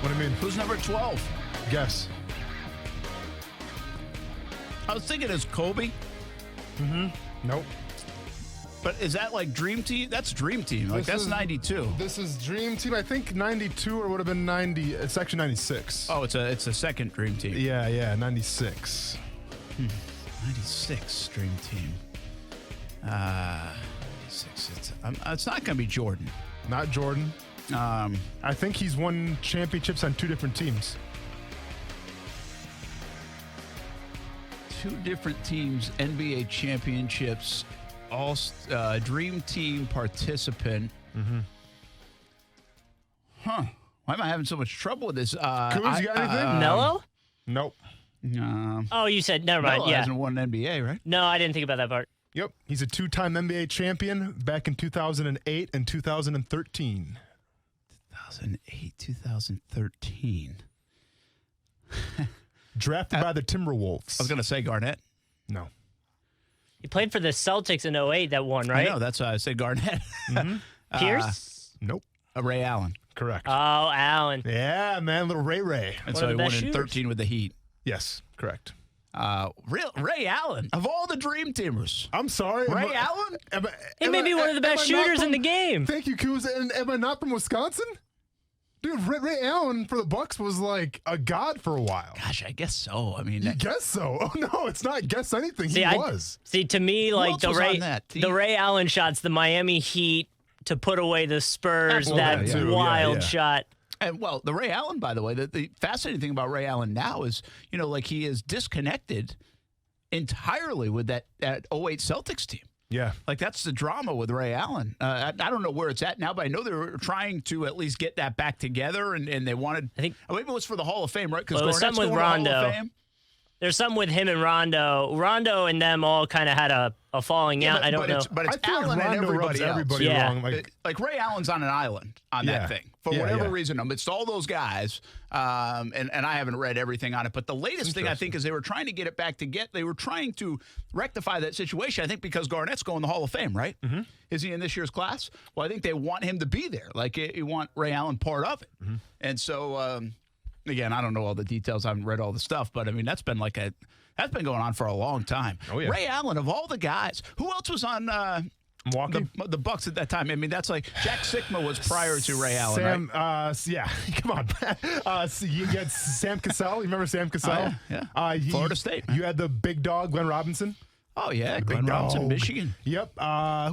What do you mean? Who's number 12? Guess. I was thinking it's Kobe. Nope. But is that like Dream Team? That's Dream Team. Like, that's 92. This is Dream Team. I think 92 or would have been 90. It's actually 96. Oh, it's a second Dream Team. Yeah, 96. 96 Dream Team. 96. It's not going to be Jordan. Not Jordan. I think he's won championships on 2 different teams. 2 different teams, NBA championships, all Dream Team participant. Huh. Why am I having so much trouble with this? Kuz, you got anything? Melo? Nope. Oh, you said, never mind. Melo Yeah. hasn't won an NBA, right? No, I didn't think about that part. Yep. He's a 2-time NBA champion back in 2008 and 2013. 2008, 2013. Drafted by the Timberwolves. I was going to say Garnett. No. He played for the Celtics in 08 that won, right? I know, that's why I said Garnett. Pierce? Nope. Ray Allen. Correct. Oh, Allen. Yeah, man. Little Ray. And One so of he the won best in shooters. 13 with the Heat. Yes, correct. Ray Allen, of all the Dream Teamers. I'm sorry. Ray Allen? He may be one of the best shooters in the game. Thank you, Kuz. And am I not from Wisconsin? Dude, Ray Allen for the Bucks was like a god for a while. Gosh, I guess so. I mean, You guess so. Oh, no, it's not guess anything. He was. See, to me, like else was on that team? the Ray Allen shots, the Miami Heat to put away the Spurs, Absolutely. that Yeah, yeah. wild Yeah. shot. and well, the Ray Allen, by the way, the fascinating thing about Ray Allen now is, like he is disconnected entirely with that 08 Celtics team. Yeah. Like, that's the drama with Ray Allen. I don't know where it's at now, but I know they were trying to at least get that back together, and they wanted. I think maybe it was for the Hall of Fame, right? Because Well, it was something with Rondo. There's something with him and Rondo. Rondo and them all kind of had a falling out. I don't know. But it's I feel Allen like and Rondo everybody rubs else. everybody Yeah. wrong. Like Ray Allen's on an island on Yeah. that thing for Yeah, whatever yeah. reason. Amidst all those guys, and I haven't read everything on it, but the latest thing I think is they were trying to get it back together. They were trying to rectify that situation. I think because Garnett's going to the Hall of Fame, right? Mm-hmm. Is he in this year's class? Well, I think they want him to be there. Like, you want Ray Allen part of it, and so again, I don't know all the details. I haven't read all the stuff, but I mean that's been going on for a long time. Oh, yeah. Ray Allen, of all the guys, who else was on Milwaukee? the Bucks at that time? I mean, that's like Jack Sikma was prior to Ray Allen, right? Yeah, come on. You had Sam Cassell. You remember Sam Cassell? Yeah. Florida State, man. You had the big dog, Glenn Robinson. Oh, yeah, The Glenn big Robinson, dog. Michigan. Yep. Who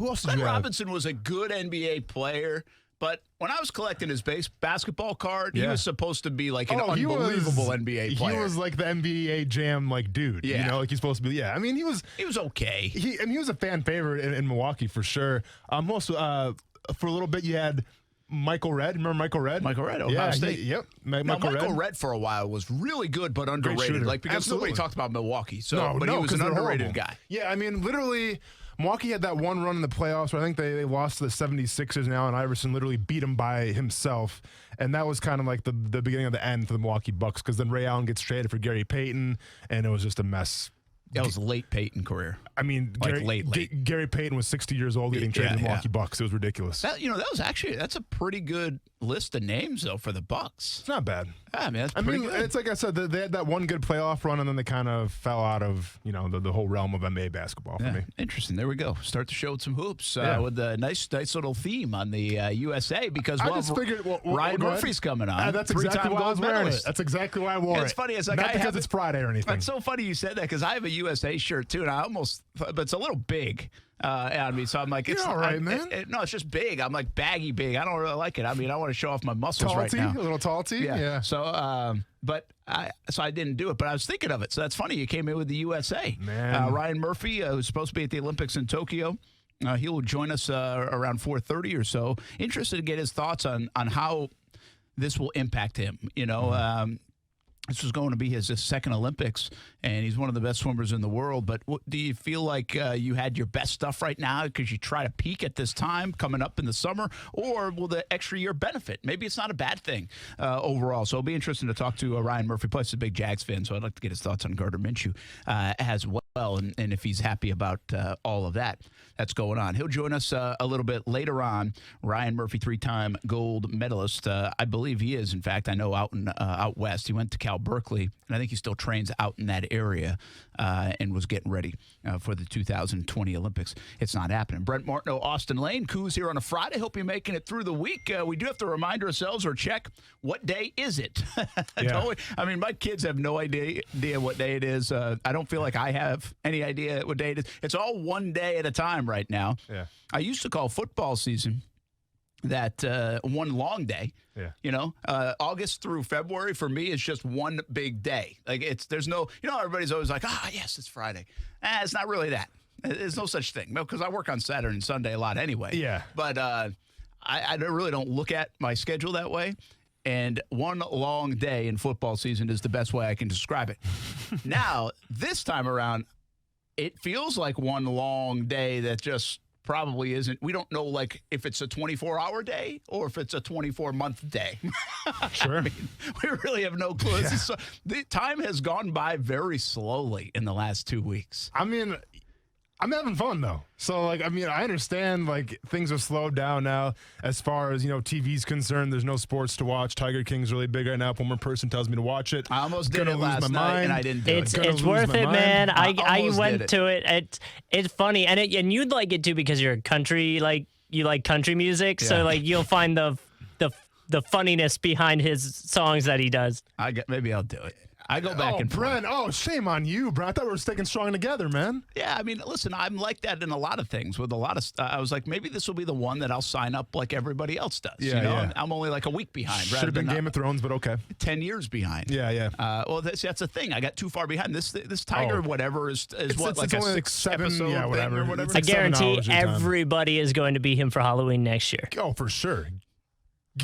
else did Glenn you have? Robinson was a good NBA player, but when I was collecting his basketball card, he Yeah. was supposed to be like an He was- unbelievable NBA player. He was like the NBA Jam dude. Yeah. You know, like he's supposed to be. Yeah. I mean, he was okay. he was a fan favorite in Milwaukee for sure. Also, for a little bit, you had Michael Redd. Remember Michael Redd? Michael Redd, Ohio State. Yep. Michael Redd for a while was really good but underrated. shooter. Like, because Absolutely. nobody talked about Milwaukee. So, No, but he was 'cause an they're underrated horrible. guy. Yeah, I mean, literally, Milwaukee had that one run in the playoffs where I think they lost to the 76ers now, and Iverson literally beat him by himself. And that was kind of like the beginning of the end for the Milwaukee Bucks, because then Ray Allen gets traded for Gary Payton, and it was just a mess. That was late Peyton career. I mean, Like late. Gary Payton was 60 years old getting traded to the Milwaukee Bucks. It was ridiculous. That was actually that's a pretty good list of names though for the Bucks. It's not bad. Yeah, I mean that's I pretty mean, good. it's like I said, they had that one good playoff run, and then they kind of fell out of the whole realm of NBA basketball for me. Interesting. There we go. Start the show with some hoops with a nice little theme on the USA because I just figured Ryan go ahead. Murphy's coming on. That's exactly why I was wearing it. That's exactly why I wore it. It's funny. It's like not because it's Friday or anything. It's so funny you said that because I have a USA shirt too, and I almost, but it's a little big on me. So I'm like, it's all right, man. No, it's just big. I'm like baggy big. I don't really like it. I mean, I want to show off my muscles right now. A little tall tee. Yeah. So, but I didn't do it, but I was thinking of it. So that's funny. You came in with the USA. Man. Ryan Murphy, who's supposed to be at the Olympics in Tokyo. He will join us around 4:30 or so. Interested to get his thoughts on how this will impact him. This was going to be his second Olympics, and he's one of the best swimmers in the world. But do you feel like you had your best stuff right now because you try to peak at this time coming up in the summer, or will the extra year benefit? Maybe it's not a bad thing overall. So it'll be interesting to talk to Ryan Murphy. Plus, he's a big Jags fan, so I'd like to get his thoughts on Gardner Minshew as well. well, and if he's happy about all of that that's going on. He'll join us a little bit later on. Ryan Murphy, 3-time gold medalist. I believe he is, in fact, I know out west. He went to Cal Berkeley, and I think he still trains out in that area and was getting ready for the 2020 Olympics. It's not happening. Brent Martineau, Austin Lane, Coos here on a Friday. Hope you're making it through the week. We do have to remind ourselves or check, what day is it? Yeah. I mean, my kids have no idea what day it is. I don't feel like I have any idea what day it is. It's all one day at a time right now. Yeah. I used to call football season that one long day. Yeah. You know, August through February for me is just one big day. Like there's no, everybody's always like, yes, it's Friday. It's not really that. There's no such thing. No, because I work on Saturday and Sunday a lot anyway. Yeah. But I really don't look at my schedule that way. And one long day in football season is the best way I can describe it. Now, this time around, it feels like one long day that just probably isn't. We don't know, like, if it's a 24-hour day or if it's a 24-month day. Sure. I mean, we really have no clue. Yeah. So, the time has gone by very slowly in the last 2 weeks. I mean, I'm having fun, though. So, like, I mean, I understand, like, things have slowed down now as far as, TV's concerned. There's no sports to watch. Tiger King's really big right now. If one more person tells me to watch it, I almost did gonna it lose last my night, mind. and I didn't do it. It's worth it, man. I almost went did it. to it. It's funny, and you'd like it too because you're a country, like you like country music, Yeah. so like you'll find the funniness behind his songs that he does. Maybe I'll do it. I go back and forth. Brent, shame on you, Brent. I thought we were sticking strong together, man. Yeah, I mean, listen, I'm like that in a lot of things. With a lot of, I was like, maybe this will be the one that I'll sign up like everybody else does. Yeah, yeah. I'm only like a week behind. Should have been Game of Thrones, but okay. 10 years behind. Yeah, yeah. Well, that's the thing. I got too far behind. This Tiger whatever is what, it's like a only like 6 7, episode yeah, thing whatever. or whatever? It's I like 7 guarantee hours your time. everybody is going to be him for Halloween next year. Oh, for sure.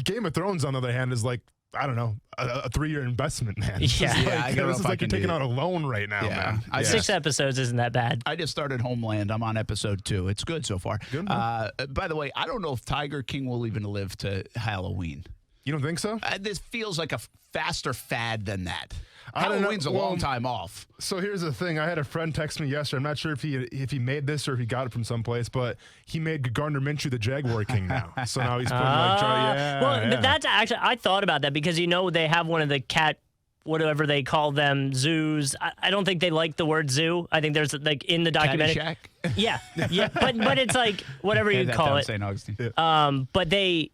Game of Thrones, on the other hand, is like, I don't know, a 3-year investment, man. This Yeah. is Yeah, I like, don't know this is if I like you're can do taking it. out a loan right now, Yeah. man. 6 episodes isn't that bad. I just started Homeland. I'm on episode 2. It's good so far. Good, man. By the way, I don't know if Tiger King will even live to Halloween. You don't think so? This feels like a faster fad than that. I don't know. Halloween's a Well, long time off. So here's the thing. I had a friend text me yesterday. I'm not sure if he made this or if he got it from someplace, but he made Gardner Minshew the Jaguar King now. So now he's putting But that's actually, I thought about that because they have one of the cat, whatever they call them, zoos. I don't think they like the word zoo. I think there's like in the documentary. Caddyshack? Yeah, but it's like whatever you call it. St. Augustine. But they,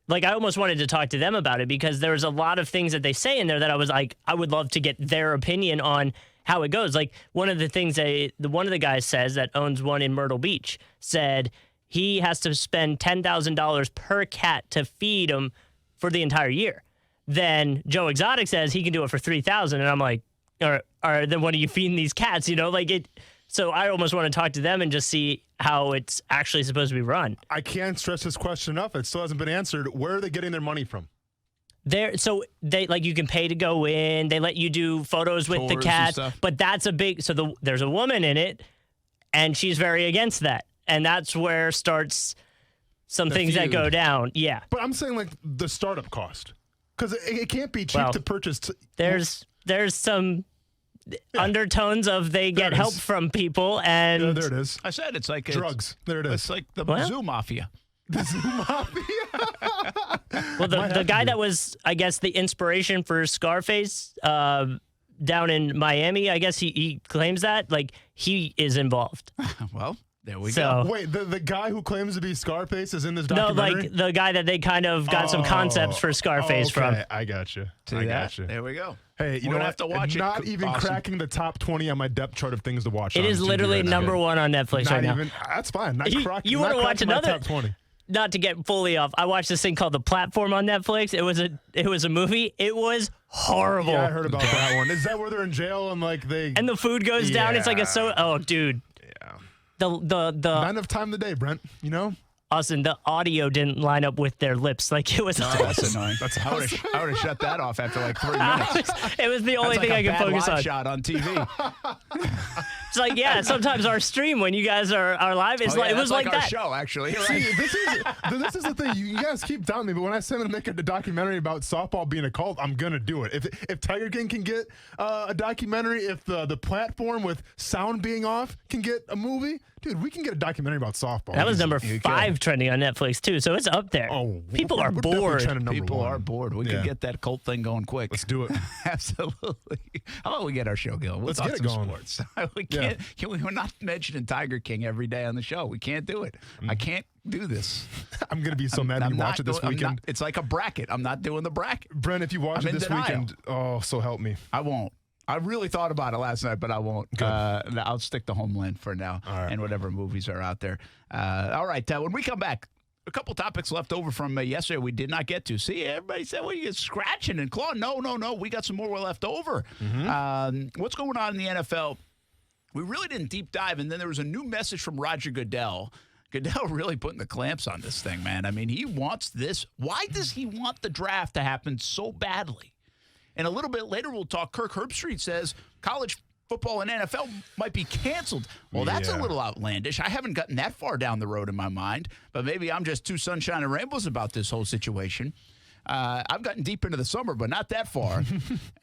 like, I almost wanted to talk to them about it because there's a lot of things that they say in there that I was like, I would love to get their opinion on how it goes. Like one of the things one of the guys says that owns one in Myrtle Beach said he has to spend $10,000 per cat to feed them for the entire year. Then Joe Exotic says he can do it for $3,000, and I'm like, all right, then what are you feeding these cats? Like it. So I almost want to talk to them and just see how it's actually supposed to be run. I can't stress this question enough. It still hasn't been answered. Where are they getting their money from? So they like you can pay to go in. They let you do photos with Tours the and cats, stuff. but that's a big. So there's a woman in it, and she's very against that, and that's where starts some things that feud. go down. Yeah, But I'm saying like the startup cost, because it can't be cheap Well, to purchase. there's some undertones of they get it help is. from people, and Yeah, there it is. I said it's like Drugs. There it is. It's like the Well. zoo mafia. well, the guy that was, I guess, the inspiration for Scarface down in Miami, I guess he claims that like he is involved. Well, there we So- go. Wait, the guy who claims to be Scarface is in this No, documentary? like the guy that they kind of got some concepts for Scarface from. Okay, I got you. See I that? got you. There we go. Hey, We're you know gonna what? have to watch it. Not even Awesome. cracking the top 20 on my depth chart of things to watch. It on is TV literally right now. number one on Netflix Not right now. even. That's fine. Not You- cracking. you not wanna watch cracking my another- top 20. Not to get fully off, I watched this thing called The Platform on Netflix. It was a movie. It was horrible. Yeah, I heard about that one. Is that where they're in jail and like they? And the food goes down. It's like Yeah. oh, dude. Yeah. The Not enough time today, Brent. You know. Austin, the audio didn't line up with their lips. Like it was. Oh, that's annoying. I would have shut that off after like 3 minutes. It was the only That's thing like I a could bad focus live on. shot on TV. It's like, yeah, sometimes our stream when you guys are live, it was like our that. show, actually. See, this is the thing. You guys keep telling me, but when I say I'm going to make a documentary about softball being a cult, I'm going to do it. If Tiger King can get a documentary, if the platform with sound being off can get a movie, dude, we can get a documentary about softball. That was number 5 trending on Netflix, too, so it's up there. Oh, people are we're definitely bored. trending number People 1. are bored. We can get that cult thing going quick. Let's do it. Absolutely. How about we get our show going? We'll Let's talk get it some going. sports. We can't. We're not mentioning Tiger King every day on the show. We can't do it. I can't do this. I'm going to be so mad if you watch it this weekend. It's like a bracket. I'm not doing the bracket. Brent, if you watch it this weekend, oh, so help me. I won't. I really thought about it last night, but I won't. I'll stick to Homeland for now and whatever movies are out there. All right. When we come back, a couple topics left over from yesterday we did not get to. See, everybody said, well, you're scratching and clawing. No. We got some more left over. What's going on in the NFL? We really didn't deep dive, and then there was a new message from Roger Goodell. Goodell really putting the clamps on this thing, man. I mean, he wants this. Why does he want the draft to happen so badly? And a little bit later, we'll talk. Kirk Herbstreit says college football and NFL might be canceled. Well, that's a little outlandish. I haven't gotten that far down the road in my mind, but maybe I'm just too sunshine and rainbows about this whole situation. I've gotten deep into the summer, but not that far.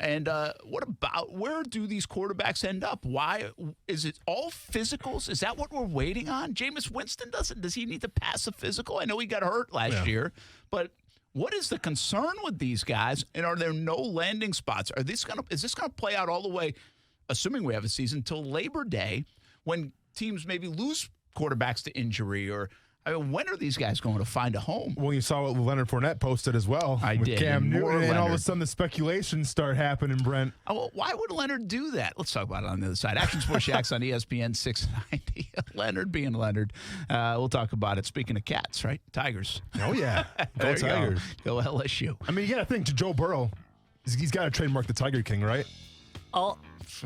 And what about where do these quarterbacks end up? Why is it all physicals? Is that what we're waiting on? Jameis Winston does he need to pass a physical? I know he got hurt last year, but what is the concern with these guys? And are there no landing spots? Is this gonna play out all the way, assuming we have a season, till Labor Day, when teams maybe lose quarterbacks to injury? Or when are these guys going to find a home? Well, you saw what Leonard Fournette posted as well. I with did. Cam Newton, and all of a Leonard. sudden the speculations start happening, Brent. Well, why would Leonard do that? Let's talk about it on the other side. Action Sports Shacks on ESPN 690. Leonard being Leonard. We'll talk about it. Speaking of cats, right? Tigers. Oh, yeah. Go Tigers. Go LSU. I mean, you got to think to Joe Burrow. He's got to trademark the Tiger King, right?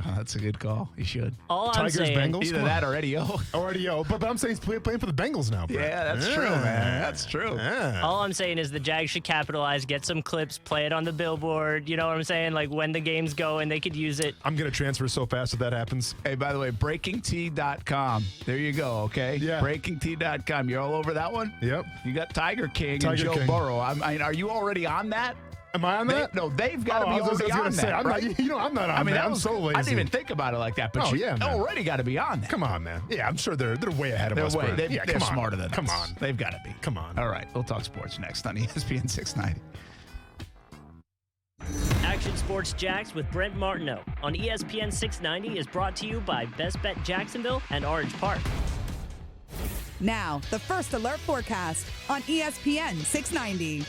That's a good call. He should. All I'm Tigers, saying, Bengals? Either that or Eddie O. Already, but I'm saying he's playing for the Bengals now, Brent. Yeah, that's true, man. That's true. Yeah. all I'm saying is the Jags should capitalize, get some clips, play it on the billboard. You know what I'm saying? Like when the games go and they could use it. I'm going to transfer so fast if that happens. Hey, by the way, BreakingT.com. There you go, okay? Yeah. BreakingT.com. You're all over that one? Yep. You got Tiger King Tiger and Joe King. Burrow. I mean, are you already on that? Am I on that? They've got to be already on that, I'm right? not, I'm not on that. I'm so lazy. I didn't even think about it like that, but man. already got to be on that. Come on, man. Yeah, I'm sure they're way ahead of us. Brent. They're come on. smarter than Come us. on. They've got to be. Come on. All right, we'll talk sports next on ESPN 690. Action Sports Jacks with Brent Martineau on ESPN 690 is brought to you by Best Bet Jacksonville and Orange Park. Now, the First Alert forecast on ESPN 690.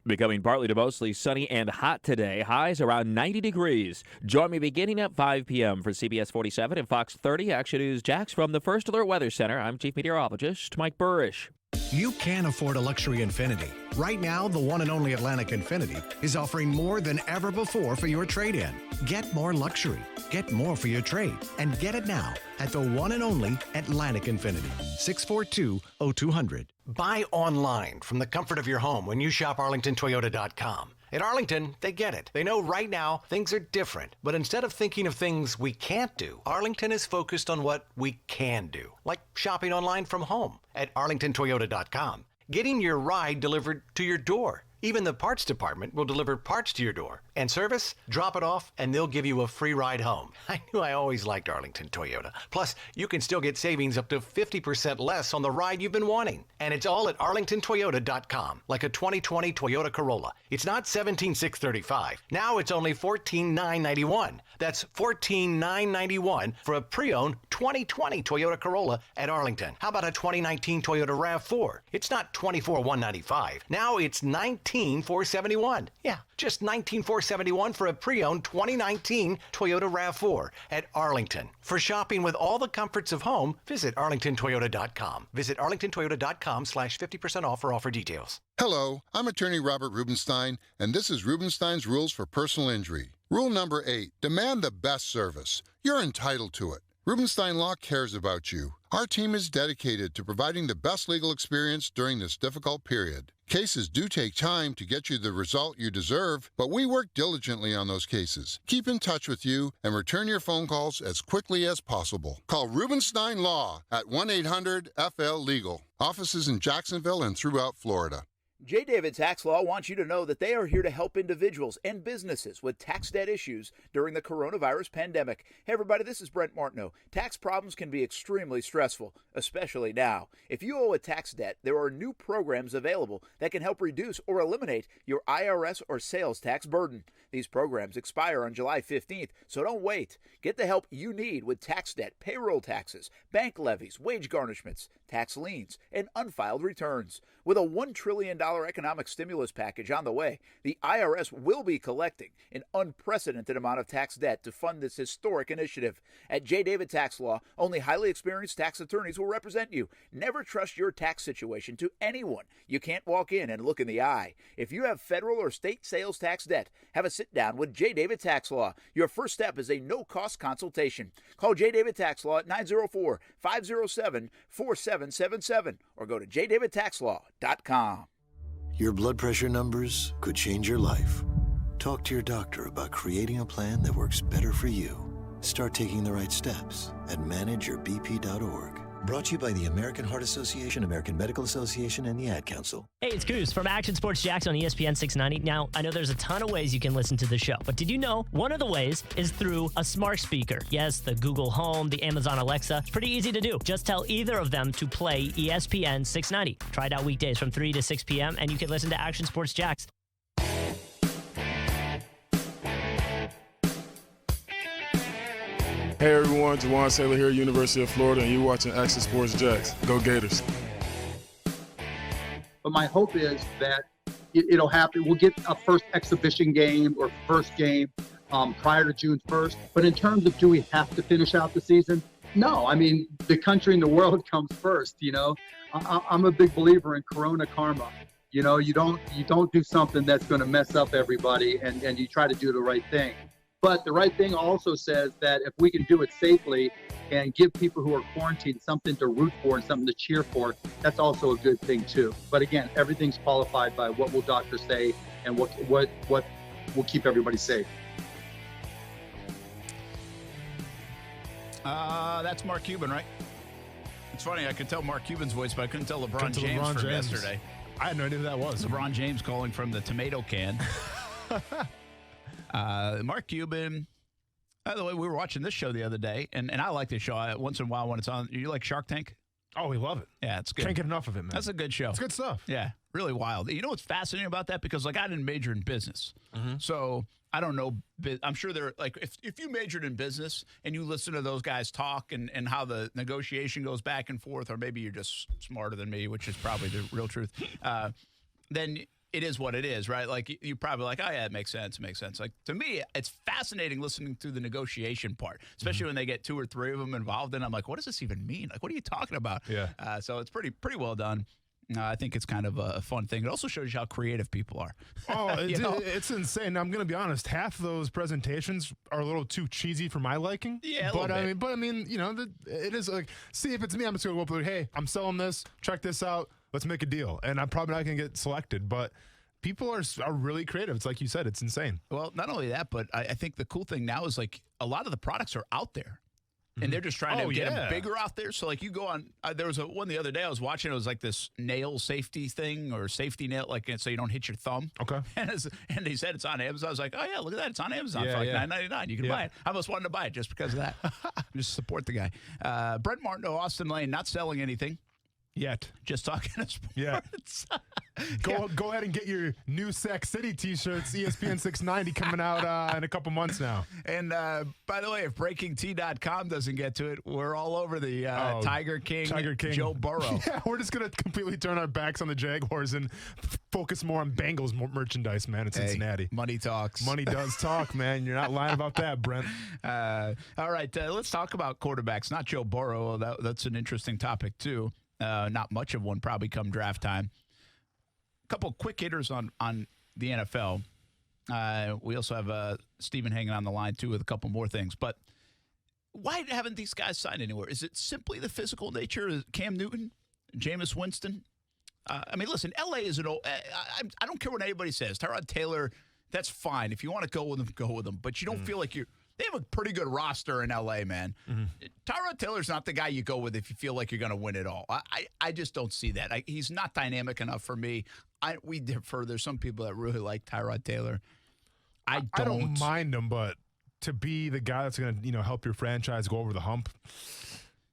Becoming partly to mostly sunny and hot today. Highs around 90 degrees. Join me beginning at 5 p.m. for CBS 47 and Fox 30 Action News Jacks from the First Alert Weather Center. I'm Chief Meteorologist Mike Burrish. You can afford a luxury Infiniti. Right now, the one and only Atlantic Infiniti is offering more than ever before for your trade-in. Get more luxury, get more for your trade, and get it now at the one and only Atlantic Infiniti. 642-0200. Buy online from the comfort of your home when you shop ArlingtonToyota.com. At Arlington, they get it. They know right now things are different. But instead of thinking of things we can't do, Arlington is focused on what we can do, like shopping online from home at ArlingtonToyota.com. Getting your ride delivered to your door. Even the parts department will deliver parts to your door. And service? Drop it off and they'll give you a free ride home. I knew I always liked Arlington Toyota. Plus, you can still get savings up to 50% less on the ride you've been wanting. And it's all at arlingtontoyota.com, like a 2020 Toyota Corolla. It's not $17,635. Now it's only $14,991. That's $14,991 for a pre-owned 2020 Toyota Corolla at Arlington. How about a 2019 Toyota RAV4? It's not $24,195. Now it's $19,471. Yeah, just $19,471 for a pre-owned 2019 Toyota RAV4 at Arlington. For shopping with all the comforts of home, visit arlingtontoyota.com. Visit arlingtontoyota.com/50% off for offer details. Hello, I'm attorney Robert Rubenstein, and this is Rubenstein's Rules for Personal Injury. Rule number 8, demand the best service. You're entitled to it. Rubenstein Law cares about you. Our team is dedicated to providing the best legal experience during this difficult period. Cases do take time to get you the result you deserve, but we work diligently on those cases. Keep in touch with you and return your phone calls as quickly as possible. Call Rubenstein Law at 1-800-FL-LEGAL. Offices in Jacksonville and throughout Florida. J. David Tax Law wants you to know that they are here to help individuals and businesses with tax debt issues during the coronavirus pandemic. Hey everybody, this is Brent Martineau. Tax problems can be extremely stressful, especially now. If you owe a tax debt, there are new programs available that can help reduce or eliminate your IRS or sales tax burden. These programs expire on July 15th, so don't wait. Get the help you need with tax debt, payroll taxes, bank levies, wage garnishments, tax liens, and unfiled returns. With a $1 trillion economic stimulus package on the way, the IRS will be collecting an unprecedented amount of tax debt to fund this historic initiative. At J. David Tax Law, only highly experienced tax attorneys will represent you. Never trust your tax situation to anyone you can't walk in and look in the eye. If you have federal or state sales tax debt, have a sit down with J. David Tax Law. Your first step is a no-cost consultation. Call J. David Tax Law at 904-507-4777 or go to jdavidtaxlaw.com. Your blood pressure numbers could change your life. Talk to your doctor about creating a plan that works better for you. Start taking the right steps at manageyourbp.org. Brought to you by the American Heart Association, American Medical Association, and the Ad Council. Hey, it's Goose from Action Sports Jacks on ESPN 690. Now, I know there's a ton of ways you can listen to the show, but did you know one of the ways is through a smart speaker? Yes, the Google Home, the Amazon Alexa. It's pretty easy to do. Just tell either of them to play ESPN 690. Try it out weekdays from 3 to 6 p.m., and you can listen to Action Sports Jacks. Hey everyone, Jawan Saylor here, University of Florida, and you're watching Action Sports Jacks. Go Gators. But my hope is that it'll happen. We'll get a first exhibition game or first game prior to June 1st. But in terms of do we have to finish out the season? No. I mean, the country and the world comes first, you know. I'm a big believer in Corona karma. You know, you don't do something that's going to mess up everybody and you try to do the right thing. But the right thing also says that if we can do it safely and give people who are quarantined something to root for and something to cheer for, that's also a good thing too. But again, everything's qualified by what will doctors say and what will keep everybody safe. That's Mark Cuban, right? It's funny, I could tell Mark Cuban's voice, but I couldn't tell LeBron James from yesterday. I had no idea who that was. LeBron James calling from the tomato can. Mark Cuban, by the way, we were watching this show the other day, and I like this show. Once in a while when it's on, you like Shark Tank? Oh, we love it. Yeah, it's good. Can't get enough of it, man. That's a good show. It's good stuff. Yeah, really wild. You know what's fascinating about that? Because, like, I didn't major in business. So I don't know. I'm sure they're, like, if you majored in business and you listen to those guys talk and how the negotiation goes back and forth, or maybe you're just smarter than me, which is probably the real truth, then it is what it is, right? Like, you're probably like, oh, yeah, it makes sense. It makes sense. Like, to me, it's fascinating listening to the negotiation part, especially when they get 2 or 3 of them involved. And I'm like, what does this even mean? Like, what are you talking about? Yeah. So it's pretty well done. I think it's kind of a fun thing. It also shows you how creative people are. Oh, it's insane. I'm going to be honest. Half those presentations are a little too cheesy for my liking. Yeah, but I mean, you know, it is like, see, if it's me, I'm just going to go up and like, hey, I'm selling this. Check this out. Let's make a deal. And I'm probably not going to get selected, but people are really creative. It's like you said, it's insane. Well, not only that, but I think the cool thing now is, like, a lot of the products are out there. And they're just trying to get them bigger out there. So, like, you go on, there was one the other day I was watching. It was like this nail safety thing, or safety nail, like, so you don't hit your thumb. Okay. And they said it's on Amazon. I was like, oh, yeah, look at that. It's on Amazon for like $9.99. You can buy it. I almost wanted to buy it just because of that. Just support the guy. Brent Martineau, Austin Lane, not selling anything yet. Just talking to sports. Yeah. Go ahead and get your new Sac City t-shirts, ESPN 690, coming out in a couple months now. And by the way, if BreakingT.com doesn't get to it, we're all over the Tiger King, Joe Burrow. Yeah, we're just going to completely turn our backs on the Jaguars and focus more on Bengals merchandise, man, in Cincinnati. Money talks. Money does talk, man. You're not lying about that, Brent. All right, let's talk about quarterbacks. Not Joe Burrow. That's an interesting topic, too. Not much of one probably come draft time. A couple quick hitters on the NFL. We also have Steven hanging on the line, too, with a couple more things. But why haven't these guys signed anywhere? Is it simply the physical nature of Cam Newton, Jameis Winston? I mean, listen, L.A. is an old. I don't care what anybody says. Tyrod Taylor, that's fine. If you want to go with him, go with him. But you don't feel like you're. They have a pretty good roster in L.A., man. Tyrod Taylor's not the guy you go with if you feel like you're going to win it all. I just don't see that. He's not dynamic enough for me. We differ. There's some people that really like Tyrod Taylor. I don't mind him, but to be the guy that's going to help your franchise go over the hump,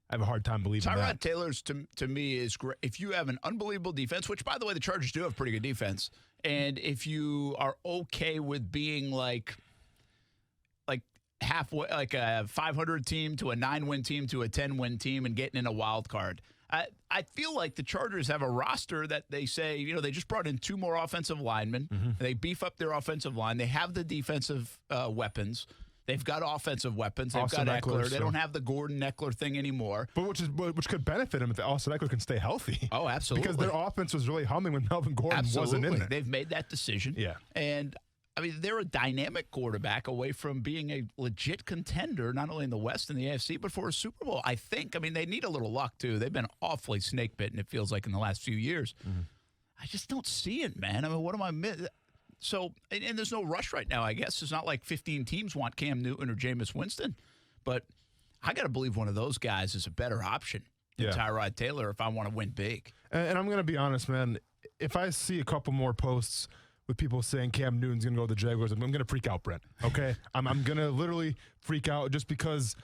I have a hard time believing that. Tyrod Taylor's, to me, is great. If you have an unbelievable defense, which, by the way, the Chargers do have pretty good defense, and if you are okay with being like halfway, like a 500 team to a 9-win team to a 10-win team and getting in a wild card, I feel like the Chargers have a roster that they say, they just brought in 2 more offensive linemen. They beef up their offensive line. They have the defensive weapons. They've got offensive weapons. They've Austin got Eckler. Eckler, They don't have the Gordon Eckler thing anymore. But which could benefit them if Austin Eckler can stay healthy. Oh, absolutely. Because their offense was really humming when Melvin Gordon wasn't in there. They've made that decision. Yeah. And I mean, they're a dynamic quarterback away from being a legit contender, not only in the West and the AFC, but for a Super Bowl. I think. I mean, they need a little luck, too. They've been awfully snake-bitten, it feels like, in the last few years. I just don't see it, man. I mean, what am I missing? So, and there's no rush right now, I guess. It's not like 15 teams want Cam Newton or Jameis Winston. But I got to believe one of those guys is a better option than Tyrod Taylor if I want to win big. And I'm going to be honest, man. If I see a couple more posts with people saying Cam Newton's going to go to the Jaguars, I'm going to freak out, Brent. Okay? I'm going to literally freak out just because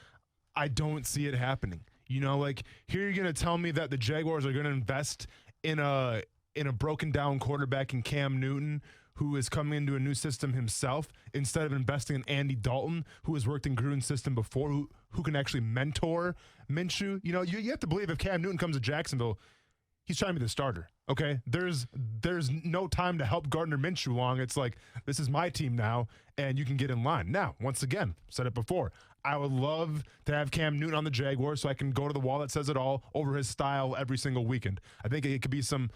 I don't see it happening. Like, here you're going to tell me that the Jaguars are going to invest in a broken down quarterback in Cam Newton, who is coming into a new system himself, instead of investing in Andy Dalton, who has worked in Gruden's system before, who can actually mentor Minshew. You have to believe if Cam Newton comes to Jacksonville, he's trying to be the starter. Okay, there's no time to help Gardner Minshew along. It's like, this is my team now, and you can get in line. Now, once again, said it before, I would love to have Cam Newton on the Jaguars so I can go to the wall that says it all over his style every single weekend. I think it could be some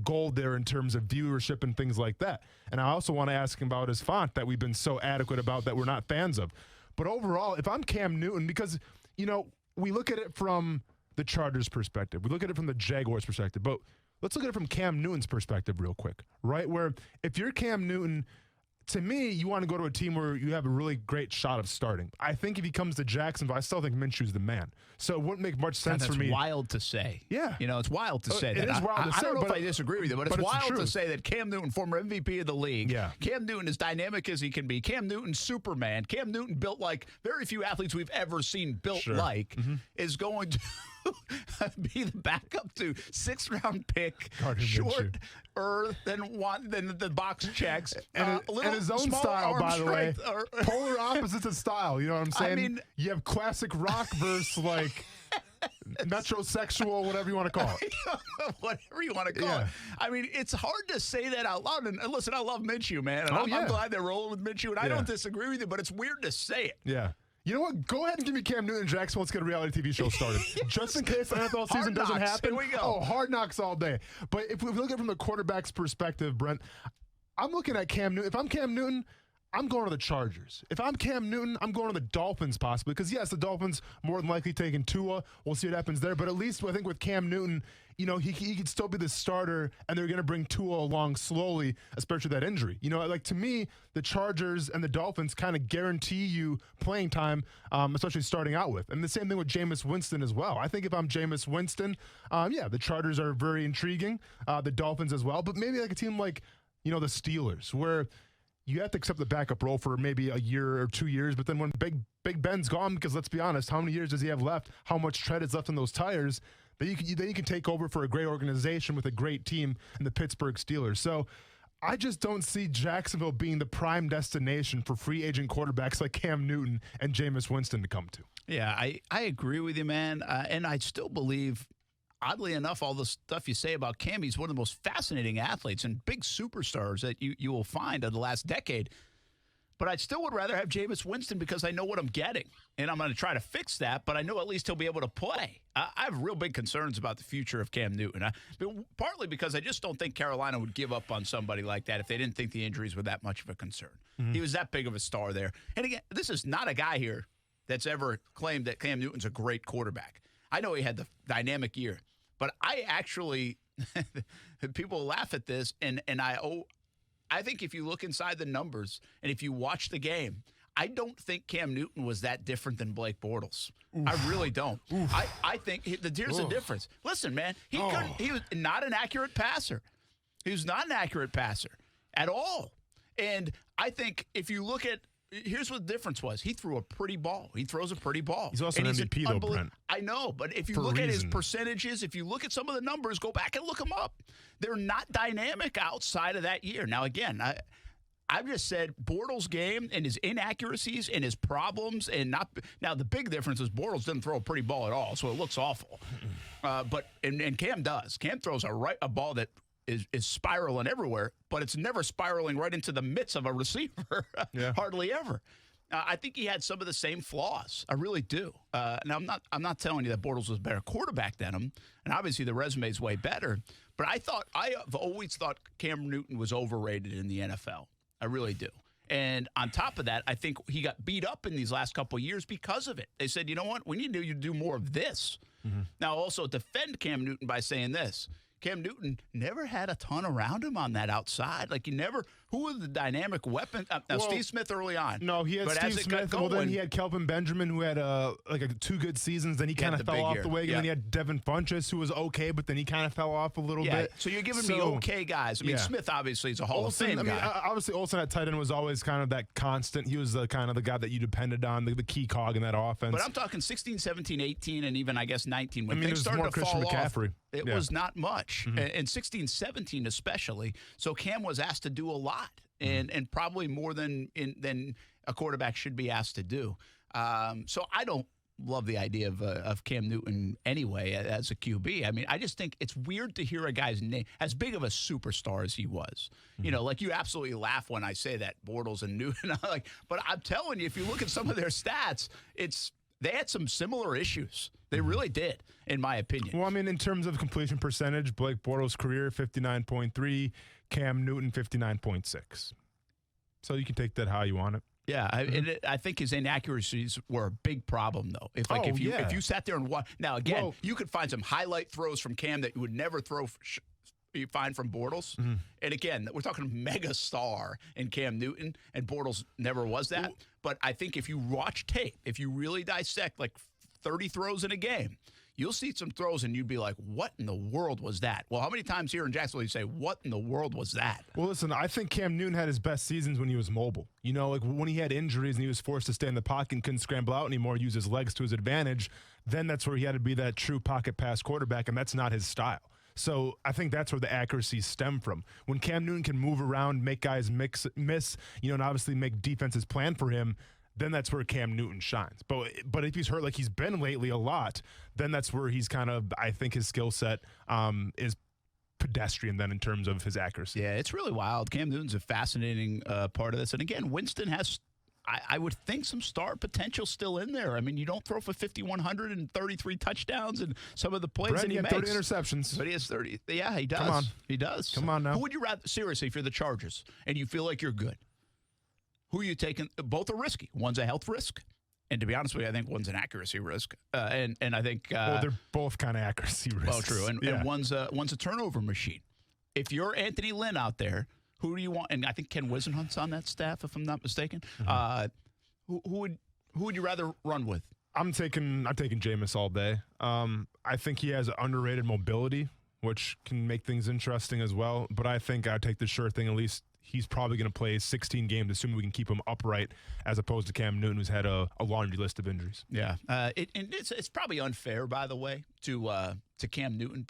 gold there in terms of viewership and things like that. And I also want to ask him about his font that we've been so adequate about that we're not fans of. But overall, if I'm Cam Newton, because, we look at it from the Chargers' perspective. We look at it from the Jaguars' perspective. But let's look at it from Cam Newton's perspective real quick, right? Where if you're Cam Newton, to me, you want to go to a team where you have a really great shot of starting. I think if he comes to Jacksonville, I still think Minshew's the man. So it wouldn't make much sense for me. That's wild to say. Yeah. It's wild to say that. It is wild to say. I don't know if I disagree with you, but it's wild to say that Cam Newton, former MVP of the league, Cam Newton, as dynamic as he can be, Cam Newton, Superman, Cam Newton built like very few athletes we've ever seen built like, is going to be the backup to 6th-round pick, shorter than the box checks, and his own style, by the way, polar opposites of style. You know what I'm saying? I mean, you have classic rock versus like metrosexual, whatever you want to call it. Whatever you want to call it. I mean, it's hard to say that out loud. And listen, I love Minshew, man, and I'm glad they're rolling with Minshew, and I don't disagree with you, but it's weird to say it. Yeah. You know what? Go ahead and give me Cam Newton and Jackson. Let's get a reality TV show started. Just in case the NFL season doesn't happen. Here we go. Oh, Hard Knocks all day. But if we look at it from the quarterback's perspective, Brent, I'm looking at Cam Newton. If I'm Cam Newton, I'm going to the Chargers. If I'm Cam Newton, I'm going to the Dolphins possibly. Because, yes, the Dolphins more than likely taking Tua. We'll see what happens there. But at least I think with Cam Newton, he could still be the starter, and they're going to bring Tua along slowly, especially that injury. Like to me, the Chargers and the Dolphins kind of guarantee you playing time, especially starting out with. And the same thing with Jameis Winston as well. I think if I'm Jameis Winston, the Chargers are very intriguing, the Dolphins as well. But maybe like a team like, the Steelers, where you have to accept the backup role for maybe a year or 2 years, but then when Big Ben's gone, because let's be honest, how many years does he have left? How much tread is left in those tires? Then you can take over for a great organization with a great team in the Pittsburgh Steelers. So I just don't see Jacksonville being the prime destination for free agent quarterbacks like Cam Newton and Jameis Winston to come to. Yeah, I agree with you, man. And I still believe, oddly enough, all the stuff you say about Cam, he's one of the most fascinating athletes and big superstars that you will find in the last decade. But I still would rather have Jameis Winston because I know what I'm getting. And I'm going to try to fix that, but I know at least he'll be able to play. I have real big concerns about the future of Cam Newton. Partly because I just don't think Carolina would give up on somebody like that if they didn't think the injuries were that much of a concern. He was that big of a star there. And again, this is not a guy here that's ever claimed that Cam Newton's a great quarterback. I know he had the dynamic year, but I actually people laugh at this, and I think if you look inside the numbers and if you watch the game, I don't think Cam Newton was that different than Blake Bortles. Oof. I really don't. I think here's the difference. Listen, man, he was not an accurate passer. He was not an accurate passer at all. And I think if you look at, here's what the difference was. He threw a pretty ball. He throws a pretty ball. He's also an MVP, though, Brent. I know, but if you look at his percentages, if you look at some of the numbers, go back and look them up. They're not dynamic outside of that year. Now, again, I've just said Bortles' game and his inaccuracies and his problems and not. Now the big difference is Bortles didn't throw a pretty ball at all, so it looks awful. But Cam does. Cam throws a ball that is spiraling everywhere, but it's never spiraling right into the midst of a receiver. Hardly ever. I think he had some of the same flaws. I really do. Now I'm not telling you that Bortles was a better quarterback than him, and obviously the resume is way better. But I've always thought Cam Newton was overrated in the NFL. I really do. And on top of that, I think he got beat up in these last couple of years because of it. They said, you know what? We need you to do more of this. Mm-hmm. Now, also defend Cam Newton by saying this. Cam Newton never had a ton around him on that outside. Like, who was the dynamic weapon? Now, Steve Smith early on. No, he had Steve Smith. Well, then he had Kelvin Benjamin, who had two good seasons. Then he kind of fell off the wagon. And then he had Devin Funchess, who was okay, but then he kind of fell off a little bit. So you're giving me okay guys. I mean, Smith obviously is a Hall of Fame guy. Obviously, Olsen at tight end was always kind of that constant. He was the kind of the guy that you depended on, the key cog in that offense. But I'm talking 16, 17, 18, and even, I guess, 19. When things started more to Christian fall McCaffrey. off, it was not much. Mm-hmm. And 16, 17 especially. So Cam was asked to do a lot. And probably more than a quarterback should be asked to do. So I don't love the idea of Cam Newton anyway as a QB. I mean, I just think it's weird to hear a guy's name, as big of a superstar as he was. Mm-hmm. You know, like you absolutely laugh when I say that, Bortles and Newton. But I'm telling you, if you look at some of their stats, they had some similar issues. They really did, in my opinion. Well, I mean, in terms of completion percentage, Blake Bortles' career, 59.3, Cam Newton, 59.6. So you can take that how you want it. Yeah, I think his inaccuracies were a big problem, though. If you sat there and watched. Now, again, you could find some highlight throws from Cam that you would never you find from Bortles. Mm-hmm. And again, we're talking mega star in Cam Newton, and Bortles never was that. But I think if you watch tape, if you really dissect like 30 throws in a game, you'll see some throws and you'd be like, what in the world was that? Well, how many times here in Jacksonville you say, what in the world was that? Well, listen, I think Cam Newton had his best seasons when he was mobile. You know, like when he had injuries and he was forced to stay in the pocket and couldn't scramble out anymore, use his legs to his advantage, then that's where he had to be that true pocket pass quarterback, and that's not his style. So I think that's where the accuracies stem from. When Cam Newton can move around, make guys miss, and obviously make defenses plan for him, then that's where Cam Newton shines. But if he's hurt like he's been lately a lot, then that's where he's kind of, I think his skill set is pedestrian then in terms of his accuracy. Yeah, it's really wild. Cam Newton's a fascinating part of this. And again, Winston has, I would think, some star potential still in there. I mean, you don't throw for 5,100 and 33 touchdowns and some of the plays that he makes. 30 interceptions. But he has 30. Yeah, he does. Come on. He does. Come on now. Who would you rather, seriously, if you're the Chargers and you feel like you're good, who are you taking? Both are risky. One's a health risk, and to be honest with you, I think one's an accuracy risk. And I think well, they're both kind of accuracy risks. Well, true. And one's a turnover machine. If you're Anthony Lynn out there, who do you want? And I think Ken Wisenhunt's on that staff, if I'm not mistaken. Mm-hmm. Who would you rather run with? I'm taking Jameis all day. I think he has underrated mobility, which can make things interesting as well. But I think I'd take the sure thing. At least he's probably going to play 16 games, assuming we can keep him upright, as opposed to Cam Newton, who's had a laundry list of injuries. Yeah, it's probably unfair, by the way, to Cam Newton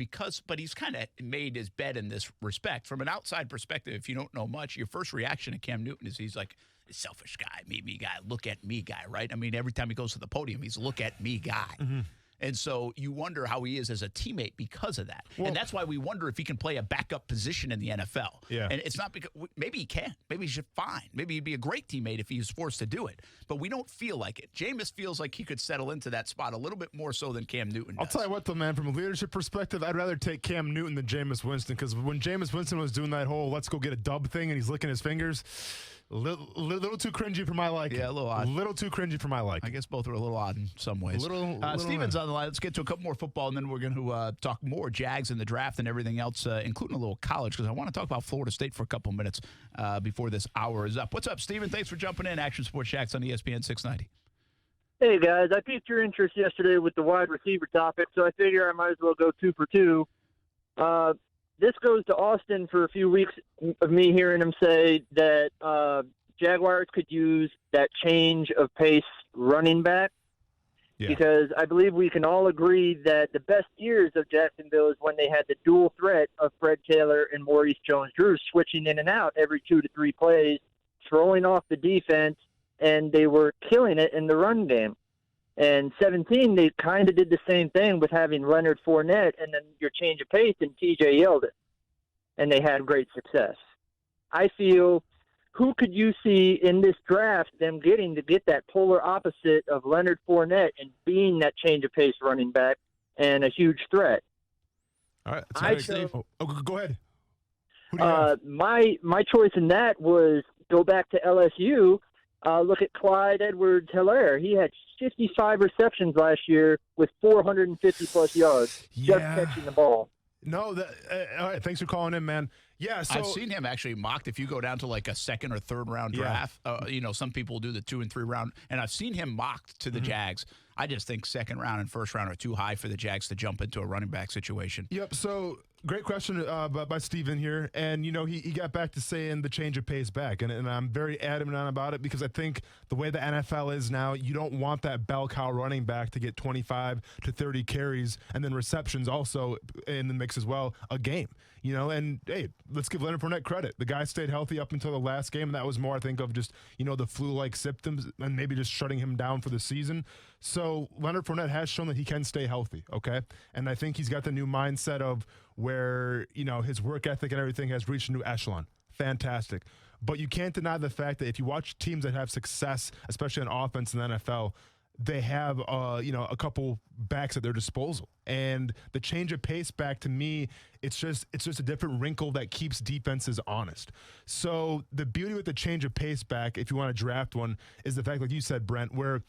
but he's kind of made his bed in this respect. From an outside perspective, if you don't know much, your first reaction to Cam Newton is he's like a selfish guy, me guy, look at me guy, right? I mean, every time he goes to the podium, he's look at me guy. Mm-hmm. And so you wonder how he is as a teammate because of that. Well, and that's why we wonder if he can play a backup position in the NFL. Yeah. And it's not because maybe he can. Maybe he's fine. Maybe he'd be a great teammate if he was forced to do it. But we don't feel like it. Jameis feels like he could settle into that spot a little bit more so than Cam Newton does. I'll tell you what, though, man, from a leadership perspective, I'd rather take Cam Newton than Jameis Winston, because when Jameis Winston was doing that whole let's go get a dub thing and he's licking his fingers, Little too cringy for my liking. Yeah, a little odd. Little too cringy for my liking. I guess both are a little odd in some ways. Steven's on the line. Let's get to a couple more football, and then we're going to talk more Jags in the draft and everything else, including a little college, because I want to talk about Florida State for a couple minutes before this hour is up. What's up, Steven? Thanks for jumping in. Action Sports Shacks on ESPN 690. Hey, guys. I piqued your interest yesterday with the wide receiver topic, so I figure I might as well go 2 for 2. This goes to Austin for a few weeks of me hearing him say that Jaguars could use that change of pace running back. Yeah. Because I believe we can all agree that the best years of Jacksonville is when they had the dual threat of Fred Taylor and Maurice Jones-Drew switching in and out every 2 to 3 plays, throwing off the defense, and they were killing it in the run game. And 17, they kind of did the same thing with having Leonard Fournette and then your change of pace and TJ Yeldon. And they had great success. I feel, who could you see in this draft them getting to get that polar opposite of Leonard Fournette and being that change of pace running back and a huge threat? All right. Go ahead. Who do you have? My choice in that was go back to LSU. Look at Clyde Edwards-Helaire. He had 55 receptions last year with 450-plus yards just catching the ball. No, all right, thanks for calling in, man. Yeah, so I've seen him actually mocked if you go down to like a second or third round draft. Some people do the 2 and 3 round, and I've seen him mocked to the Jags. I just think second round and first round are too high for the Jags to jump into a running back situation. Yep, so great question by Steven here. And, he got back to saying the change of pace back. And I'm very adamant on about it because I think the way the NFL is now, you don't want that bell cow running back to get 25 to 30 carries and then receptions also in the mix as well, a game. And, hey, let's give Leonard Fournette credit. The guy stayed healthy up until the last game, and that was more, I think, of just, the flu-like symptoms and maybe just shutting him down for the season. So Leonard Fournette has shown that he can stay healthy, okay? And I think he's got the new mindset of where, his work ethic and everything has reached a new echelon. Fantastic. But you can't deny the fact that if you watch teams that have success, especially on offense in the NFL, they have, a couple backs at their disposal. And the change of pace back, to me, it's just a different wrinkle that keeps defenses honest. So the beauty with the change of pace back, if you want to draft one, is the fact, like you said, Brent, where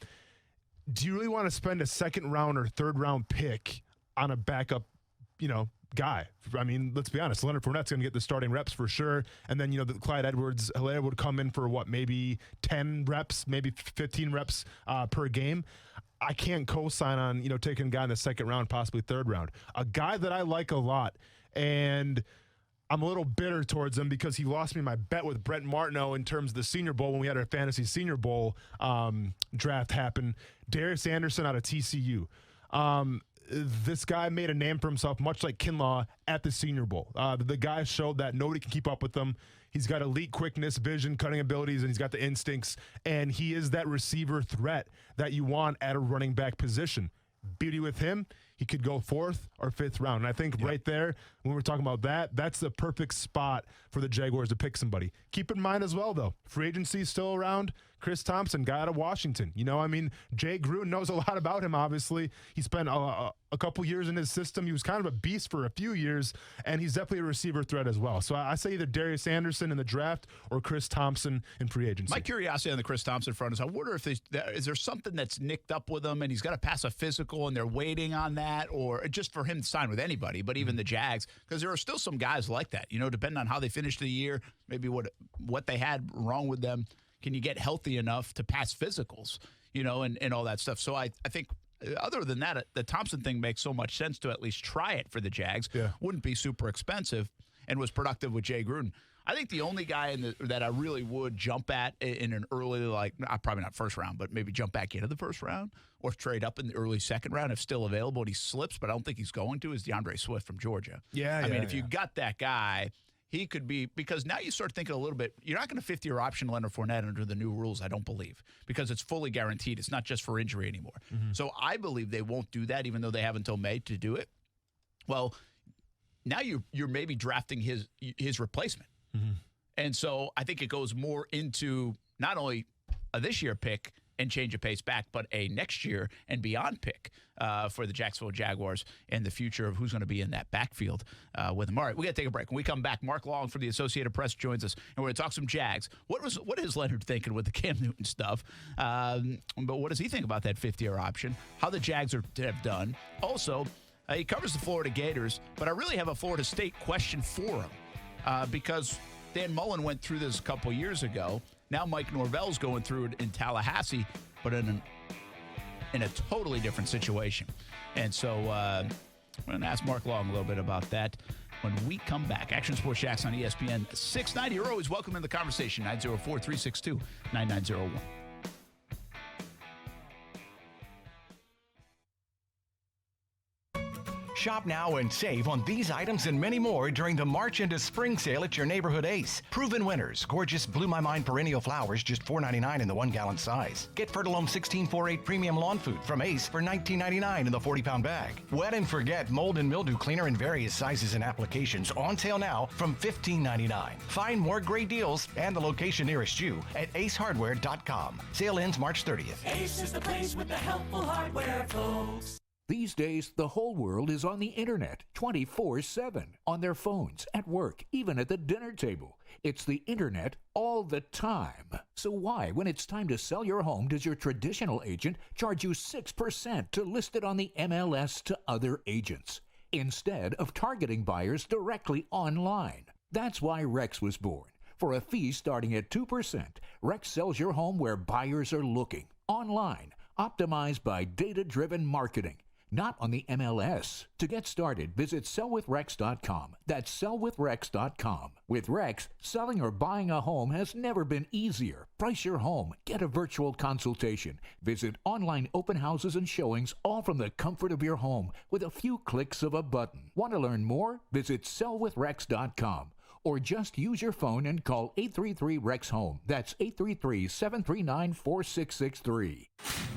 do you really want to spend a second round or third round pick on a backup, guy? I mean, let's be honest. Leonard Fournette's going to get the starting reps for sure. And then, the Clyde Edwards-Helaire would come in for maybe 10 reps, maybe 15 reps per game. I can't co-sign on, taking a guy in the second round, possibly third round. A guy that I like a lot, and I'm a little bitter towards him because he lost me my bet with Brent Martineau in terms of the Senior Bowl when we had our Fantasy Senior Bowl draft happen. Darius Anderson out of TCU. This guy made a name for himself, much like Kinlaw, at the Senior Bowl. The guy showed that nobody can keep up with him. He's got elite quickness, vision, cutting abilities, and he's got the instincts. And he is that receiver threat that you want at a running back position. Beauty with him, he could go 4th or 5th round. And I think right there, when we're talking about that, that's the perfect spot for the Jaguars to pick somebody. Keep in mind as well, though, free agency is still around. Chris Thompson, guy out of Washington. Jay Gruden knows a lot about him, obviously. He spent a couple years in his system. He was kind of a beast for a few years, and he's definitely a receiver threat as well. So I say either Darius Anderson in the draft or Chris Thompson in free agency. My curiosity on the Chris Thompson front is I wonder if is there something that's nicked up with him and he's got to pass a physical and they're waiting on that, or just for him to sign with anybody, but even the Jags, because there are still some guys like that, depending on how they finished the year, maybe what they had wrong with them. Can you get healthy enough to pass physicals, and all that stuff? So I think other than that, the Thompson thing makes so much sense to at least try it for the Jags. Yeah. Wouldn't be super expensive and was productive with Jay Gruden. I think the only guy that I really would jump at in an early, probably not first round, but maybe jump back into the first round or trade up in the early second round if still available and he slips, but I don't think he's going to, is DeAndre Swift from Georgia. I mean, if you got that guy, he could be, because now you start thinking a little bit, you're not going to 50-year option Leonard Fournette under the new rules, I don't believe, because it's fully guaranteed. It's not just for injury anymore. Mm-hmm. So I believe they won't do that, even though they have until May to do it. Well, now you're maybe drafting his replacement. Mm-hmm. And so I think it goes more into not only a this year pick and change of pace back, but a next year and beyond pick for the Jacksonville Jaguars and the future of who's going to be in that backfield with them. All right, we got to take a break. When we come back, Mark Long from the Associated Press joins us, and we're going to talk some Jags. What is Leonard thinking with the Cam Newton stuff? But what does he think about that fifth-year option? How the Jags have done? Also, he covers the Florida Gators, but I really have a Florida State question for him because Dan Mullen went through this a couple years ago. Now Mike Norvell's going through it in Tallahassee, but in a totally different situation. And so I'm going to ask Mark Long a little bit about that when we come back. Action Sports Jacks on ESPN 690. You're always welcome in the conversation, 904-362-9901. Shop now and save on these items and many more during the March into Spring sale at your neighborhood Ace. Proven winners. Gorgeous Blew My Mind perennial flowers, just $4.99 in the 1-gallon size. Get Fertilome 1648 premium lawn food from Ace for $19.99 in the 40-pound bag. Wet and Forget mold and mildew cleaner in various sizes and applications on sale now from $15.99. Find more great deals and the location nearest you at acehardware.com. Sale ends March 30th. Ace is the place with the helpful hardware, folks. These days, the whole world is on the internet 24/7, on their phones, at work, even at the dinner table. It's the internet all the time. So why, when it's time to sell your home, does your traditional agent charge you 6% to list it on the MLS to other agents, instead of targeting buyers directly online? That's why Rex was born. For a fee starting at 2%, Rex sells your home where buyers are looking, online, optimized by data-driven marketing. Not on the MLS. To get started, visit sellwithrex.com. That's sellwithrex.com. With Rex, selling or buying a home has never been easier. Price your home. Get a virtual consultation. Visit online open houses and showings, all from the comfort of your home with a few clicks of a button. Want to learn more? Visit sellwithrex.com. Or just use your phone and call 833-REX-HOME. That's 833-739-4663.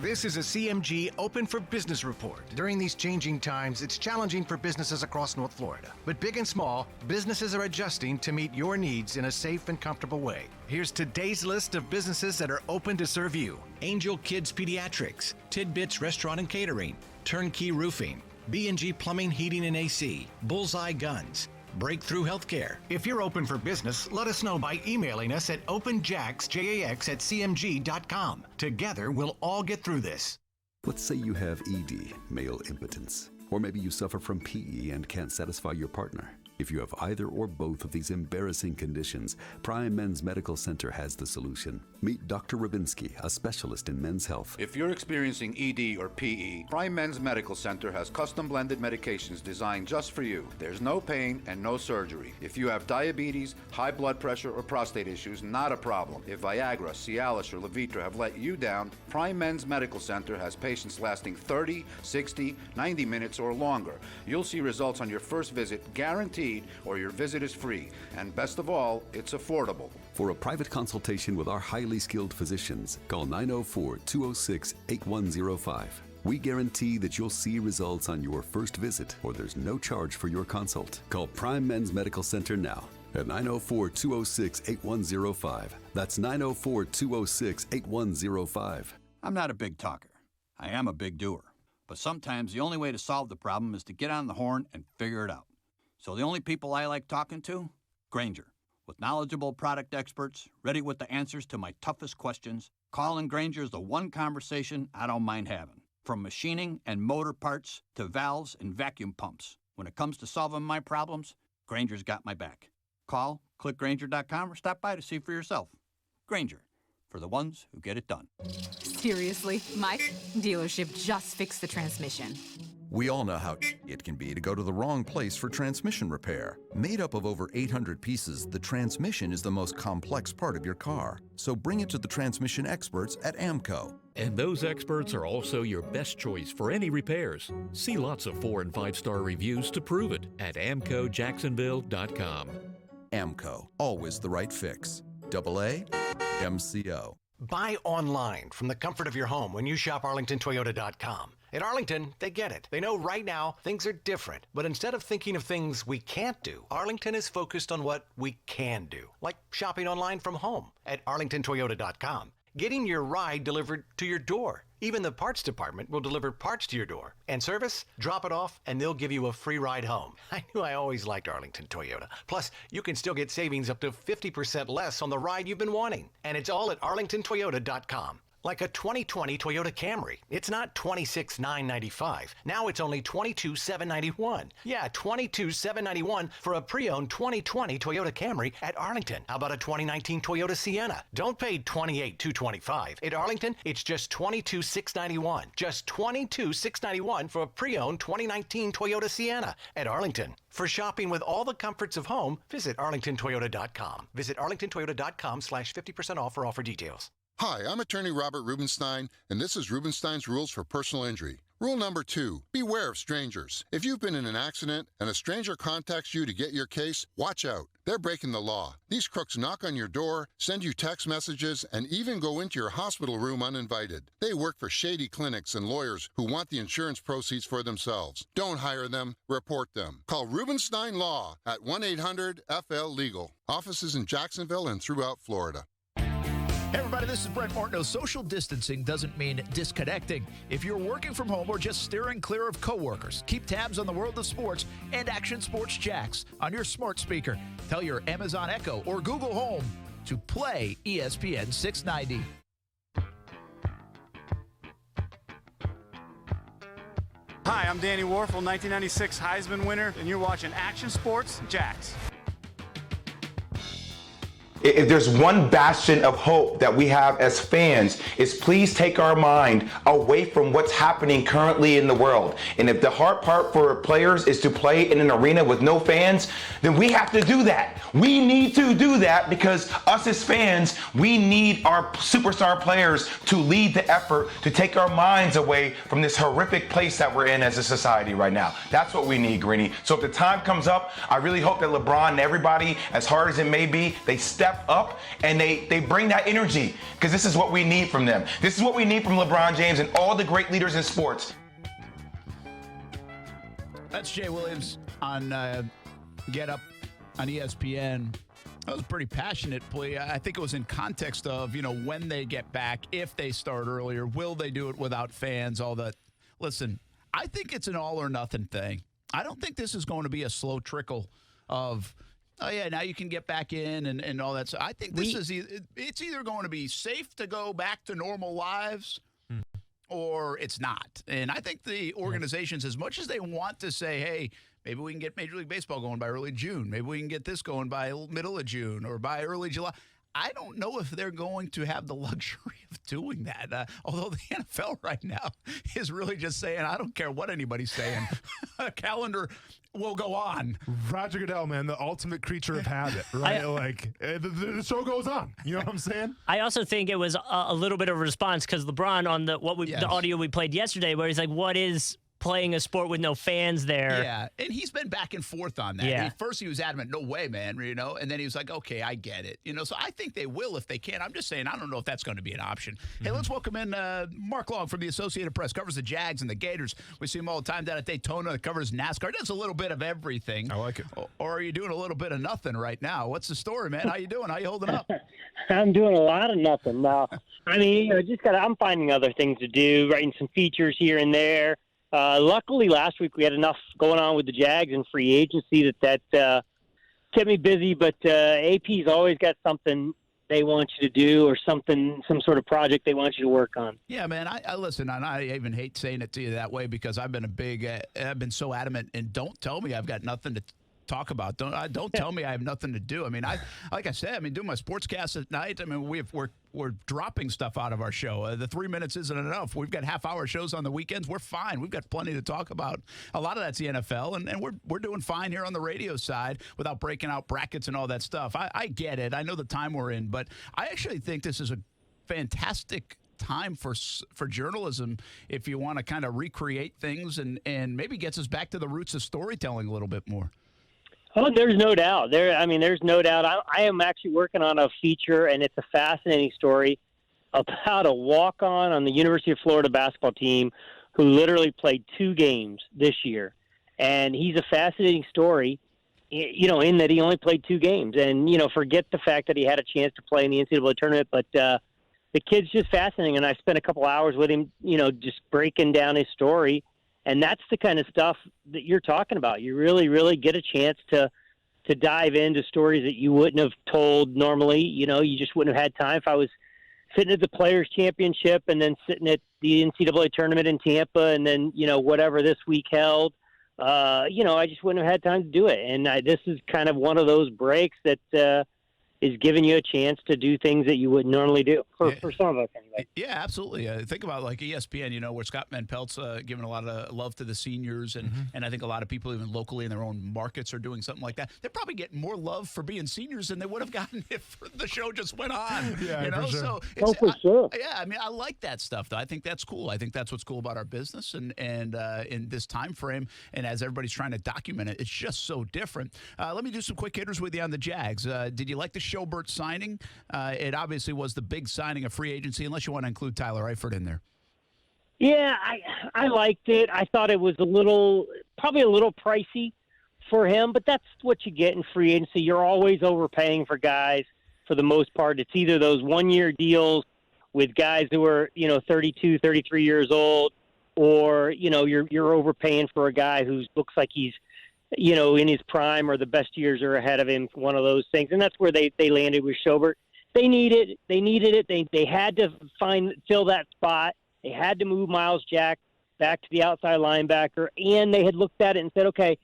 This is a CMG Open for Business report. During these changing times, it's challenging for businesses across North Florida. But big and small, businesses are adjusting to meet your needs in a safe and comfortable way. Here's today's list of businesses that are open to serve you. Angel Kids Pediatrics, Tidbits Restaurant and Catering, Turnkey Roofing, B&G Plumbing, Heating and AC, Bullseye Guns, Breakthrough Healthcare. If you're open for business, let us know by emailing us at openjax@cmg.com. Together, we'll all get through this. Let's say you have ED, male impotence, or maybe you suffer from PE and can't satisfy your partner. If you have either or both of these embarrassing conditions, Prime Men's Medical Center has the solution. Meet Dr. Rabinski, a specialist in men's health. If you're experiencing ED or PE, Prime Men's Medical Center has custom blended medications designed just for you. There's no pain and no surgery. If you have diabetes, high blood pressure, or prostate issues, not a problem. If Viagra, Cialis, or Levitra have let you down, Prime Men's Medical Center has patients lasting 30, 60, 90 minutes or longer. You'll see results on your first visit, guaranteed, or your visit is free. And best of all, it's affordable. For a private consultation with our highly skilled physicians, call 904-206-8105. We guarantee that you'll see results on your first visit, or there's no charge for your consult. Call Prime Men's Medical Center now at 904-206-8105. That's 904-206-8105. I'm not a big talker. I am a big doer. But sometimes the only way to solve the problem is to get on the horn and figure it out. So the only people I like talking to? Grainger. With knowledgeable product experts, ready with the answers to my toughest questions, calling Grainger is the one conversation I don't mind having. From machining and motor parts to valves and vacuum pumps. When it comes to solving my problems, Grainger's got my back. Call, click Grainger.com, or stop by to see for yourself. Grainger, for the ones who get it done. Seriously, my dealership just fixed the transmission. We all know how it can be to go to the wrong place for transmission repair. Made up of over 800 pieces, the transmission is the most complex part of your car. So bring it to the transmission experts at AMCO. And those experts are also your best choice for any repairs. See lots of 4- and 5-star reviews to prove it at AMCOJacksonville.com. AMCO, always the right fix. AA MCO. Buy online from the comfort of your home when you shop ArlingtonToyota.com. At Arlington, they get it. They know right now things are different. But instead of thinking of things we can't do, Arlington is focused on what we can do, like shopping online from home at ArlingtonToyota.com. getting your ride delivered to your door. Even the parts department will deliver parts to your door. And service? Drop it off and they'll give you a free ride home. I knew I always liked Arlington Toyota. Plus, you can still get savings up to 50% less on the ride you've been wanting. And it's all at arlingtontoyota.com. Like a 2020 Toyota Camry. It's not $26,995. Now it's only $22,791. Yeah, $22,791 for a pre-owned 2020 Toyota Camry at Arlington. How about a 2019 Toyota Sienna? Don't pay $28,225. At Arlington, it's just $22,691. Just $22,691 for a pre-owned 2019 Toyota Sienna at Arlington. For shopping with all the comforts of home, visit arlingtontoyota.com. Visit arlingtontoyota.com/50% off for offer details. Hi, I'm attorney Robert Rubenstein, and this is Rubenstein's Rules for Personal Injury. Rule number 2, beware of strangers. If you've been in an accident and a stranger contacts you to get your case, watch out. They're breaking the law. These crooks knock on your door, send you text messages, and even go into your hospital room uninvited. They work for shady clinics and lawyers who want the insurance proceeds for themselves. Don't hire them, report them. Call Rubenstein Law at 1-800-FL-LEGAL. Offices in Jacksonville and throughout Florida. Hey everybody, this is Brent Martineau. Social distancing doesn't mean disconnecting. If you're working from home or just steering clear of coworkers, keep tabs on the world of sports and Action Sports Jax on your smart speaker. Tell your Amazon Echo or Google Home to play ESPN 690. Hi, I'm Danny Warfel, 1996 Heisman winner, and you're watching Action Sports Jax. If there's one bastion of hope that we have as fans, is please take our mind away from what's happening currently in the world. And if the hard part for players is to play in an arena with no fans, then we have to do that. We need to do that because us as fans, we need our superstar players to lead the effort to take our minds away from this horrific place that we're in as a society right now. That's what we need, Greeny. So if the time comes up, I really hope that LeBron and everybody, as hard as it may be, they step up and they bring that energy, because this is what we need from them. This is what we need from LeBron James and all the great leaders in sports. That's Jay Williams on Get Up on ESPN. That was a pretty passionate plea. I think it was in context of, when they get back, if they start earlier, will they do it without fans, all that. Listen, I think it's an all or nothing thing. I don't think this is going to be a slow trickle of, oh, yeah, now you can get back in and all that. So I think it's either going to be safe to go back to normal lives or it's not. And I think the organizations, as much as they want to say, hey, maybe we can get Major League Baseball going by early June. Maybe we can get this going by middle of June or by early July. I don't know if they're going to have the luxury of doing that. Although the NFL right now is really just saying, I don't care what anybody's saying. A calendar will go on. Roger Goodell, man, the ultimate creature of habit, right? The show goes on. You know what I'm saying? I also think it was a little bit of a response because LeBron on the audio we played yesterday, where he's like, "What is playing a sport with no fans there?" Yeah, and he's been back and forth on that. Yeah. First he was adamant, no way, man, and then he was like, okay, I get it. So I think they will if they can. I'm just saying, I don't know if that's going to be an option. Hey, let's welcome in Mark Long from the Associated Press, covers the Jags and the Gators. We see him all the time down at Daytona, covers NASCAR, does a little bit of everything. I like it. Or are you doing a little bit of nothing right now? What's the story, man? How you doing? How you holding up? I'm doing a lot of nothing now. I mean, I'm finding other things to do, writing some features here and there. Luckily, last week we had enough going on with the Jags and free agency that kept me busy. But AP's always got something they want you to do or some sort of project they want you to work on. Yeah, man. I listen, and I even hate saying it to you that way because I've been so adamant. And don't tell me I've got nothing to talk about. Don't tell me I have nothing to do. I mean, like I said, doing my sportscast at night. I mean, we're dropping stuff out of our show. The 3 minutes isn't enough. We've got half-hour shows on the weekends. We're fine. We've got plenty to talk about. A lot of that's the NFL, and we're doing fine here on the radio side without breaking out brackets and all that stuff. I get it. I know the time we're in, but I actually think this is a fantastic time for journalism if you want to kind of recreate things and maybe gets us back to the roots of storytelling a little bit more. Oh, there's no doubt. There's no doubt. I am actually working on a feature, and it's a fascinating story about a walk-on on the University of Florida basketball team who literally played 2 games this year. And he's a fascinating story, in that he only played 2 games. And, forget the fact that he had a chance to play in the NCAA tournament, but the kid's just fascinating. And I spent a couple hours with him, just breaking down his story. And that's the kind of stuff that you're talking about. You really, really get a chance to dive into stories that you wouldn't have told normally. You just wouldn't have had time. If I was sitting at the Players Championship and then sitting at the NCAA tournament in Tampa and then, whatever this week held, I just wouldn't have had time to do it. And this is kind of one of those breaks that is giving you a chance to do things that you would normally do for some of us anyway. Yeah, absolutely. Think about like ESPN, where Scott Manpelt's giving a lot of love to the seniors, and I think a lot of people even locally in their own markets are doing something like that. They're probably getting more love for being seniors than they would have gotten if the show just went on. Yeah, for sure. So for sure. I mean, I like that stuff, though. I think that's cool. I think that's what's cool about our business and in this time frame, and as everybody's trying to document it, it's just so different. Let me do some quick hitters with you on the Jags. Did you like the Schobert signing? It obviously was the big signing of free agency, unless you want to include Tyler Eifert in there. Yeah, I liked it. I thought it was probably a little pricey for him, but that's what you get in free agency. You're always overpaying for guys for the most part. It's either those one-year deals with guys who are, 32, 33 years old, or, you're overpaying for a guy who looks like he's, in his prime or the best years are ahead of him, one of those things. And that's where they landed with Schobert. They needed it. They had to fill that spot. They had to move Miles Jack back to the outside linebacker, and they had looked at it and said, okay,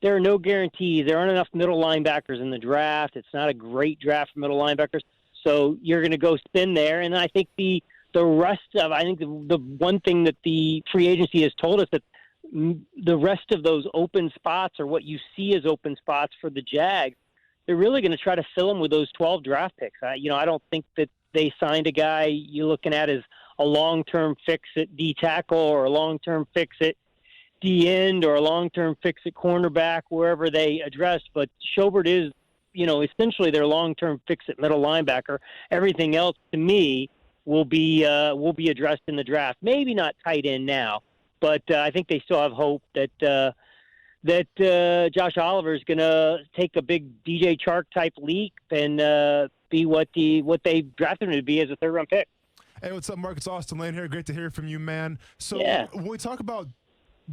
there are no guarantees. There aren't enough middle linebackers in the draft. It's not a great draft for middle linebackers. So you're going to go spin there. And I think the rest of, the one thing that the free agency has told us that the rest of those open spots, or what you see as open spots for the Jags, they're really going to try to fill them with those 12 draft picks. I don't think that they signed a guy you're looking at as a long-term fix at D tackle or a long-term fix at D end or a long-term fix at cornerback, wherever they address. But Schobert is, essentially their long-term fix at middle linebacker. Everything else, to me, will be addressed in the draft. Maybe not tight end now, but I think they still have hope that Josh Oliver is going to take a big DJ Chark type leap and be what they drafted him to be as a third-round pick. Hey, what's up, Mark? It's Austin Lane here. Great to hear from you, man. So when we talk about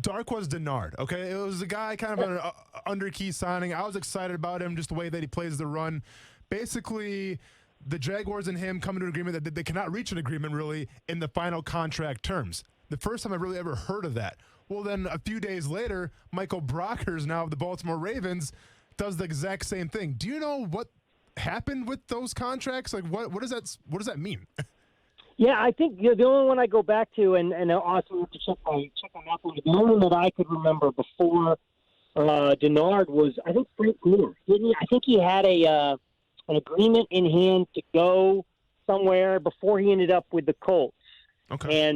Darqueze Dennard, okay, it was a guy kind of an under-key signing. I was excited about him, just the way that he plays the run. Basically, the Jaguars and him come to an agreement that they cannot reach an agreement, really, in the final contract terms. The first time I really ever heard of that. Well, then a few days later, Michael Brockers, now of the Baltimore Ravens, does the exact same thing. Do you know what happened with those contracts? Like, what does that mean? Yeah, I think the only one I go back to, and also have to check on that one. The only one that I could remember before Dennard was, I think, Frank Gore. Didn't he? I think he had an agreement in hand to go somewhere before he ended up with the Colts. Okay.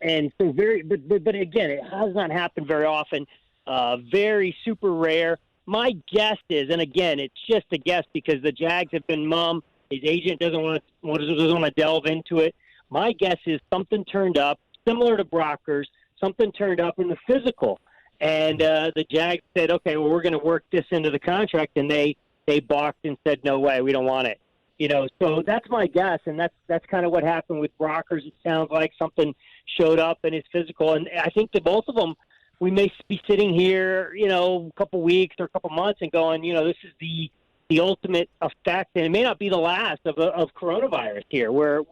And so but again, it has not happened very often. Very super rare. My guess is, and again, it's just a guess because the Jags have been mum. His agent doesn't want to delve into it. My guess is something turned up, similar to Brockers. Something turned up in the physical, and the Jags said, "Okay, well, we're going to work this into the contract," and they balked and said, "No way, we don't want it." So that's my guess, and that's kind of what happened with Brockers. It sounds like something showed up in his physical, and I think that both of them, we may be sitting here, a couple weeks or a couple months and going, this is the ultimate effect, and it may not be the last of coronavirus here, where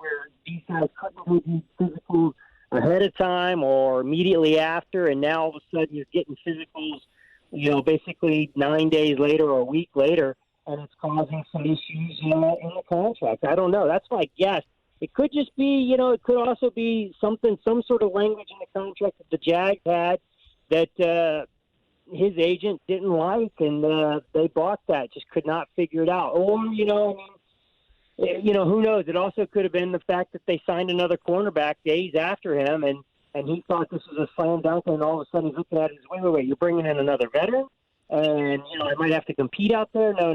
these guys couldn't do physicals ahead of time or immediately after, and now all of a sudden you're getting physicals, basically 9 days later or a week later, and it's causing some issues in the contract. I don't know. That's my guess. It could just be, it could also be some sort of language in the contract that the Jags had that his agent didn't like, and they bought that, just could not figure it out. Or, who knows? It also could have been the fact that they signed another cornerback days after him, and he thought this was a slam dunk, and all of a sudden he's looking at it and says, wait, you're bringing in another veteran? And, I might have to compete out there? No,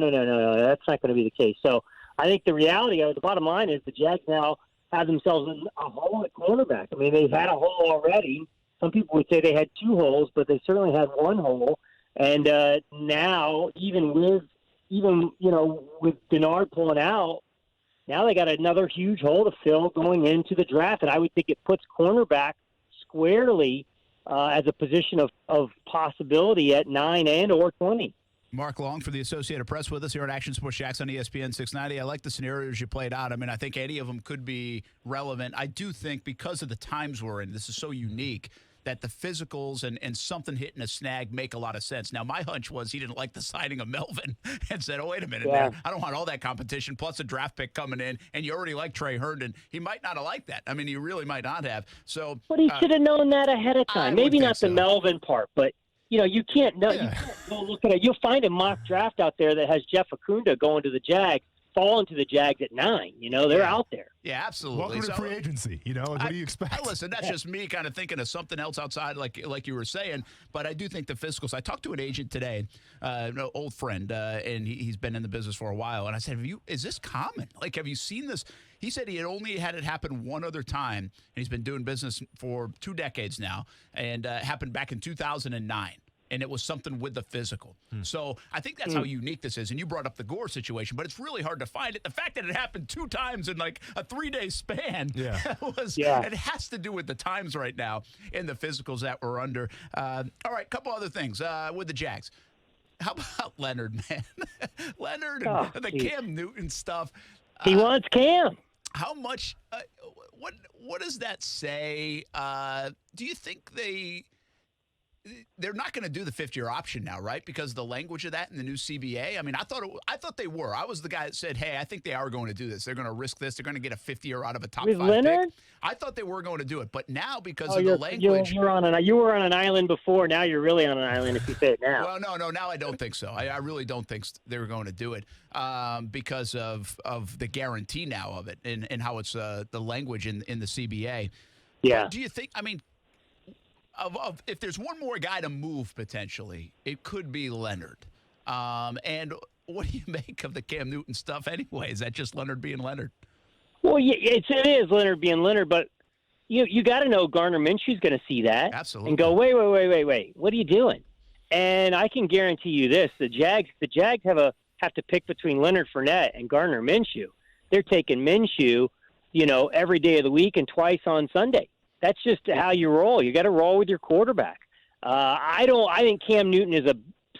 that's not going to be the case. So I think the reality of it, the bottom line is the Jags now have themselves in a hole at cornerback. I mean, they've had a hole already. Some people would say they had two holes, but they certainly had one hole. And now, even with Dennard pulling out, Now they got another huge hole to fill going into the draft, and I would think it puts cornerback squarely as a position of possibility at 9 and or 20. Mark Long for the Associated Press with us here at Action Sports Jacks on ESPN 690. I like the scenarios you played out. I mean, I think any of them could be relevant. I do think because of the times we're in, this is so unique, that the physicals and something hitting a snag make a lot of sense. Now, my hunch was he didn't like the signing of Melvin and said, oh, wait a minute, man, I don't want all that competition, plus a draft pick coming in, and you already like Trey Herndon. He might not have liked that. I mean, he really might not have. So, but he should have known that ahead of time. Maybe not the Melvin part, but you can't know. You can't go look at it. You'll find a mock draft out there that has Jeff Okunda going to the Jags, falling to the Jags at 9. They're out there. Yeah, absolutely. Welcome to free agency. What do you expect? Listen, that's just me kind of thinking of something else outside, like you were saying. But I do think the physicals. I talked to an agent today, an old friend, and he's been in the business for a while. And I said, is this common? Like, have you seen this? He said he had only had it happen one other time, and he's been doing business for 2 decades now, and it happened back in 2009. And it was something with the physical. So I think that's how unique this is. And you brought up the Gore situation, but it's really hard to find it. The fact that it happened 2 times in like a 3-day span it has to do with the times right now and the physicals that we're under. All right, couple other things with the Jags. How about Leonard, man? Leonard and the Cam Newton stuff. He wants Cam. How much? What does that say? Do you think they're not going to do the 5th-year option now, right? Because of the language of that in the new CBA. I mean, I thought they were. I was the guy that said, "Hey, I think they are going to do this. They're going to risk this. They're going to get a 5th year out of a top 5 Leonard? pick." I thought they were going to do it, but now because of the language, you were on an island before. Now you're really on an island if you say it now. Well, no, now I don't think so. I really don't think they were going to do it because of the guarantee now of it and how it's the language in the CBA. Yeah. But do you think? I mean. If there's one more guy to move potentially, it could be Leonard. And what do you make of the Cam Newton stuff anyway? Is that just Leonard being Leonard? Well, yeah, it is Leonard being Leonard, but you got to know Gardner Minshew's going to see that and go, wait, what are you doing? And I can guarantee you this: the Jags have to pick between Leonard Fournette and Gardner Minshew. They're taking Minshew, every day of the week and twice on Sunday. That's just how you roll. You got to roll with your quarterback. I think Cam Newton is a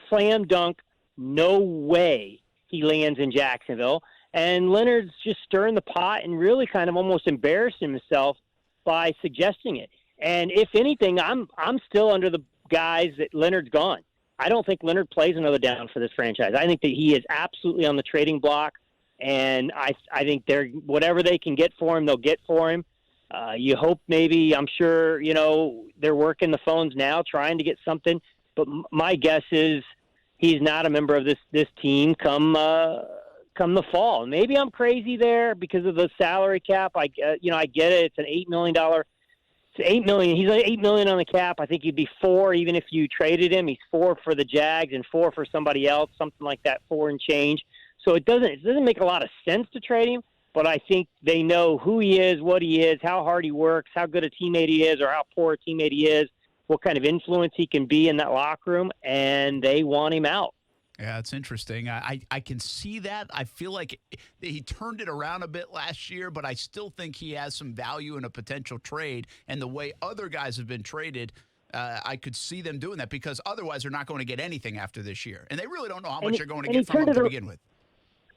slam dunk. No way he lands in Jacksonville. And Leonard's just stirring the pot and really kind of almost embarrassing himself by suggesting it. And if anything, I'm still under the guise that Leonard's gone. I don't think Leonard plays another down for this franchise. I think that he is absolutely on the trading block. And I think whatever they can get for him, they'll get for him. You hope maybe, I'm sure, they're working the phones now trying to get something. But my guess is he's not a member of this team come the fall. Maybe I'm crazy there because of the salary cap. I get it. It's an $8 million. It's $8 million. He's like $8 million on the cap. I think he'd be $4 even if you traded him. He's $4 for the Jags and $4 for somebody else, something like that, $4 and change. So it doesn't make a lot of sense to trade him. But I think they know who he is, what he is, how hard he works, how good a teammate he is, or how poor a teammate he is, what kind of influence he can be in that locker room, and they want him out. Yeah, it's interesting. I can see that. I feel like he turned it around a bit last year, but I still think he has some value in a potential trade. And the way other guys have been traded, I could see them doing that because otherwise they're not going to get anything after this year. And they really don't know how much they're going to get from him to begin with.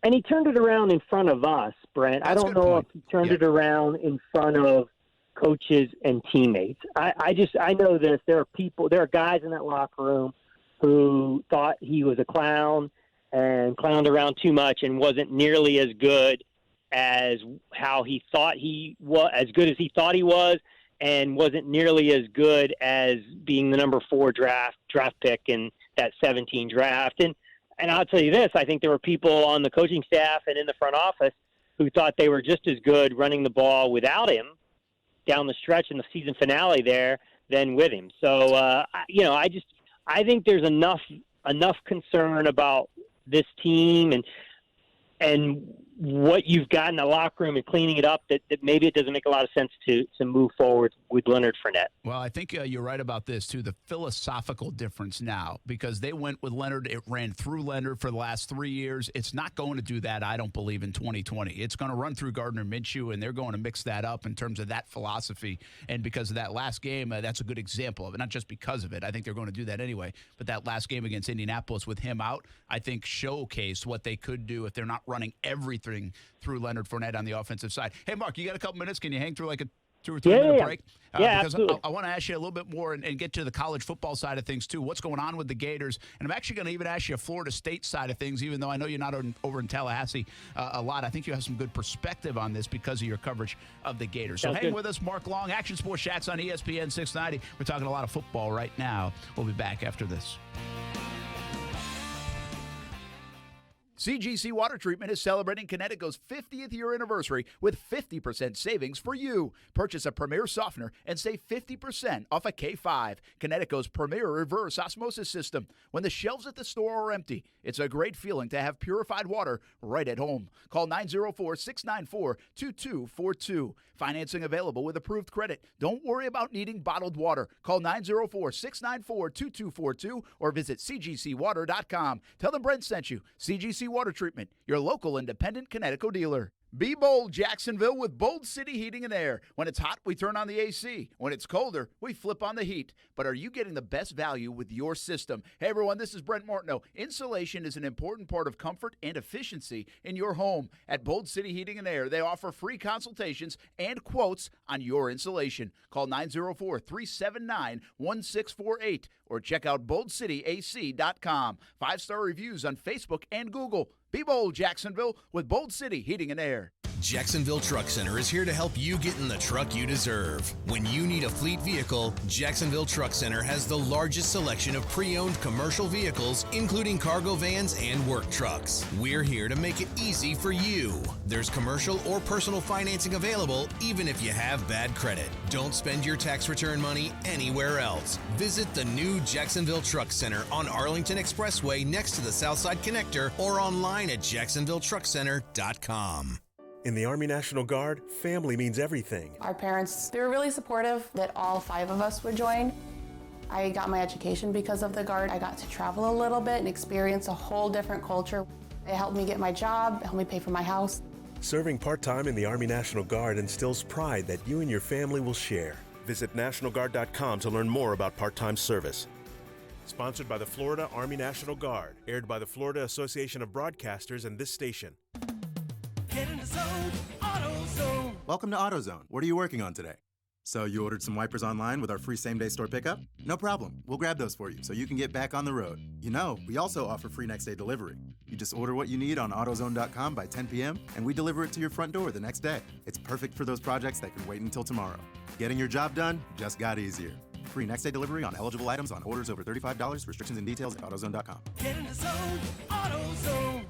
And he turned it around in front of us, Brent. I don't know if he turned it around in front of coaches and teammates. I know this. There are guys in that locker room who thought he was a clown and clowned around too much and wasn't nearly as good as how he thought he was, as good as he thought he was, and wasn't nearly as good as being the number 4 draft pick in that 17 draft. And I'll tell you this, I think there were people on the coaching staff and in the front office who thought they were just as good running the ball without him down the stretch in the season finale there than with him. So, I think there's enough concern about this team and what you've got in the locker room and cleaning it up, that maybe it doesn't make a lot of sense to move forward with Leonard Fournette. Well, I think you're right about this, too, the philosophical difference now, because they went with Leonard. It ran through Leonard for the last 3 years. It's not going to do that, I don't believe, in 2020. It's going to run through Gardner Minshew, and they're going to mix that up in terms of that philosophy. And because of that last game, that's a good example of it, not just because of it. I think they're going to do that anyway. But that last game against Indianapolis with him out, I think showcased what they could do if they're not running everything through Leonard Fournette on the offensive side. Hey, Mark, you got a couple minutes? Can you hang through like a 2 or 3 minute break? Yeah, because absolutely. I want to ask you a little bit more and get to the college football side of things, too. What's going on with the Gators? And I'm actually going to even ask you a Florida State side of things, even though I know you're not over in Tallahassee a lot. I think you have some good perspective on this because of your coverage of the Gators. So hang with us, Mark Long, Action Sports Shacks on ESPN 690. We're talking a lot of football right now. We'll be back after this. CGC Water Treatment is celebrating Connecticut's 50th year anniversary with 50% savings for you. Purchase a Premier softener and save 50% off a K5, Connecticut's premier reverse osmosis system. When the shelves at the store are empty, it's a great feeling to have purified water right at home. Call 904-694-2242. Financing available with approved credit. Don't worry about needing bottled water. Call 904-694-2242 or visit cgcwater.com. Tell them Brent sent you. CGC Water Treatment, your local independent Connecticut dealer. Be bold, Jacksonville, with Bold City Heating and Air. When it's hot, we turn on the AC. When it's colder, we flip on the heat. But are you getting the best value with your system? Hey, everyone, this is Brent Martineau. Insulation is an important part of comfort and efficiency in your home. At Bold City Heating and Air, they offer free consultations and quotes on your insulation. Call 904-379-1648 or check out boldcityac.com. 5-star reviews on Facebook and Google. Be bold, Jacksonville, with Bold City Heating and Air. Jacksonville Truck Center is here to help you get in the truck you deserve. When you need a fleet vehicle, Jacksonville Truck Center has the largest selection of pre-owned commercial vehicles, including cargo vans and work trucks. We're here to make it easy for you. There's commercial or personal financing available, even if you have bad credit. Don't spend your tax return money anywhere else. Visit the new Jacksonville Truck Center on Arlington Expressway next to the Southside Connector or online at jacksonvilletruckcenter.com. In the Army National Guard, family means everything. Our parents, they were really supportive that all 5 of us would join. I got my education because of the Guard. I got to travel a little bit and experience a whole different culture. It helped me get my job, it helped me pay for my house. Serving part-time in the Army National Guard instills pride that you and your family will share. Visit NationalGuard.com to learn more about part-time service. Sponsored by the Florida Army National Guard. Aired by the Florida Association of Broadcasters and this station. Get in the zone, AutoZone. Welcome to AutoZone. What are you working on today? So you ordered some wipers online with our free same-day store pickup? No problem. We'll grab those for you so you can get back on the road. You know, we also offer free next-day delivery. You just order what you need on AutoZone.com by 10 p.m., and we deliver it to your front door the next day. It's perfect for those projects that can wait until tomorrow. Getting your job done just got easier. Free next-day delivery on eligible items on orders over $35. Restrictions and details at AutoZone.com. Get in the zone, AutoZone.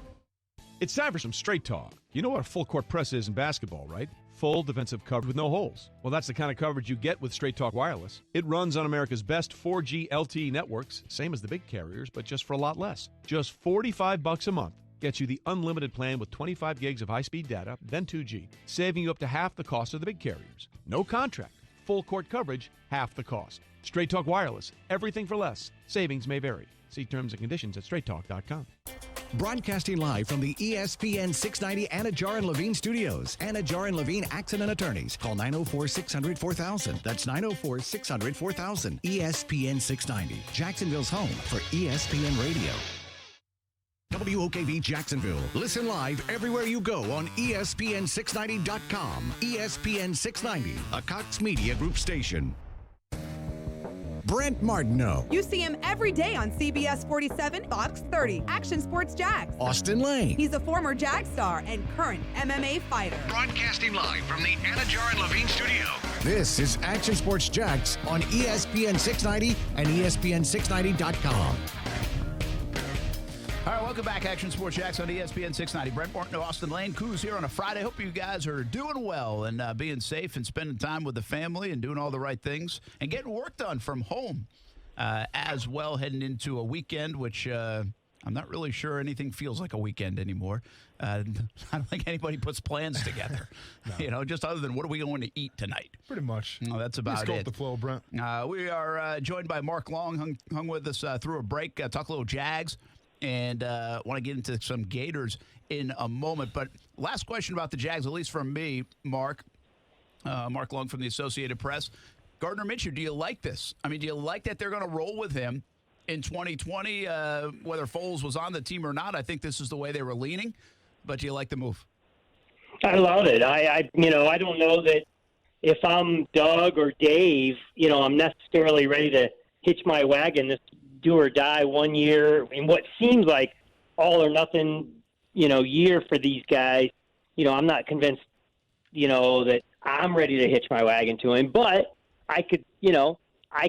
It's time for some straight talk. You know what a full court press is in basketball, right? Full defensive coverage with no holes. Well, that's the kind of coverage you get with Straight Talk Wireless. It runs on America's best 4G LTE networks, same as the big carriers, but just for a lot less. Just $45 a month gets you the unlimited plan with 25 gigs of high-speed data, then 2G, saving you up to half the cost of the big carriers. No contract. Full court coverage, half the cost. Straight Talk Wireless. Everything for less. Savings may vary. See terms and conditions at straighttalk.com. Broadcasting live from the ESPN 690 Anajar and Levine studios. Anajar and Levine Accident Attorneys. Call 904-600-4000. That's 904-600-4000. ESPN 690. Jacksonville's home for ESPN Radio. WOKV Jacksonville. Listen live everywhere you go on ESPN690.com. ESPN 690, a Cox Media Group station. Brent Martineau. You see him every day on CBS 47, Fox 30, Action Sports Jax. Austin Lane. He's a former Jag star and current MMA fighter. Broadcasting live from the Anajar and Levine studio. This is Action Sports Jax on ESPN 690 and ESPN690.com. All right, welcome back, Action Sports Jacks on ESPN 690. Brent Martineau, Austin Lane, Coos here on a Friday. Hope you guys are doing well and being safe and spending time with the family and doing all the right things and getting work done from home as well, heading into a weekend, which I'm not really sure anything feels like a weekend anymore. I don't think anybody puts plans together, just other than what are we going to eat tonight? Pretty much. No, that's about Let's go it. with the flow, Brent. We are joined by Mark Long, hung with us through a break, talk a little Jags, and want to get into some Gators in a moment. But last question about the Jags, at least from me, Mark Long from the Associated Press. Gardner Minshew, do you like this? I mean, do you like that they're going to roll with him in 2020, whether Foles was on the team or not? I think this is the way they were leaning, but do you like the move? I love it. I don't know that if I'm Doug or Dave, I'm necessarily ready to hitch my wagon, this do or die 1 year in what seems like all or nothing, year for these guys. I'm not convinced, that I'm ready to hitch my wagon to him, but I could, I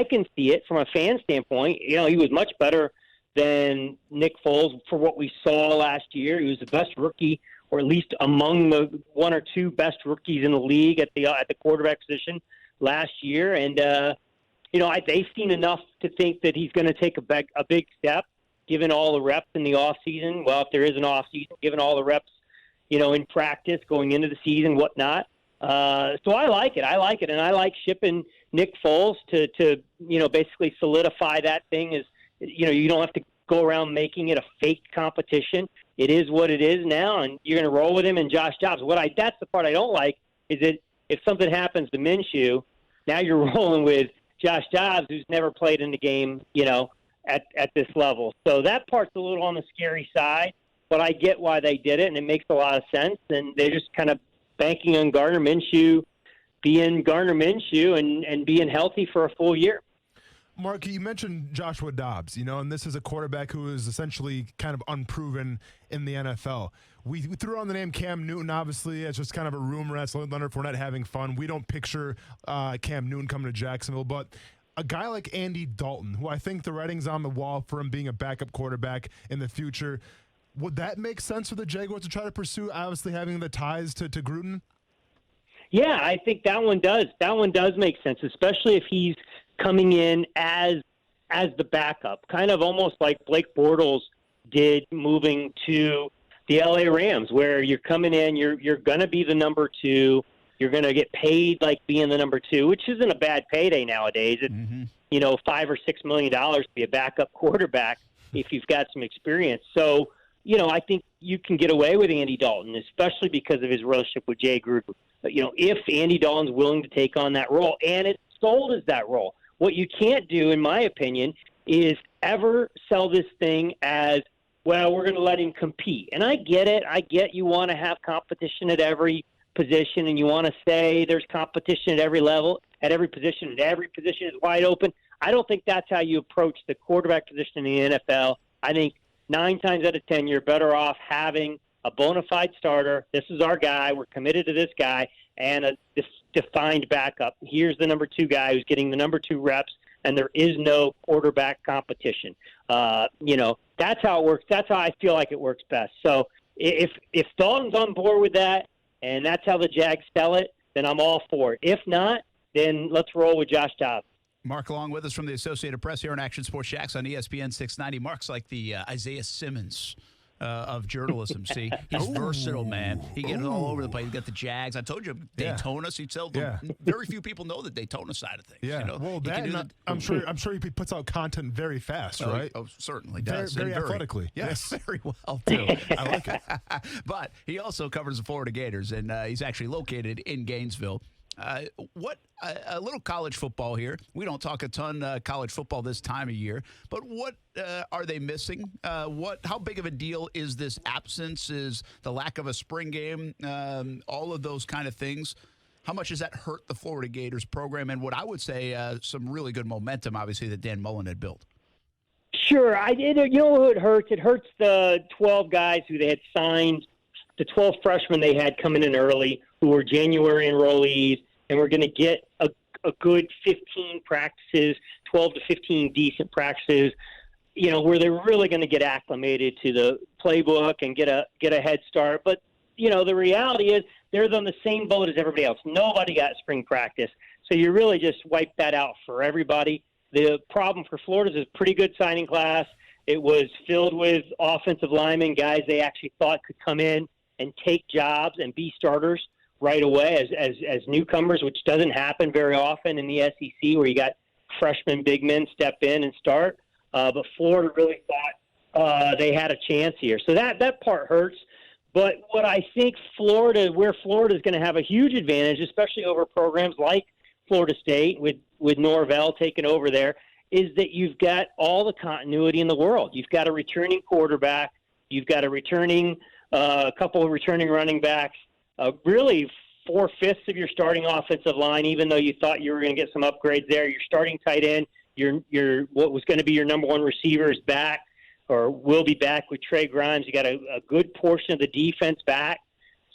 can see it from a fan standpoint. He was much better than Nick Foles for what we saw last year. He was the best rookie, or at least among the one or two best rookies in the league at the quarterback position last year. And they've seen enough to think that he's going to take a big step, given all the reps in the offseason. Well, if there is an offseason, given all the reps, in practice going into the season, whatnot. So I like it. And I like shipping Nick Foles to basically solidify that thing as, you don't have to go around making it a fake competition. It is what it is now, and you're going to roll with him and Josh Dobbs. That's the part I don't like, is that if something happens to Minshew, now you're rolling with Josh Dobbs, who's never played in the game, at this level. So that part's a little on the scary side, but I get why they did it, and it makes a lot of sense, and they're just kind of banking on Gardner Minshew being Gardner Minshew and being healthy for a full year. Mark, you mentioned Joshua Dobbs, and this is a quarterback who is essentially kind of unproven in the NFL. We threw on the name Cam Newton, obviously. It's just kind of a rumor. That's Leonard Fournette having fun. We don't picture Cam Newton coming to Jacksonville, but a guy like Andy Dalton, who I think the writing's on the wall for him being a backup quarterback in the future, would that make sense for the Jaguars to try to pursue, obviously having the ties to Gruden? Yeah, I think that one does. That one does make sense, especially if he's coming in as the backup, kind of almost like Blake Bortles did moving to the LA Rams, where you're coming in, you're going to be the number two, you're going to get paid like being the number two, which isn't a bad payday nowadays. It's $5 or $6 million to be a backup quarterback if you've got some experience. So, I think you can get away with Andy Dalton, especially because of his relationship with Jay Gruden. If Andy Dalton's willing to take on that role, and it's sold as that role. What you can't do, in my opinion, is ever sell this thing as, well, we're going to let him compete. And I get it. I get you want to have competition at every position, and you want to say there's competition at every level, at every position, and every position is wide open. I don't think that's how you approach the quarterback position in the NFL. I think 9 times out of 10, you're better off having a bona fide starter. This is our guy. We're committed to this guy, and a defined backup. Here's the number 2 guy who's getting the number 2 reps, and there is no quarterback competition. That's how it works. That's how I feel like it works best. So if Dalton's on board with that, and that's how the Jags sell it, then I'm all for it. If not, then let's roll with Josh Dobbs. Mark Long with us from the Associated Press here on Action Sports Jacks on ESPN 690. Mark's like the Isaiah Simmons of journalism. See, he's versatile, man. He gets all over the place. He's got the Jags. I told you, Daytona. So he'd sell them. Very few people know the Daytona side of things. Yeah, well, I'm sure he puts out content very fast, right? Oh, certainly does. Very athletically. Yes, very well too. I like it. But he also covers the Florida Gators, and he's actually located in Gainesville. A little college football here. We don't talk a ton college football this time of year, but what are they missing? How big of a deal is this absence? Is the lack of a spring game? All of those kind of things. How much does that hurt the Florida Gators program? And what I would say, some really good momentum, obviously, that Dan Mullen had built. Sure. You know who it hurts? It hurts the 12 guys who they had signed, the 12 freshmen they had coming in early, who were January enrollees, and we're going to get a good 15 practices, 12 to 15 decent practices, where they're really going to get acclimated to the playbook and get a head start. But, the reality is they're on the same boat as everybody else. Nobody got spring practice. So you really just wipe that out for everybody. The problem for Florida is a pretty good signing class. It was filled with offensive linemen, guys they actually thought could come in and take jobs and be starters right away as newcomers, which doesn't happen very often in the SEC, where you got freshman big men step in and start. But Florida really thought they had a chance here. So that part hurts. But what I think where Florida is going to have a huge advantage, especially over programs like Florida State with Norvell taking over there, is that you've got all the continuity in the world. You've got a returning quarterback. You've got a couple of returning running backs. Really 4/5 of your starting offensive line, even though you thought you were going to get some upgrades there. Your starting tight end, your what was going to be your number one receiver is back, or will be back with Trey Grimes. You got a good portion of the defense back.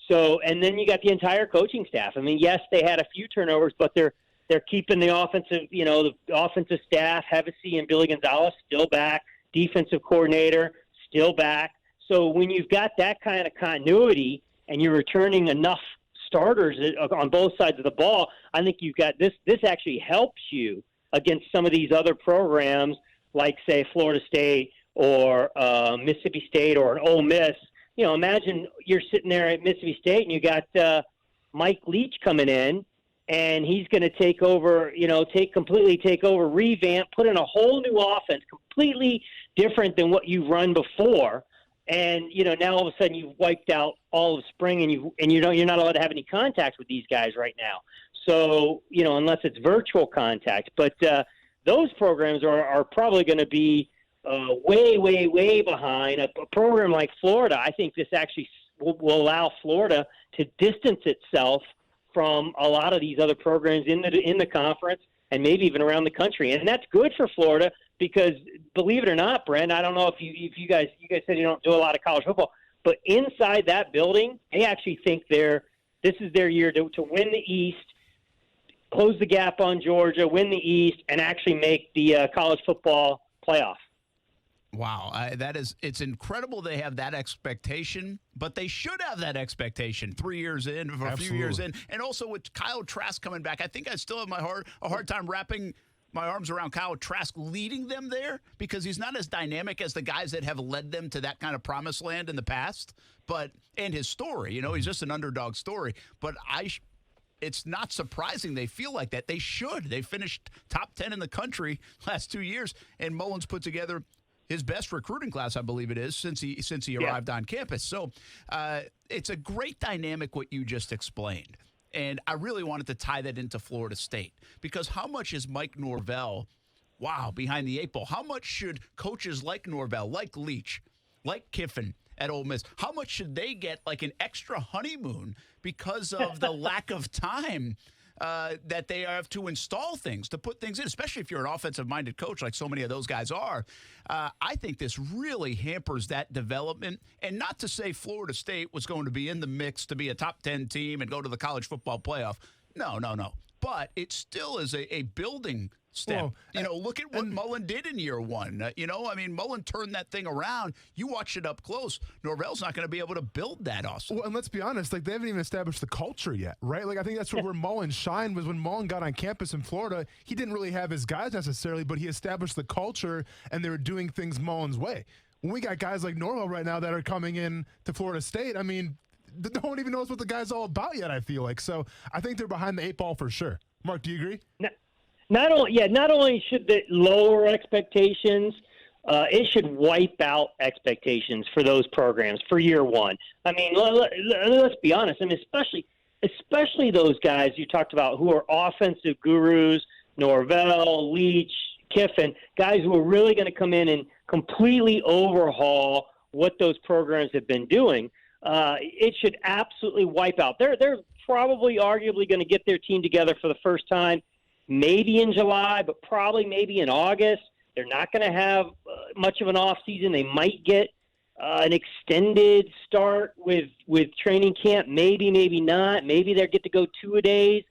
So, and then you got the entire coaching staff. I mean, yes, they had a few turnovers, but they're keeping the offensive staff, Hevesy and Billy Gonzalez, still back. Defensive coordinator, still back. So when you've got that kind of continuity and you're returning enough starters on both sides of the ball, I think you've got this. This actually helps you against some of these other programs like, say, Florida State or Mississippi State or an Ole Miss. You know, imagine you're sitting there at Mississippi State and you got Mike Leach coming in, and he's going to take over, completely take over, revamp, put in a whole new offense, completely different than what you've run before. And, now all of a sudden you've wiped out all of spring and you're not allowed to have any contact with these guys right now. So, unless it's virtual contact. But those programs are probably going to be way, way, way behind. A program like Florida, I think this actually will allow Florida to distance itself from a lot of these other programs in the conference and maybe even around the country. And that's good for Florida because, believe it or not, Brent, I don't know if you guys said you don't do a lot of college football, but inside that building, they actually think this is their year to win the East, close the gap on Georgia, win the East, and actually make the college football playoff. Wow, it's incredible they have that expectation, but they should have that expectation 3 years in, or a few years in. And also with Kyle Trask coming back, I think I still have a hard time wrapping my arms around Kyle Trask leading them there because he's not as dynamic as the guys that have led them to that kind of promised land in the past. And his story, he's just an underdog story. But it's not surprising they feel like that. They should. They finished top 10 in the country last 2 years, and Mullins put together his best recruiting class, I believe it is, since he arrived on campus. So it's a great dynamic what you just explained. And I really wanted to tie that into Florida State because how much is Mike Norvell, behind the eight ball? How much should coaches like Norvell, like Leach, like Kiffin at Ole Miss, how much should they get like an extra honeymoon because of the lack of time that they have to install things, to put things in, especially if you're an offensive-minded coach like so many of those guys are. I think this really hampers that development. And not to say Florida State was going to be in the mix to be a top 10 team and go to the college football playoff. No. But it still is a building step. Well, look at what Mullen did in year one. Mullen turned that thing around. You watched it up close. Norvell's not going to be able to build that, Austin. Well, and let's be honest, they haven't even established the culture yet, right? I think that's where Mullen shined was when Mullen got on campus in Florida. He didn't really have his guys necessarily, but he established the culture, and they were doing things Mullen's way. When we got guys like Norvell right now that are coming in to Florida State, no one even knows what the guy's all about yet, I feel like. So I think they're behind the eight ball for sure. Mark, do you agree? Not only should they lower expectations, it should wipe out expectations for those programs for year one. Let's be honest. Especially those guys you talked about who are offensive gurus, Norvell, Leach, Kiffin, guys who are really going to come in and completely overhaul what those programs have been doing. It should absolutely wipe out. They're probably arguably going to get their team together for the first time, maybe in July, but probably maybe in August. They're not going to have much of an off season. They might get an extended start with training camp. Maybe not. Maybe they'll get to go 2-a-days.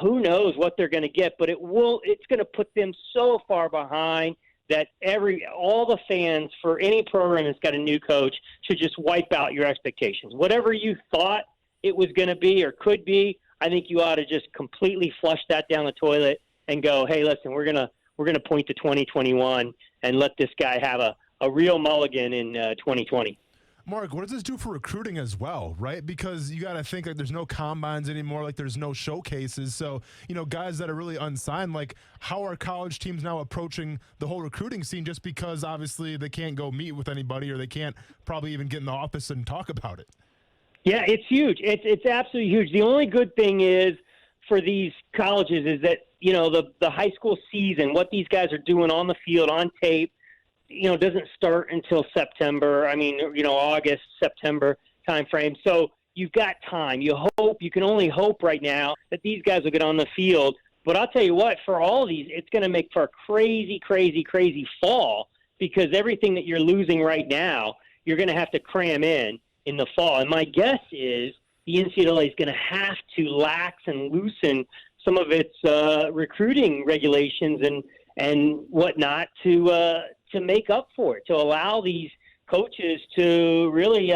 Who knows what they're going to get? But it's going to put them so far behind that all the fans for any program that's got a new coach should just wipe out your expectations. Whatever you thought it was going to be or could be, I think you ought to just completely flush that down the toilet and go, hey, listen, we're gonna point to 2021 and let this guy have a a real mulligan in 2020. Mark, what does this do for recruiting as well, right? Because you got to think like there's no combines anymore, like there's no showcases. So, guys that are really unsigned, like how are college teams now approaching the whole recruiting scene just because obviously they can't go meet with anybody or they can't probably even get in the office and talk about it? Yeah, it's huge. It's absolutely huge. The only good thing is for these colleges is that, the high school season, what these guys are doing on the field, on tape, doesn't start until September. August, September timeframe. So you've got time. You can only hope right now that these guys will get on the field. But I'll tell you what, for all these, it's going to make for a crazy, crazy, crazy fall because everything that you're losing right now, you're going to have to cram in the fall. And my guess is the NCAA is going to have to lax and loosen some of its recruiting regulations and whatnot to make up for it, to allow these coaches to really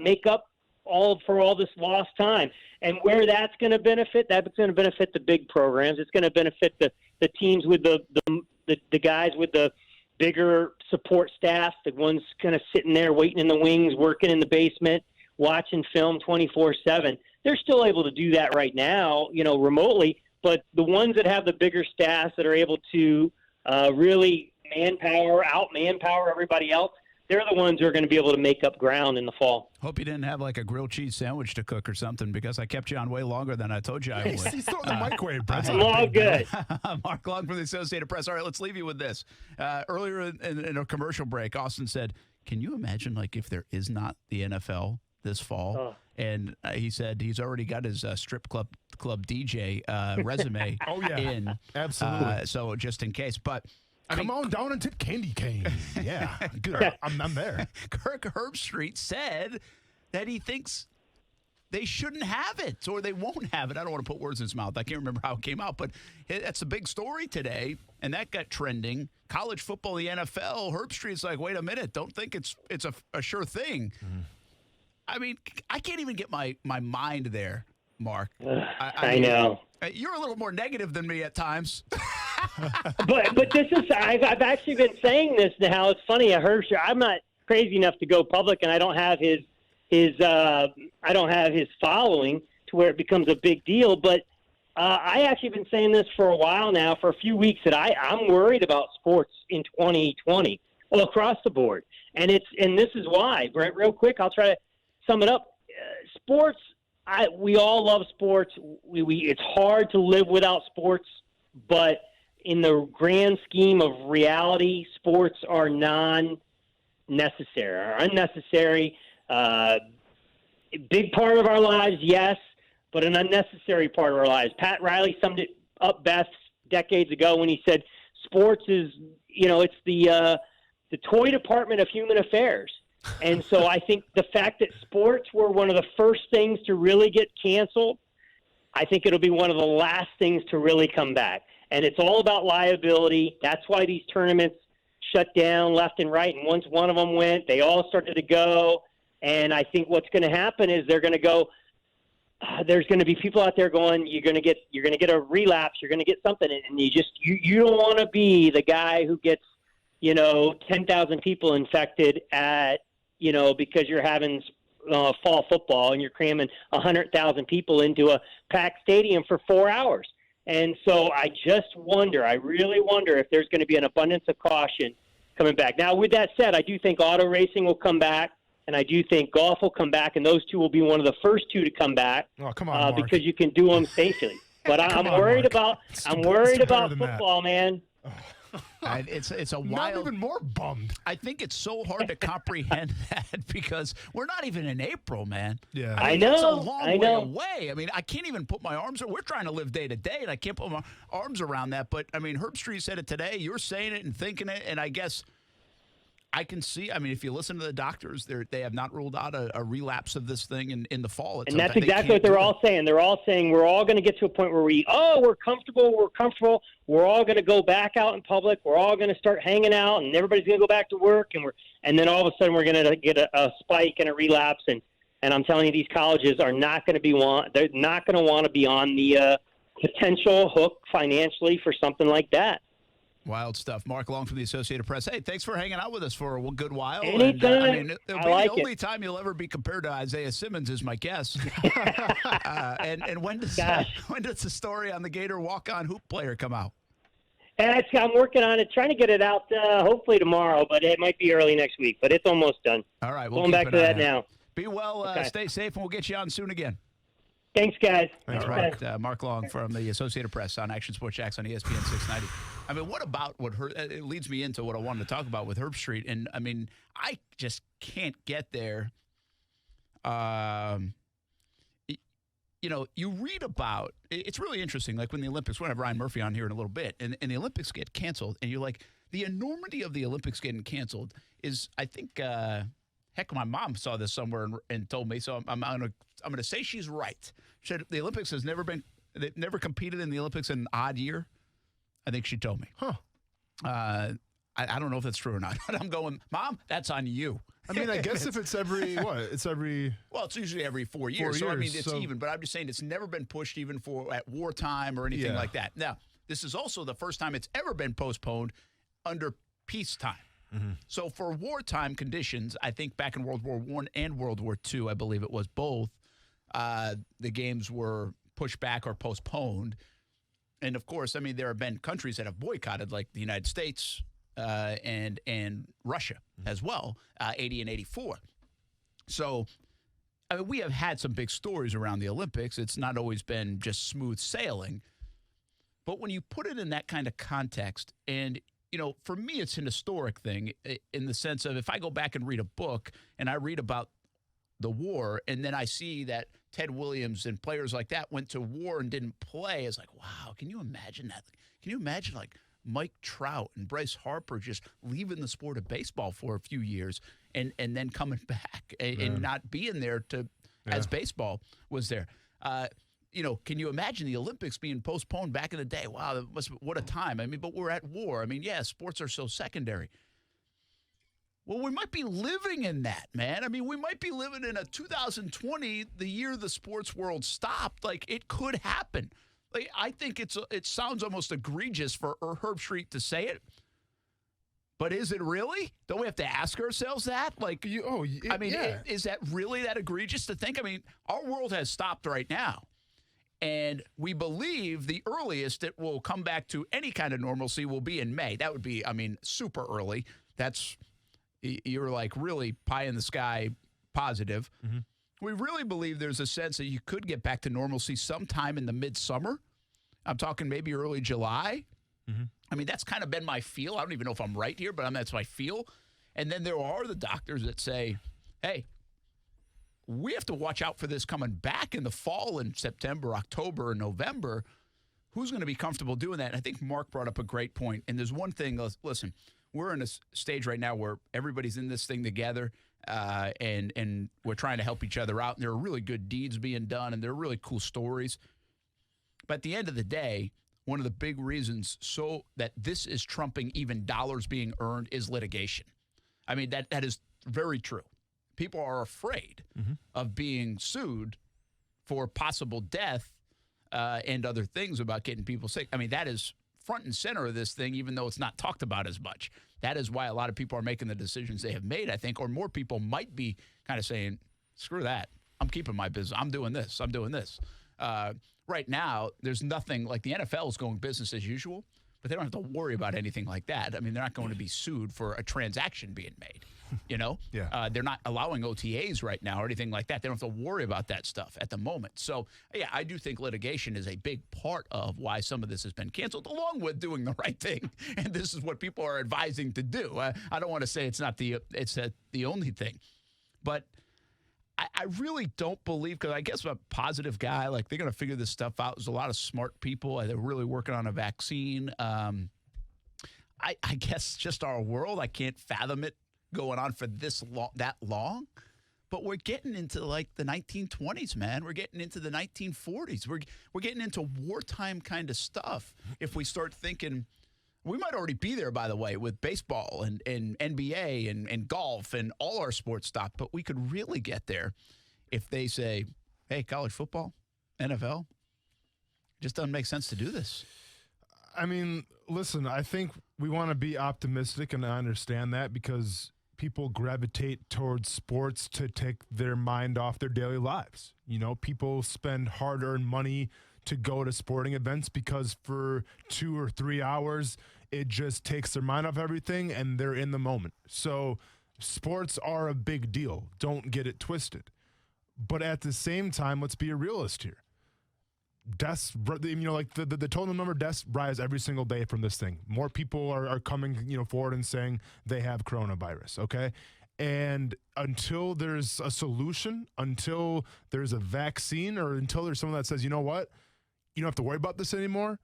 make up for all this lost time. And where that's going to benefit, that's going to benefit the big programs. It's going to benefit the teams with the guys with the bigger support staff, the ones kind of sitting there waiting in the wings, working in the basement, watching film 24/7. They're still able to do that right now, remotely. But the ones that have the bigger staffs that are able to really out-manpower everybody else, they're the ones who are going to be able to make up ground in the fall. Hope you didn't have like a grilled cheese sandwich to cook or something because I kept you on way longer than I told you I would. He's throwing the microwave, Brett. All good. Mark Long from the Associated Press. All right, let's leave you with this. Earlier in a commercial break, Austin said, can you imagine like if there is not the NFL this fall? Oh. And he said he's already got his strip club DJ resume in. Absolutely. So just in case. But Come on down and tip candy cane. Yeah, good. I'm there. Kirk Herbstreit said that he thinks they shouldn't have it or they won't have it. I don't want to put words in his mouth. I can't remember how it came out, but that's a big story today, and that got trending. College football, the NFL, Herbstreit's like, wait a minute, don't think it's a sure thing. Mm-hmm. I mean, I can't even get my mind there, Mark. I know. You're a little more negative than me at times. but this is I've actually been saying this now. It's funny. I'm not crazy enough to go public, and I don't have his following to where it becomes a big deal. But I actually been saying this for a while now, for a few weeks, that I'm worried about sports in 2020 across the board, and this is why. Brent, real quick, I'll try to sum it up. Sports. We all love sports. It's hard to live without sports, but in the grand scheme of reality, sports are non-necessary, are unnecessary. Big part of our lives, yes, but an unnecessary part of our lives. Pat Riley summed it up best decades ago when he said, "Sports is, it's the toy department of human affairs." And so I think the fact that sports were one of the first things to really get canceled, I think it'll be one of the last things to really come back. And it's all about liability. That's why these tournaments shut down left and right. And once one of them went, they all started to go. And I think what's going to happen is they're going to go, there's going to be people out there going, you're going to get a relapse. You're going to get something. And you don't want to be the guy who gets, 10,000 people infected because you're having fall football and you're cramming 100,000 people into a packed stadium for 4 hours. And so I really wonder if there's going to be an abundance of caution coming back. Now, with that said, I do think auto racing will come back, and I do think golf will come back, and those two will be one of the first two to come back. Oh, come on, Mark. Because you can do them safely. But I'm worried about football, man. It's a wild. Not even more bummed. I think it's so hard to comprehend that because we're not even in April, man. Yeah, I know. It's a long way away. I mean, I can't even put my arms. We're trying to live day to day, and I can't put my arms around that. But I mean, Herbstreit said it today. You're saying it and thinking it, and I guess I can see. I mean, if you listen to the doctors, they have not ruled out a relapse of this thing in the fall. And that's exactly what they're all saying. They're all saying we're all going to get to a point where we're comfortable. We're all going to go back out in public. We're all going to start hanging out, and everybody's going to go back to work. And then all of a sudden we're going to get a spike and a relapse. And I'm telling you, these colleges are not going to they're not going to want to be on the potential hook financially for something like that. Wild stuff. Mark Long from the Associated Press. Hey, thanks for hanging out with us for a good while. Anytime. And, I mean, it'll be like the only time you'll ever be compared to Isaiah Simmons, is my guess. And when does the story on the Gator walk-on hoop player come out? I'm working on it, trying to get it out hopefully tomorrow, but it might be early next week. But it's almost done. All right. Going back to that now. Be well. Stay safe, and we'll get you on soon again. Thanks, guys. Thanks, Mark. Mark Long from the Associated Press on Action Sports Jacks on ESPN 690. I mean, what about it leads me into what I wanted to talk about with Herb Street. And, I mean, I just can't get there. You read about – it's really interesting. Like when the Olympics – we're going to have Ryan Murphy on here in a little bit. And the Olympics get canceled. And you're like, the enormity of the Olympics getting canceled is, I think heck, my mom saw this somewhere and told me. So I'm going to say she's right. She said the Olympics has they've never competed in the Olympics in an odd year. I think she told me. Huh. I don't know if that's true or not. I'm going, Mom, that's on you. I mean, I guess if it's every, what? It's every... Well, it's usually every 4 years. So, I mean, it's even. But I'm just saying it's never been pushed even at wartime or anything like that. Now, this is also the first time it's ever been postponed under peacetime. Mm-hmm. So for wartime conditions, I think back in World War I and World War II, I believe it was both, the games were pushed back or postponed. And, of course, I mean, there have been countries that have boycotted, like the United States and Russia as well, 80 and 84. So, I mean, we have had some big stories around the Olympics. It's not always been just smooth sailing. But when you put it in that kind of context, and, you know, for me, it's an historic thing in the sense of if I go back and read a book and I read about the war and then I see that Ted Williams and players like that went to war and didn't play, it's like, wow, can you imagine that? Can you imagine, like, Mike Trout and Bryce Harper just leaving the sport of baseball for a few years and then coming back and not being there as baseball was there? You know, can you imagine the Olympics being postponed back in the day? Wow, what a time. I mean, but we're at war. I mean, yeah, sports are so secondary. Well, we might be living in that, man. I mean, we might be living in a 2020, the year the sports world stopped. Like, it could happen. Like, I think it sounds almost egregious for Herb Street to say it. But is it really? Don't we have to ask ourselves that? Like, is that really that egregious to think? I mean, our world has stopped right now. And we believe the earliest it will come back to any kind of normalcy will be in May. That would be, I mean, super early. You're like really pie in the sky positive. Mm-hmm. We really believe there's a sense that you could get back to normalcy sometime in the midsummer. I'm talking maybe early July. Mm-hmm. I mean, that's kind of been my feel. I don't even know if I'm right here, but that's my feel. And then there are the doctors that say, hey, we have to watch out for this coming back in the fall in September, October, and November. Who's going to be comfortable doing that? And I think Mark brought up a great point. And there's one thing, listen, we're in a stage right now where everybody's in this thing together, and we're trying to help each other out. And there are really good deeds being done, and there are really cool stories. But at the end of the day, one of the big reasons so that this is trumping even dollars being earned is litigation. I mean, that is very true. People are afraid of being sued for possible death and other things about getting people sick. I mean, that is front and center of this thing, even though it's not talked about as much. That is why a lot of people are making the decisions they have made, I think, or more people might be kind of saying, screw that. I'm keeping my business. I'm doing this. I'm doing this. Right now, there's nothing like the NFL is going business as usual, but they don't have to worry about anything like that. I mean, they're not going to be sued for a transaction being made. You know, they're not allowing OTAs right now or anything like that. They don't have to worry about that stuff at the moment. So, yeah, I do think litigation is a big part of why some of this has been canceled, along with doing the right thing. And this is what people are advising to do. I don't want to say it's the only thing, but I really don't believe, because I guess I'm a positive guy, like they're going to figure this stuff out. There's a lot of smart people. They're really working on a vaccine. I guess just our world, I can't fathom it going on for that long, but we're getting into like the 1920s, man. We're getting into the 1940s. We're getting into wartime kind of stuff. If we start thinking, we might already be there, by the way, with baseball and NBA and golf and all our sports stop, but we could really get there if they say, hey, college football, NFL, it just doesn't make sense to do this. I mean, listen, I think we want to be optimistic, and I understand that because people gravitate towards sports to take their mind off their daily lives. You know, people spend hard-earned money to go to sporting events because for 2 or 3 hours, it just takes their mind off everything and they're in the moment. So sports are a big deal. Don't get it twisted. But at the same time, let's be a realist here. Deaths, you know, like the total number of deaths rise every single day from this thing. More people are coming, you know, forward and saying they have coronavirus, okay? And until there's a solution, until there's a vaccine, or until there's someone that says, you know what, you don't have to worry about this anymore,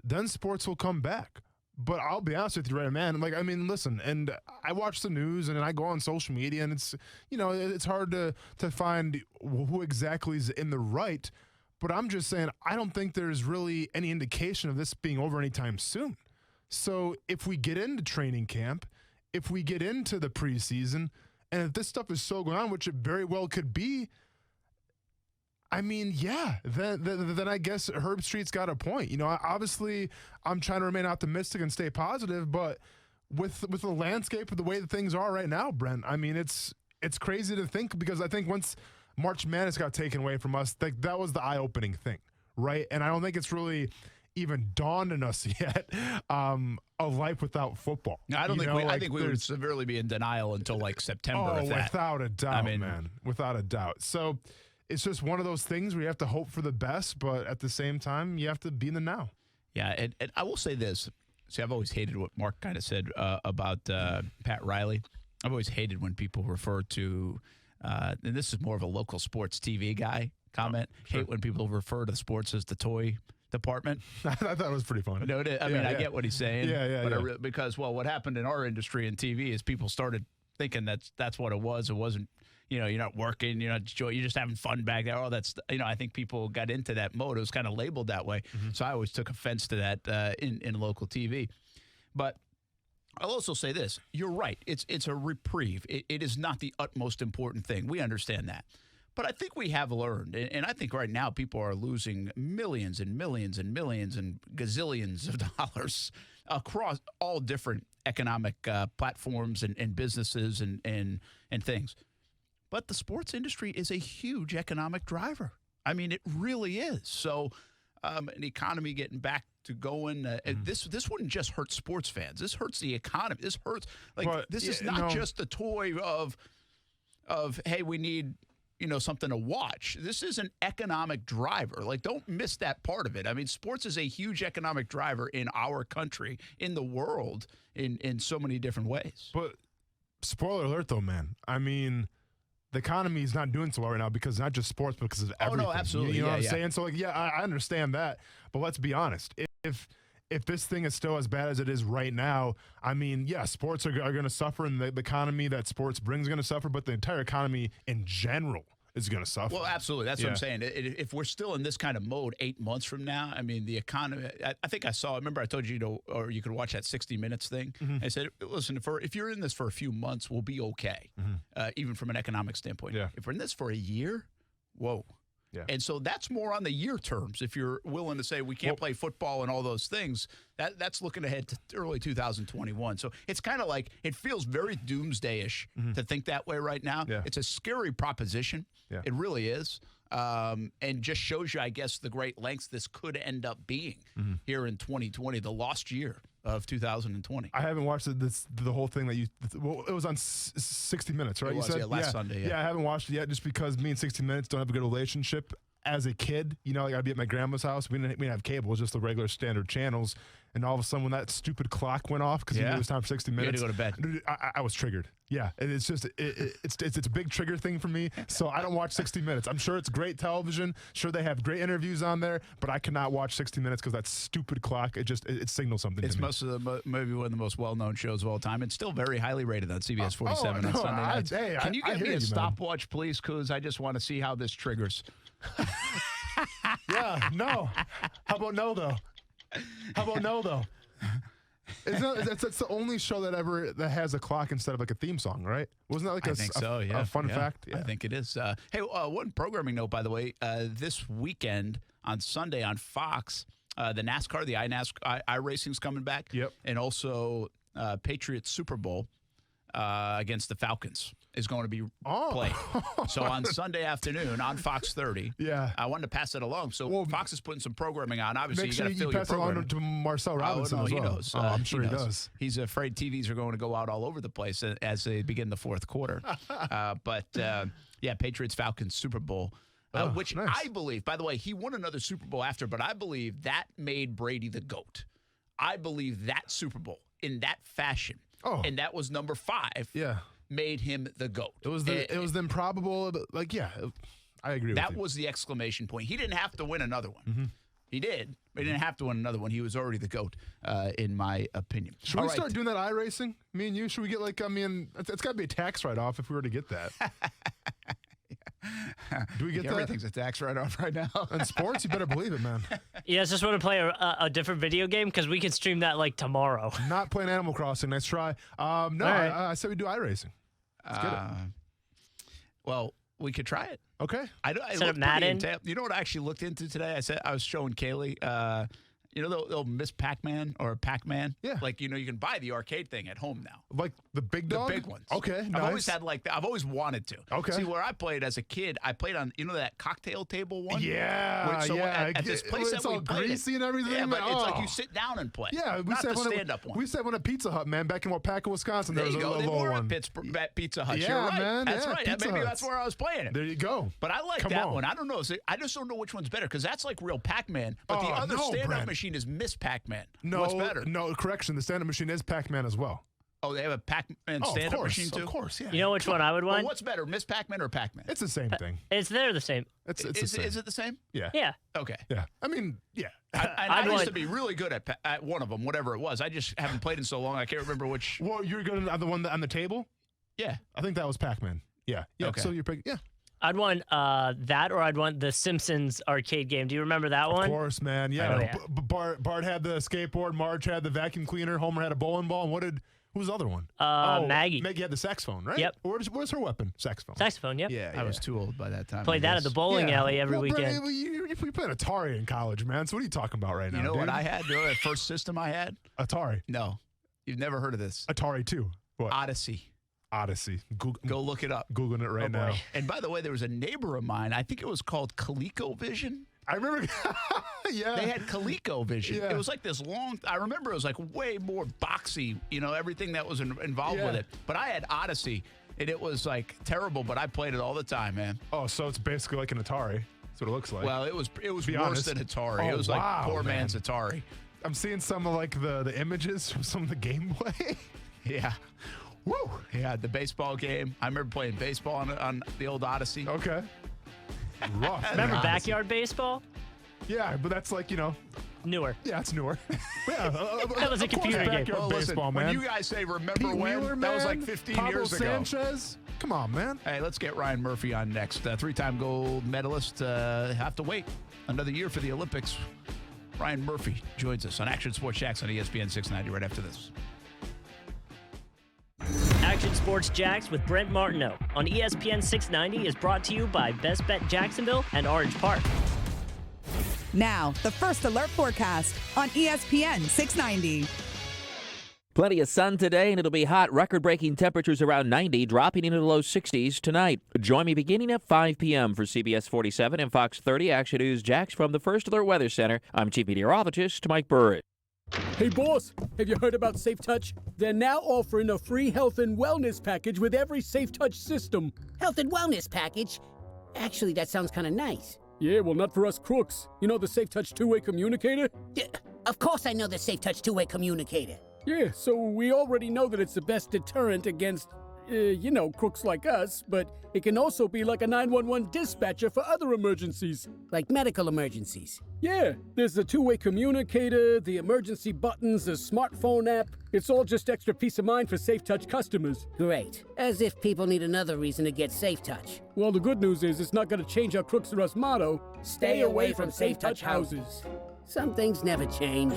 then sports will come back. But I'll be honest with you, right, man. Like, I mean, listen, and I watch the news and I go on social media, and it's, you know, it's hard to find who exactly is in the right. But I'm just saying, I don't think there's really any indication of this being over anytime soon. So if we get into training camp, if we get into the preseason, and if this stuff is so going on, which it very well could be, I mean, yeah, then I guess Herb Street's got a point. You know, obviously, I'm trying to remain optimistic and stay positive, but with the landscape of the way that things are right now, Brent, I mean, it's crazy to think, because I think once March Madness got taken away from us, that was the eye-opening thing, right? And I don't think it's really even dawned on us yet, a life without football. I don't think I think we would severely be in denial until like September. Oh, without a doubt, man, without a doubt. So it's just one of those things where you have to hope for the best, but at the same time, you have to be in the now. Yeah, and I will say this. See, I've always hated what Mark kind of said about Pat Riley. I've always hated when people refer to, and this is more of a local sports TV guy comment, hate when people refer to sports as the toy department. I thought it was pretty funny. No, I mean, I get what he's saying. Yeah. Because, well, what happened in our industry and TV is people started thinking that's what it was. It wasn't, you know, you're not working, you're just having fun back there. Oh, that's, you know, I think people got into that mode. It was kind of labeled that way. Mm-hmm. So I always took offense to that in local TV. But I'll also say this. You're right. It's a reprieve. It is not the utmost important thing. We understand that. But I think we have learned, and I think right now people are losing millions and millions and millions and gazillions of dollars across all different economic platforms and businesses and things. But the sports industry is a huge economic driver. I mean, it really is. So an economy getting back to going, this wouldn't just hurt sports fans. This hurts the economy. This hurts, this is not just the toy of hey, we need, you know, something to watch. This is an economic driver. Like, don't miss that part of it. I mean, sports is a huge economic driver in our country, in the world, in so many different ways. But spoiler alert, though, man. I mean, the economy is not doing so well right now because not just sports, but because of everything. Oh, no, absolutely. You know what I'm saying? So, like, yeah, I understand that. But let's be honest. If this thing is still as bad as it is right now, I mean, yeah, sports are going to suffer, and the economy that sports brings is going to suffer, but the entire economy in general is going to suffer. Well, absolutely. That's what I'm saying. If we're still in this kind of mode 8 months from now, I mean, the economy, I think remember I told you, or you could watch that 60 Minutes thing. Mm-hmm. I said, listen, if you're in this for a few months, we'll be okay, even from an economic standpoint. Yeah. If we're in this for a year, whoa. Yeah. And so that's more on the year terms. If you're willing to say we can't play football and all those things, that's looking ahead to early 2021. So it's kind of like, it feels very doomsday-ish to think that way right now. Yeah. It's a scary proposition. Yeah. It really is. And just shows you, I guess, the great lengths this could end up being here in 2020, the lost year of 2020. I haven't watched the whole thing it was on 60 Minutes, right? You said last Sunday. Yeah, I haven't watched it yet just because me and 60 Minutes don't have a good relationship. As a kid, you know, like I'd be at my grandma's house. We didn't have cable; it was just the regular standard channels. And all of a sudden, when that stupid clock went off because it was time for 60 Minutes, you had to go to bed. Dude, I was triggered. Yeah, and it's just it's a big trigger thing for me. So I don't watch 60 Minutes. I'm sure it's great television. Sure, they have great interviews on there, but I cannot watch 60 Minutes because that stupid clock. It signals something. It's to me. maybe one of the most well-known shows of all time. It's still very highly rated on CBS 47 on Sunday nights. Can you give me a stopwatch, please? Because I just want to see how this triggers. Yeah, no. How about no, though? It's the only show that has a clock instead of like a theme song, right? Wasn't that like a fun fact? Yeah. I think it is. Hey, one programming note, by the way. This weekend on Sunday on Fox, the NASCAR, the iRacing's coming back. Yep. And also Patriots Super Bowl against the Falcons is going to be played. So on Sunday afternoon on Fox 30. Yeah. I wanted to pass it along. So Fox is putting some programming on. Obviously, Make you sure got to you fill your pass it programming. on to Marcel Robinson as he well. knows. I'm sure he does. He's afraid TVs are going to go out all over the place as they begin the fourth quarter. Patriots Falcons Super Bowl. Which nice. I believe, by the way, he won another Super Bowl after, but I believe that made Brady the GOAT. I believe that Super Bowl in that fashion, and that was number 5. Yeah. Made him the GOAT. It was the improbable, I agree with you. That was the exclamation point. He didn't have to win another one. Mm-hmm. He did, but he didn't have to win another one. He was already the GOAT, in my opinion. Should we start doing that iRacing? Me and you? Should we get it's got to be a tax write-off if we were to get that. Do we get that? Everything's a tax write-off right now. In sports, you better believe it, man. You guys just want to play a different video game? Because we could stream that tomorrow. Not playing Animal Crossing. Nice try. No, right. I said we do iRacing. Let's get it. Well, we could try it. Okay. I Set up Madden. You know what I actually looked into today? I was showing Kaylee. You know the old Miss Pac-Man or Pac-Man? Yeah. You can buy the arcade thing at home now. Like the big dog? The big ones. Okay, nice. I've always had I've always wanted to. Okay. See, where I played as a kid, I played on, that cocktail table one? Yeah, At this place it's that we all played greasy and everything. Yeah, but it's like you sit down and play. Yeah, we not said the stand-up one. We said one at Pizza Hut, man, back in Waupaca, Wisconsin. There There you was go. a They lower were one. at Pizza Hut. Yeah, You're right. man. That's yeah, right. Pizza Maybe Huts. that's where I was playing it. There you go. But I like that one. I don't know. I just don't know which one's better because that's like real Pac-Man. But the other stand-up Brent. machine is Miss Pac-Man. No, What's better? No, correction. The stand-up machine is Pac-Man as well. Oh, they have a Pac-Man stand-up machine too? Of course, yeah. You know which one I would want? Well, what's better, Miss Pac-Man or Pac-Man? It's the same thing. They're the same. It's the same. Is it the same? Yeah. Yeah. Okay. Yeah. I mean, yeah. I used to be really good at one of them, whatever it was. I just haven't played in so long. I can't remember which. Well, you're good at the one on the table? Yeah. I think that was Pac-Man. Yeah. Yeah. Okay. So you're picking, yeah. I'd want that, or I'd want the Simpsons arcade game. Do you remember that one? Of course, man. Yeah. Oh, yeah. Bart had the skateboard. Marge had the vacuum cleaner. Homer had a bowling ball. And who was the other one? Maggie. Maggie had the saxophone, right? Yep. Where's her weapon? Saxophone. Saxophone, yep. Yeah. I was too old by that time. Played that at the bowling alley every weekend. Brent, you played Atari in college, man. So what are you talking about right now? You know dude? what I had? You know that first system I had? Atari. No. You've never heard of this. Atari 2. What? Odyssey. Go look it up. Googling it right now. And by the way, there was a neighbor of mine. I think it was called ColecoVision. I remember. Yeah. They had ColecoVision. Yeah. It was like this long. I remember it was like way more boxy. Everything that was involved with it. But I had Odyssey, and it was like terrible. But I played it all the time, man. Oh, so it's basically like an Atari. That's what it looks like. Well, it was worse honest. than Atari. Oh, It was wow, like poor man. man's Atari. I'm seeing some of the images from some of the gameplay. Yeah. Woo. Yeah, the baseball game. I remember playing baseball on the old Odyssey. Okay. Rough. Remember Backyard Baseball? Yeah, but that's newer. Yeah, it's newer. Yeah, That was a computer game. Backyard baseball, man. When you guys say remember Pete when, Wheeler, that was man. like 15 Pablo years ago. Sanchez. Come on, man. Hey, let's get Ryan Murphy on next. Three-time gold medalist. Have to wait another year for the Olympics. Ryan Murphy joins us on Action Sports Jacks on ESPN 690 right after this. Action Sports Jacks with Brent Martineau on ESPN 690 is brought to you by Best Bet Jacksonville and Orange Park. Now, the first alert forecast on ESPN 690. Plenty of sun today, and it'll be hot. Record-breaking temperatures around 90, dropping into the low 60s tonight. Join me beginning at 5 p.m. for CBS 47 and Fox 30 Action News Jacks from the First Alert Weather Center. I'm Chief Meteorologist Mike Burritt. Hey, boss, have you heard about Safe Touch? They're now offering a free health and wellness package with every Safe Touch system. Health and wellness package? Actually, that sounds kind of nice. Yeah, well, not for us crooks. You know the Safe Touch two-way communicator? Of course I know the Safe Touch two-way communicator. Yeah, so we already know that it's the best deterrent against, crooks like us, but it can also be like a 911 dispatcher for other emergencies. Like medical emergencies? Yeah, there's the two-way communicator, the emergency buttons, the smartphone app. It's all just extra peace of mind for Safe Touch customers. Great. As if people need another reason to get Safe Touch. Well, the good news is it's not going to change our Crooks or Us motto, stay away from Safe Touch houses. Some things never change.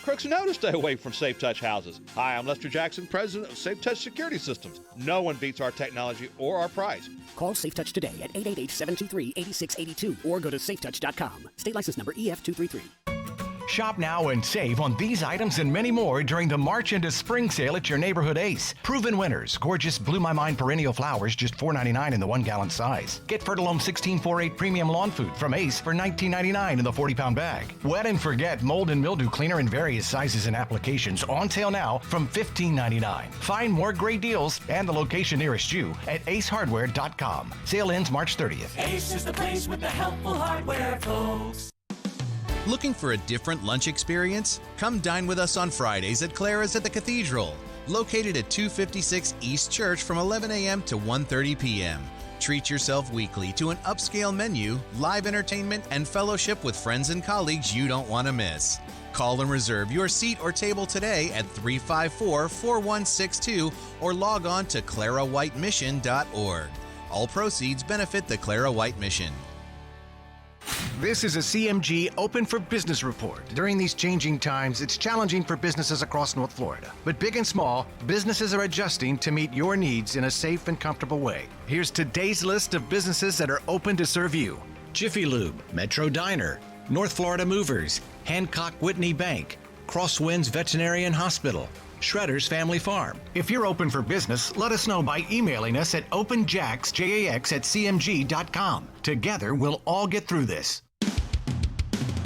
Crooks know to stay away from Safe Touch houses. Hi, I'm Lester Jackson, president of Safe Touch Security Systems. No one beats our technology or our price. Call Safe Touch today at 888-723-8682 or go to safetouch.com. State license number EF233. Shop now and save on these items and many more during the March into Spring sale at your neighborhood Ace. Proven winners, gorgeous Blew My Mind perennial flowers, just $4.99 in the 1-gallon size. Get Fertilome 1648 premium lawn food from Ace for $19.99 in the 40-pound bag. Wet and Forget mold and mildew cleaner in various sizes and applications on sale now from $15.99. Find more great deals and the location nearest you at acehardware.com. Sale ends March 30th. Ace is the place with the helpful hardware, folks. Looking for a different lunch experience? Come dine with us on Fridays at Clara's at the Cathedral, located at 256 East Church from 11 a.m. to 1:30 p.m. Treat yourself weekly to an upscale menu, live entertainment, and fellowship with friends and colleagues you don't want to miss. Call and reserve your seat or table today at 354-4162 or log on to clarawhitemission.org. All proceeds benefit the Clara White Mission. This is a CMG Open for Business report. During these changing times, it's challenging for businesses across North Florida. But big and small, businesses are adjusting to meet your needs in a safe and comfortable way. Here's today's list of businesses that are open to serve you. Jiffy Lube, Metro Diner, North Florida Movers, Hancock Whitney Bank, Crosswinds Veterinarian Hospital, Shredder's Family Farm. If you're open for business, let us know by emailing us at openjax@cmg.com. Together, we'll all get through this.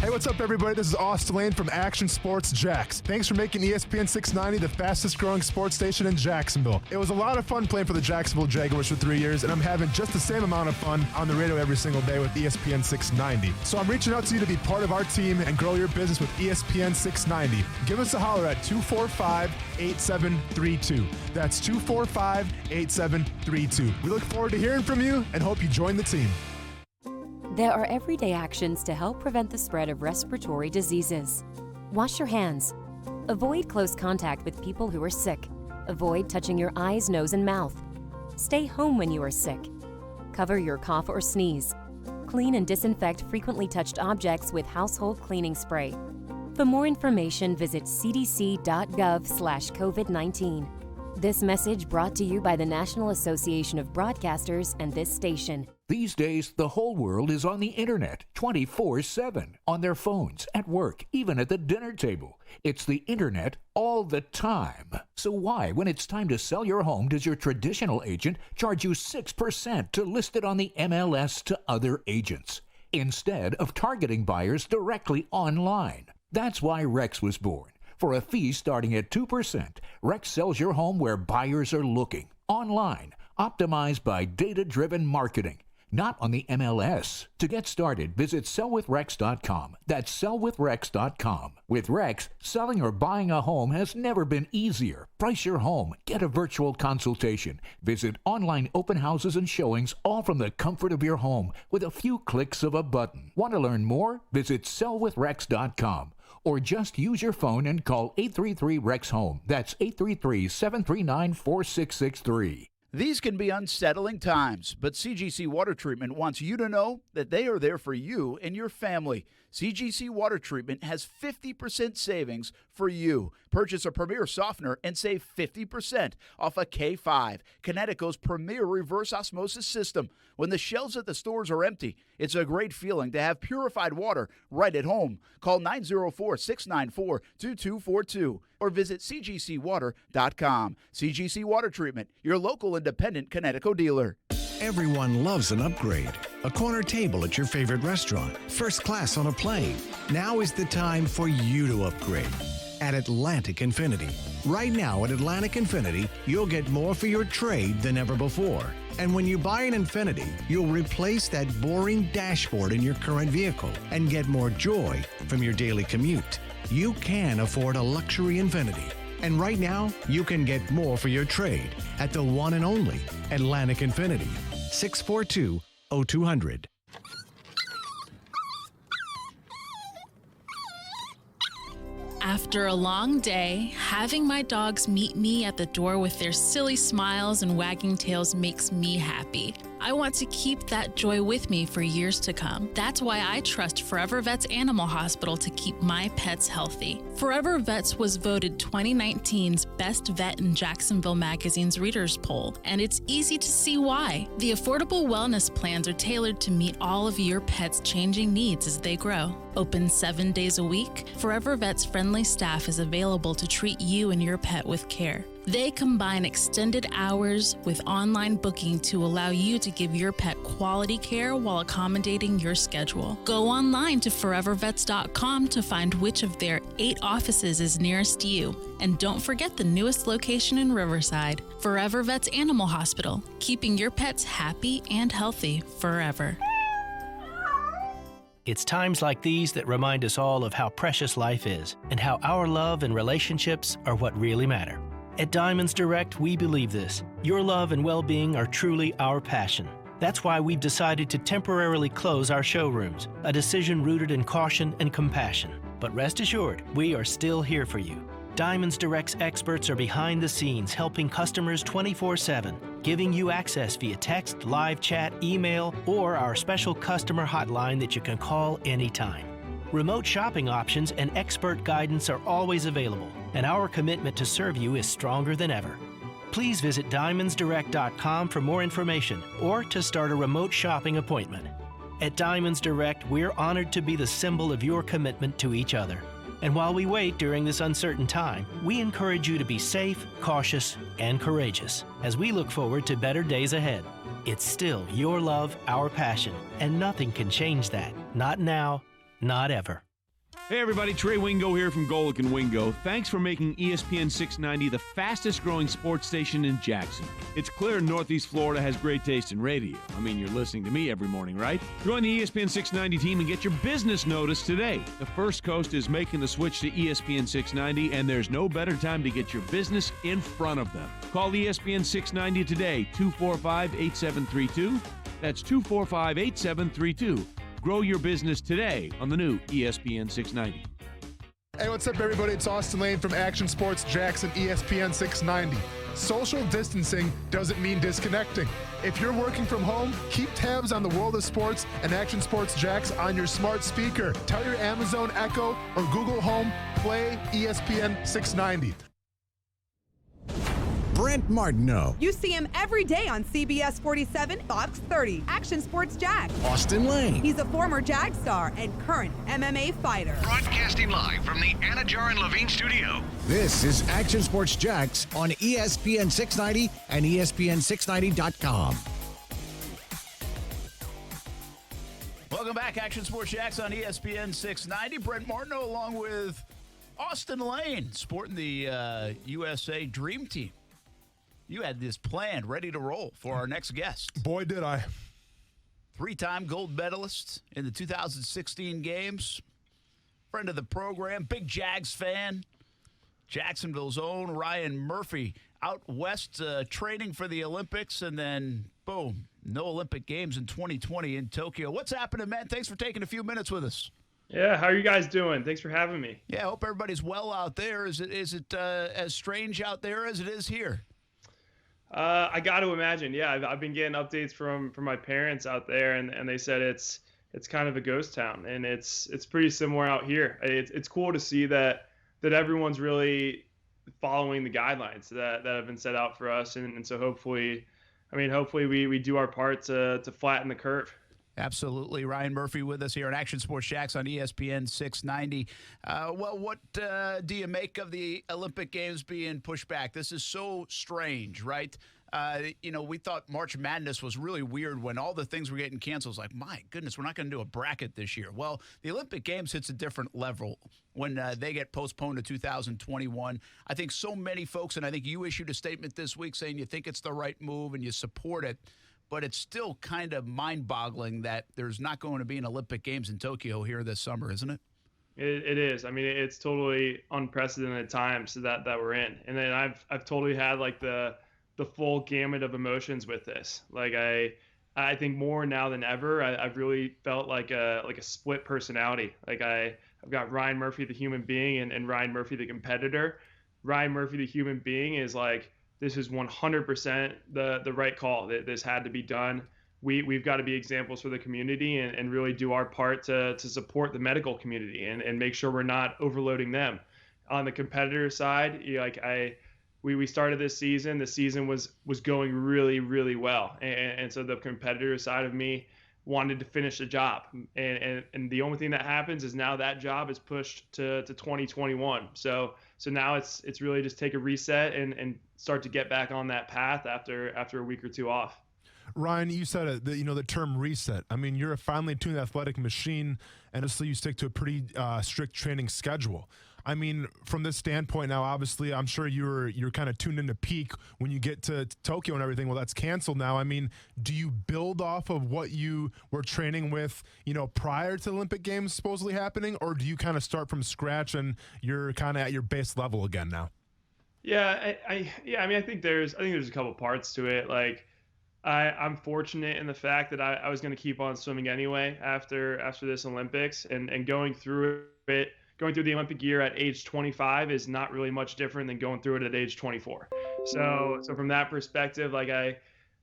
Hey, what's up, everybody? This is Austin Lane from Action Sports Jax. Thanks for making ESPN 690 the fastest growing sports station in Jacksonville. It was a lot of fun playing for the Jacksonville Jaguars for 3 years, and I'm having just the same amount of fun on the radio every single day with ESPN 690. So I'm reaching out to you to be part of our team and grow your business with ESPN 690. Give us a holler at 245-8732. That's 245-8732. We look forward to hearing from you and hope you join the team. There are everyday actions to help prevent the spread of respiratory diseases. Wash your hands. Avoid close contact with people who are sick. Avoid touching your eyes, nose, and mouth. Stay home when you are sick. Cover your cough or sneeze. Clean and disinfect frequently touched objects with household cleaning spray. For more information, visit cdc.gov/COVID-19. This message brought to you by the National Association of Broadcasters and this station. These days, the whole world is on the internet 24/7, on their phones, at work, even at the dinner table. It's the internet all the time. So why, when it's time to sell your home, does your traditional agent charge you 6% to list it on the MLS to other agents, instead of targeting buyers directly online? That's why Rex was born. For a fee starting at 2%, Rex sells your home where buyers are looking, online, optimized by data-driven marketing, not on the MLS. To get started, visit sellwithrex.com. That's sellwithrex.com. With Rex, selling or buying a home has never been easier. Price your home. Get a virtual consultation. Visit online open houses and showings, all from the comfort of your home with a few clicks of a button. Want to learn more? Visit sellwithrex.com. Or just use your phone and call 833-REX-HOME. That's 833-739-4663. These can be unsettling times, but CGC Water Treatment wants you to know that they are there for you and your family. CGC Water Treatment has 50% savings for you. Purchase a Premier Softener and save 50% off a K5, Connecticut's premier reverse osmosis system. When the shelves at the stores are empty, it's a great feeling to have purified water right at home. Call 904-694-2242 or visit cgcwater.com. CGC Water Treatment, your local independent Connecticut dealer. Everyone loves an upgrade. A corner table at your favorite restaurant. First class on a plane. Now is the time for you to upgrade. At Atlantic Infinity. Right now at Atlantic Infinity, you'll get more for your trade than ever before. And when you buy an Infinity, you'll replace that boring dashboard in your current vehicle and get more joy from your daily commute. You can afford a luxury Infinity. And right now, you can get more for your trade at the one and only Atlantic Infinity. 642-0200. After a long day, having my dogs meet me at the door with their silly smiles and wagging tails makes me happy. I want to keep that joy with me for years to come. That's why I trust Forever Vets Animal Hospital to keep my pets healthy. Forever Vets was voted 2019's Best Vet in Jacksonville Magazine's Readers Poll, and it's easy to see why. The affordable wellness plans are tailored to meet all of your pet's changing needs as they grow. Open 7 days a week, Forever Vets' friendly staff is available to treat you and your pet with care. They combine extended hours with online booking to allow you to give your pet quality care while accommodating your schedule. Go online to forevervets.com to find which of their 8 offices is nearest you. And don't forget the newest location in Riverside, Forever Vets Animal Hospital, keeping your pets happy and healthy forever. It's times like these that remind us all of how precious life is and how our love and relationships are what really matter. At Diamonds Direct, we believe this. Your love and well-being are truly our passion. That's why we've decided to temporarily close our showrooms, a decision rooted in caution and compassion. But rest assured, we are still here for you. Diamonds Direct's experts are behind the scenes helping customers 24/7, giving you access via text, live chat, email, or our special customer hotline that you can call anytime. Remote shopping options and expert guidance are always available, and our commitment to serve you is stronger than ever. Please visit diamondsdirect.com for more information or to start a remote shopping appointment. At Diamonds Direct, we're honored to be the symbol of your commitment to each other. And while we wait during this uncertain time, we encourage you to be safe, cautious, and courageous as we look forward to better days ahead. It's still your love, our passion, and nothing can change that. Not now, not ever. Hey everybody, Trey Wingo here from Golick and Wingo. Thanks for making ESPN 690 the fastest growing sports station in Jackson. It's clear Northeast Florida has great taste in radio. I mean, you're listening to me every morning, right? Join the ESPN 690 team and get your business notice today. The First Coast is making the switch to ESPN 690, and there's no better time to get your business in front of them. Call ESPN 690 today, 245-8732. That's 245-8732. Grow your business today on the new ESPN 690. Hey, what's up, everybody? It's Austin Lane from Action Sports Jackson, ESPN 690. Social distancing doesn't mean disconnecting. If you're working from home, keep tabs on the world of sports and Action Sports Jacks on your smart speaker. Tell your Amazon Echo or Google Home, play ESPN 690. Brent Martineau. You see him every day on CBS 47, Fox 30, Action Sports Jag. Austin Lane. He's a former Jag star and current MMA fighter. Broadcasting live from the Anajar and Levine studio. This is Action Sports Jacks on ESPN 690 and ESPN690.com. Welcome back, Action Sports Jacks on ESPN 690. Brent Martineau along with Austin Lane, sporting the USA Dream Team. You had this planned, ready to roll for our next guest. Boy, did I. 3-time gold medalist in the 2016 games. Friend of the program, big Jags fan. Jacksonville's own Ryan Murphy out west training for the Olympics, and then, boom, no Olympic Games in 2020 in Tokyo. What's happening, man? Thanks for taking a few minutes with us. Yeah, how are you guys doing? Thanks for having me. Yeah, I hope everybody's well out there. Is it as strange out there as it is here? I got to imagine. Yeah, I've been getting updates from my parents out there, and they said it's kind of a ghost town, and it's pretty similar out here. It's cool to see that everyone's really following the guidelines that have been set out for us, and so hopefully we do our part to flatten the curve. Absolutely. Ryan Murphy with us here on Action Sports Jacks on ESPN 690. Well, what do you make of the Olympic Games being pushed back? This is so strange, right? We thought March Madness was really weird when all the things were getting canceled. It's like, my goodness, we're not going to do a bracket this year. Well, the Olympic Games hits a different level when they get postponed to 2021. I think so many folks, and I think you issued a statement this week saying you think it's the right move and you support it. But it's still kind of mind-boggling that there's not going to be an Olympic Games in Tokyo here this summer, isn't it? It is. I mean, it's totally unprecedented times that we're in. And then I've totally had like the full gamut of emotions with this. Like I think more now than ever, I've really felt like a split personality. Like I've got Ryan Murphy, the human being, and Ryan Murphy, the competitor. Ryan Murphy, the human being, is like, this is 100% the right call. This had to be done. we've got to be examples for the community and really do our part to support the medical community and make sure we're not overloading them. On the competitor side, we started this season. The season was going really, really well, and so the competitor side of me wanted to finish the job, and the only thing that happens is now that job is pushed to 2021. So now it's really just take a reset and start to get back on that path after a week or two off. Ryan, you said it, the term reset. I mean, you're a finely tuned athletic machine, and obviously you stick to a pretty strict training schedule. I mean, from this standpoint now, obviously, I'm sure you're kind of tuned into peak when you get to Tokyo and everything. Well, that's canceled now. I mean, do you build off of what you were training with, prior to the Olympic Games supposedly happening, or do you kind of start from scratch and you're kind of at your base level again now? Yeah, I think there's a couple parts to it. Like, I'm fortunate in the fact that I was going to keep on swimming anyway after this Olympics, and going through the Olympic year at age 25 is not really much different than going through it at age 24. So from that perspective, like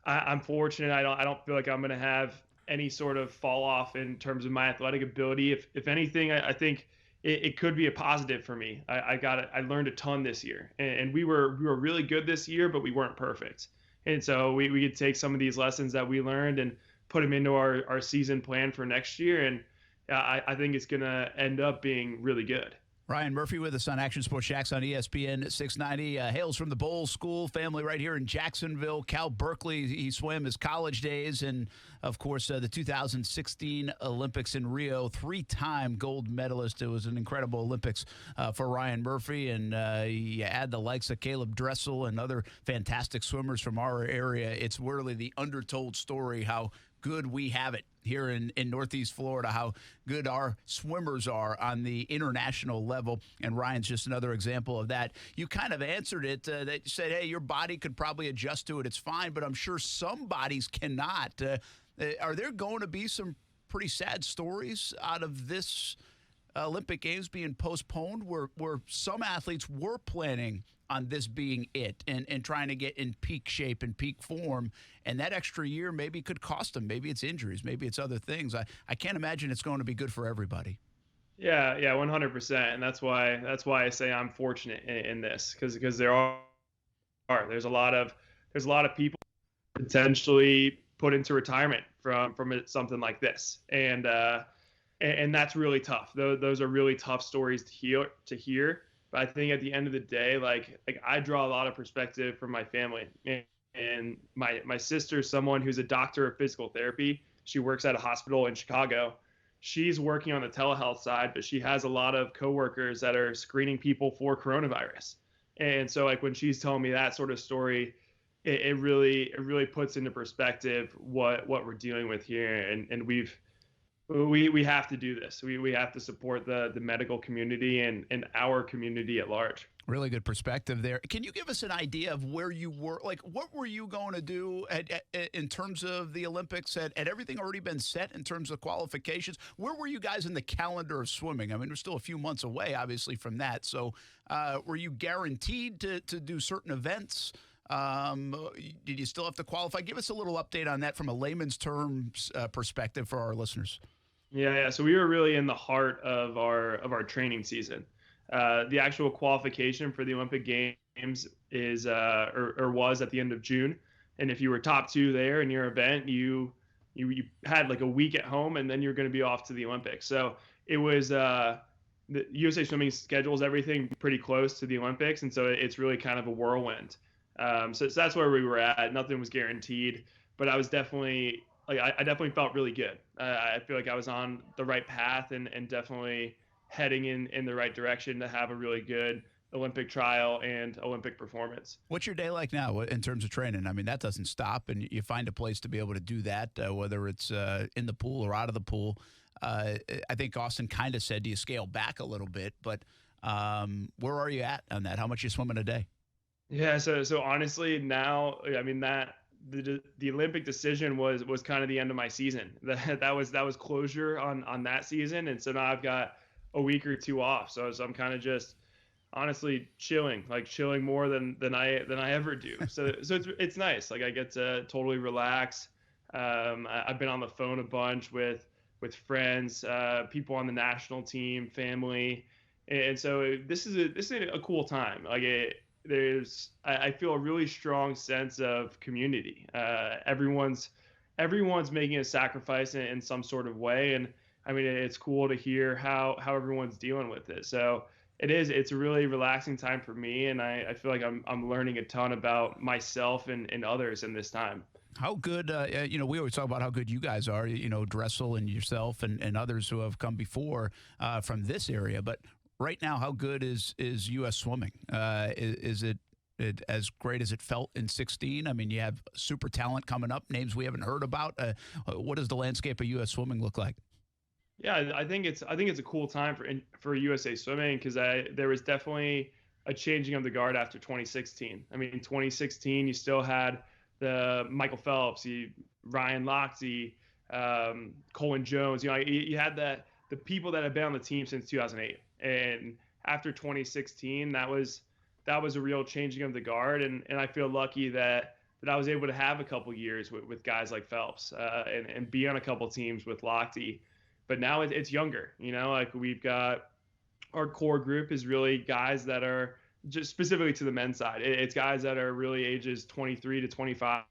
I'm fortunate. I don't feel like I'm going to have any sort of fall off in terms of my athletic ability. If anything, I think it could be a positive for me. I learned a ton this year, and we were really good this year, but we weren't perfect. And so we could take some of these lessons that we learned and put them into our season plan for next year. And I think it's going to end up being really good. Ryan Murphy with us on Action Sports Jax on ESPN 690. Hails from the Bowles School family right here in Jacksonville. Cal Berkeley, he swam his college days. And, of course, the 2016 Olympics in Rio, 3-time gold medalist. It was an incredible Olympics for Ryan Murphy. And you add the likes of Caleb Dressel and other fantastic swimmers from our area. It's really the undertold story how good we have it here in Northeast Florida, how good our swimmers are on the international level. And Ryan's just another example of that. You kind of answered it. That you said, hey, your body could probably adjust to it. It's fine, but I'm sure some bodies cannot. Are there going to be some pretty sad stories out of this Olympic Games being postponed where some athletes were planning on this being it and trying to get in peak shape and peak form, and that extra year maybe could cost them? Maybe it's injuries, maybe it's other things. I can't imagine it's going to be good for everybody. Yeah, 100%, and that's why I say I'm fortunate in this, because there's a lot of people potentially put into retirement from something like this, and that's really tough. Those are really tough stories to hear. But I think at the end of the day, like I draw a lot of perspective from my family, and my sister's someone who's a doctor of physical therapy. She works at a hospital in Chicago. She's working on the telehealth side, but she has a lot of coworkers that are screening people for coronavirus. And so like when she's telling me that sort of story, it really puts into perspective what we're dealing with here. And we have to do this. We have to support the medical community and our community at large. Really good perspective there. Can you give us an idea of where you were? Like, what were you going to do in terms of the Olympics? Had everything already been set in terms of qualifications? Where were you guys in the calendar of swimming? I mean, we're still a few months away, obviously, from that. So were you guaranteed to do certain events? Did you still have to qualify? Give us a little update on that from a layman's terms perspective for our listeners. Yeah. So we were really in the heart of our training season. The actual qualification for the Olympic Games is was at the end of June, and if you were top 2 there in your event, you had like a week at home, and then you're going to be off to the Olympics. So it was the USA Swimming schedules everything pretty close to the Olympics, and so it's really kind of a whirlwind. So that's where we were at. Nothing was guaranteed, but I was definitely. I definitely felt really good. I feel like I was on the right path and definitely heading in the right direction to have a really good Olympic trial and Olympic performance. What's your day like now in terms of training? I mean, that doesn't stop, and you find a place to be able to do that, whether it's in the pool or out of the pool. I think Austin kind of said, do you scale back a little bit? But where are you at on that? How much are you swimming a day? Yeah, so honestly, now, I mean, that the Olympic decision was kind of the end of my season. That was closure on that season, and so now I've got a week or 2 off. So I'm kind of just honestly chilling more than I ever do. So it's nice. Like I get to totally relax. I've been on the phone a bunch with friends, people on the national team, family, and so this is a cool time. Like I feel a really strong sense of community. Everyone's making a sacrifice in some sort of way, and I mean it's cool to hear how everyone's dealing with it. So it's a really relaxing time for me, and I feel like I'm learning a ton about myself and others in this time. How good, we always talk about how good you guys are, Dressel and yourself and others who have come before from this area. But right now, how good is U.S. swimming? Is it as great as it felt in 2016? I mean, you have super talent coming up, names we haven't heard about. What does the landscape of U.S. swimming look like? Yeah, I think it's a cool time for USA Swimming because there was definitely a changing of the guard after 2016. I mean, in 2016, you still had the Michael Phelps, Ryan Lochte, Colin Jones. You had the people that have been on the team since 2008, and after 2016, that was a real changing of the guard, and I feel lucky that I was able to have a couple years with guys like Phelps and be on a couple teams with Lochte. But now it's younger, like we've got our core group is really guys that are just specifically to the men's side. It's guys that are really ages 23 to 25.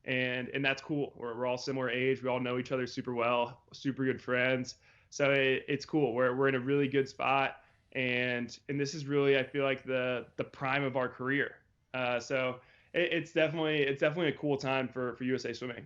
And that's cool. We're all similar age. We all know each other super well, super good friends. So it's cool. We're in a really good spot. And this is really, I feel like the prime of our career. So it's definitely a cool time for USA Swimming.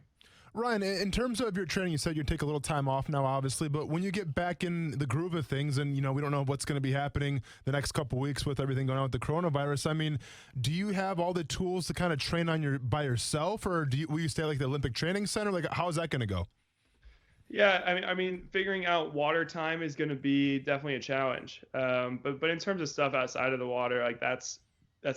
Ryan, in terms of your training, you said you take a little time off now, obviously, but when you get back in the groove of things, and we don't know what's going to be happening the next couple weeks with everything going on with the coronavirus. I mean, do you have all the tools to kind of train by yourself, or will you stay at like the Olympic Training Center? Like, how is that going to go? Yeah, I mean, figuring out water time is going to be definitely a challenge. But in terms of stuff outside of the water, like that's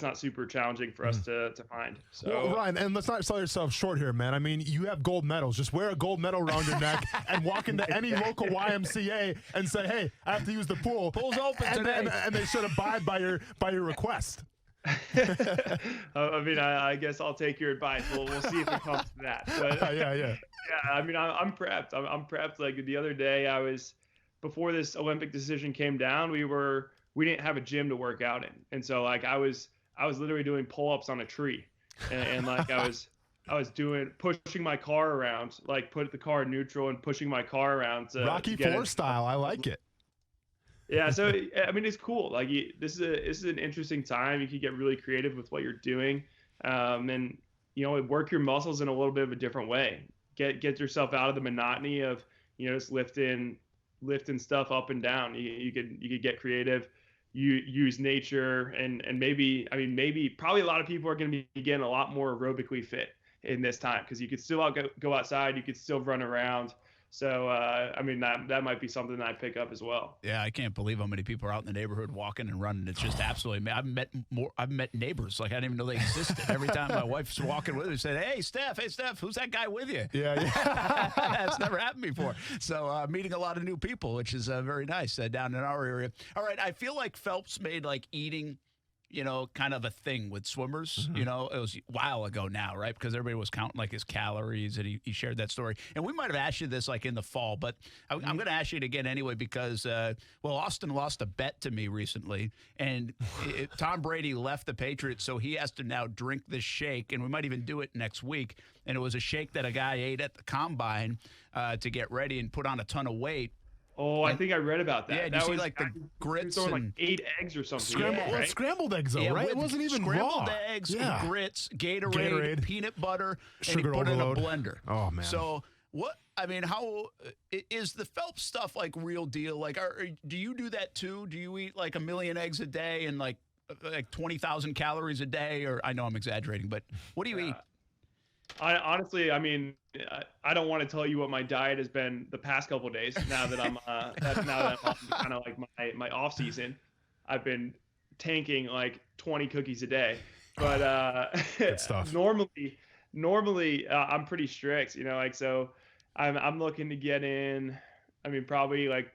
not super challenging for us to find. So well, Ryan, and let's not sell yourself short here, man. I mean, you have gold medals. Just wear a gold medal around your neck and walk into any local YMCA and say, "Hey, I have to use the pool. Pool's open today," and they should abide by your request. I mean, I guess I'll take your advice. We'll see if it comes to that. But, yeah. I mean, I'm prepped. I'm prepped. Like the other day, before this Olympic decision came down, we didn't have a gym to work out in, and so like I was literally doing pull-ups on a tree, and like I was pushing my car around, like put the car in neutral and pushing my car around to Rocky to IV style. I like it. Yeah, so I mean, it's cool. Like this is an interesting time. You can get really creative with what you're doing, and work your muscles in a little bit of a different way. Get yourself out of the monotony of just lifting stuff up and down. You could get creative. You use nature and maybe probably a lot of people are going to be getting a lot more aerobically fit in this time because you could still go outside, you could still run around. So I mean that might be something that I pick up as well. Yeah, I can't believe how many people are out in the neighborhood walking and running. It's just absolutely. I've met neighbors like I didn't even know they existed. Every time my wife's walking with me, said, "Hey Steph, who's that guy with you?" Yeah. That's never happened before. So meeting a lot of new people, which is very nice down in our area. All right, I feel like Phelps made like eating kind of a thing with swimmers. Mm-hmm. It was a while ago now, right? Because everybody was counting like his calories, and he shared that story. And we might have asked you this like in the fall, but I'm going to ask you it again anyway because, Austin lost a bet to me recently, and Tom Brady left the Patriots, so he has to now drink this shake, and we might even do it next week. And it was a shake that a guy ate at the combine to get ready and put on a ton of weight. Oh, I think I read about that. Yeah, that you see was, like the grits and like 8 eggs or something. Scrambled eggs though, right? It wasn't even scrambled raw. eggs, grits, Gatorade, peanut butter, sugar and he put overload in a blender. Oh man. So how is the Phelps stuff like real deal? Like, do you do that too? Do you eat like 1 million eggs a day and like 20,000 calories a day? Or I know I'm exaggerating, but what do you eat? Honestly, I mean, I don't want to tell you what my diet has been the past couple of days. Now that I'm kind of like my off season, I've been tanking like 20 cookies a day. But good stuff. Normally, I'm pretty strict. So I'm looking to get in. I mean, probably like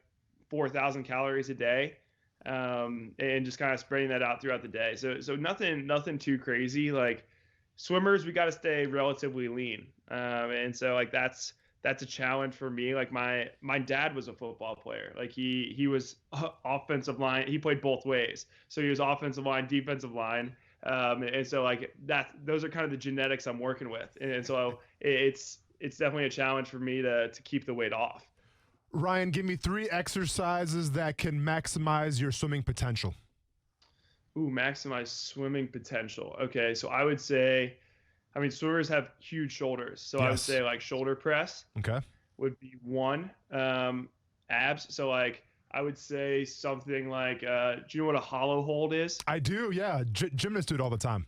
4,000 calories a day, and just kind of spreading that out throughout the day. So nothing too crazy. Like, swimmers, we got to stay relatively lean. And so like that's a challenge for me. Like my dad was a football player. Like he was offensive line. He played both ways. So he was offensive line, defensive line. And so like those are kind of the genetics I'm working with. And so it's definitely a challenge for me to keep the weight off. Ryan, give me 3 exercises that can maximize your swimming potential. Ooh, maximize swimming potential. Okay, so I would say, swimmers have huge shoulders. So I would say like shoulder press. Okay. Would be one. Abs. So like I would say something like, do you know what a hollow hold is? I do, yeah. Gymnasts do it all the time.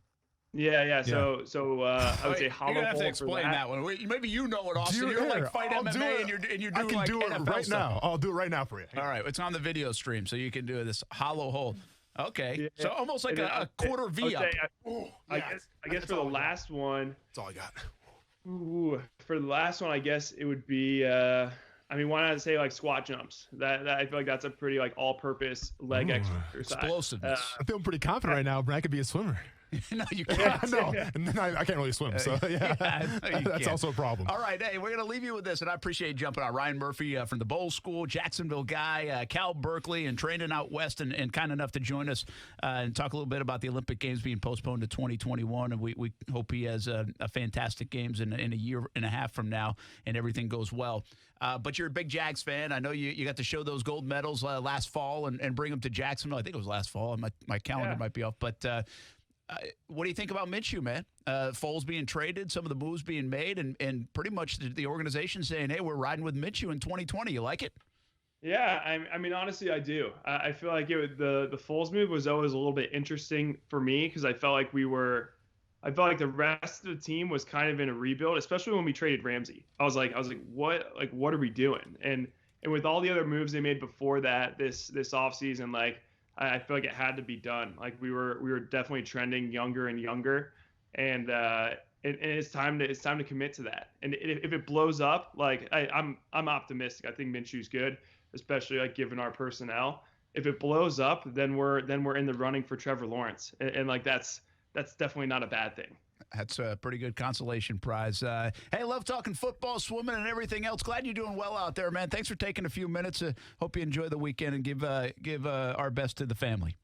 Yeah. So I would say hollow hold. You're gonna have to explain that one. Maybe you know it, Austin. You're like fight MMA and you're doing I can like do it NFL right stuff. now. I'll do it right now for you. All right, it's on the video stream, so you can do this hollow hold. Okay, Yeah. so almost like a quarter V up. I guess for the last one. That's all I got. Ooh, for the last one, I guess it would be. Why not say like squat jumps? That I feel like that's a pretty like all-purpose leg exercise. Explosiveness. I'm feeling pretty confident right now, but I could be a swimmer. No, you can't. And then I can't really swim, so that's also a problem. All right, hey, we're going to leave you with this, and I appreciate you jumping on. Ryan Murphy from the Bowl School, Jacksonville guy, Cal Berkeley, and training out west, and kind enough to join us and talk a little bit about the Olympic Games being postponed to 2021, and we hope he has a fantastic games in a year and a half from now, and everything goes well. But you're a big Jags fan. I know you got to show those gold medals last fall and bring them to Jacksonville. I think it was last fall. My calendar might be off, but what do you think about Minshew, man? Foles being traded, some of the moves being made, and pretty much the organization saying, hey, we're riding with Minshew in 2020. You like it? Yeah, honestly, I do. I feel like the Foles move was always a little bit interesting for me because I felt like the rest of the team was kind of in a rebuild, especially when we traded Ramsey. I was like, what are we doing? And with all the other moves they made before that, this offseason, like, I feel like it had to be done. Like we were definitely trending younger and younger, and it's time to commit to that. And if it blows up, like I'm optimistic. I think Minshew's good, especially like given our personnel. If it blows up, then we're in the running for Trevor Lawrence, and like that's definitely not a bad thing. That's a pretty good consolation prize. Hey, love talking football, swimming, and everything else. Glad you're doing well out there, man. Thanks for taking a few minutes. Hope you enjoy the weekend and give our best to the family.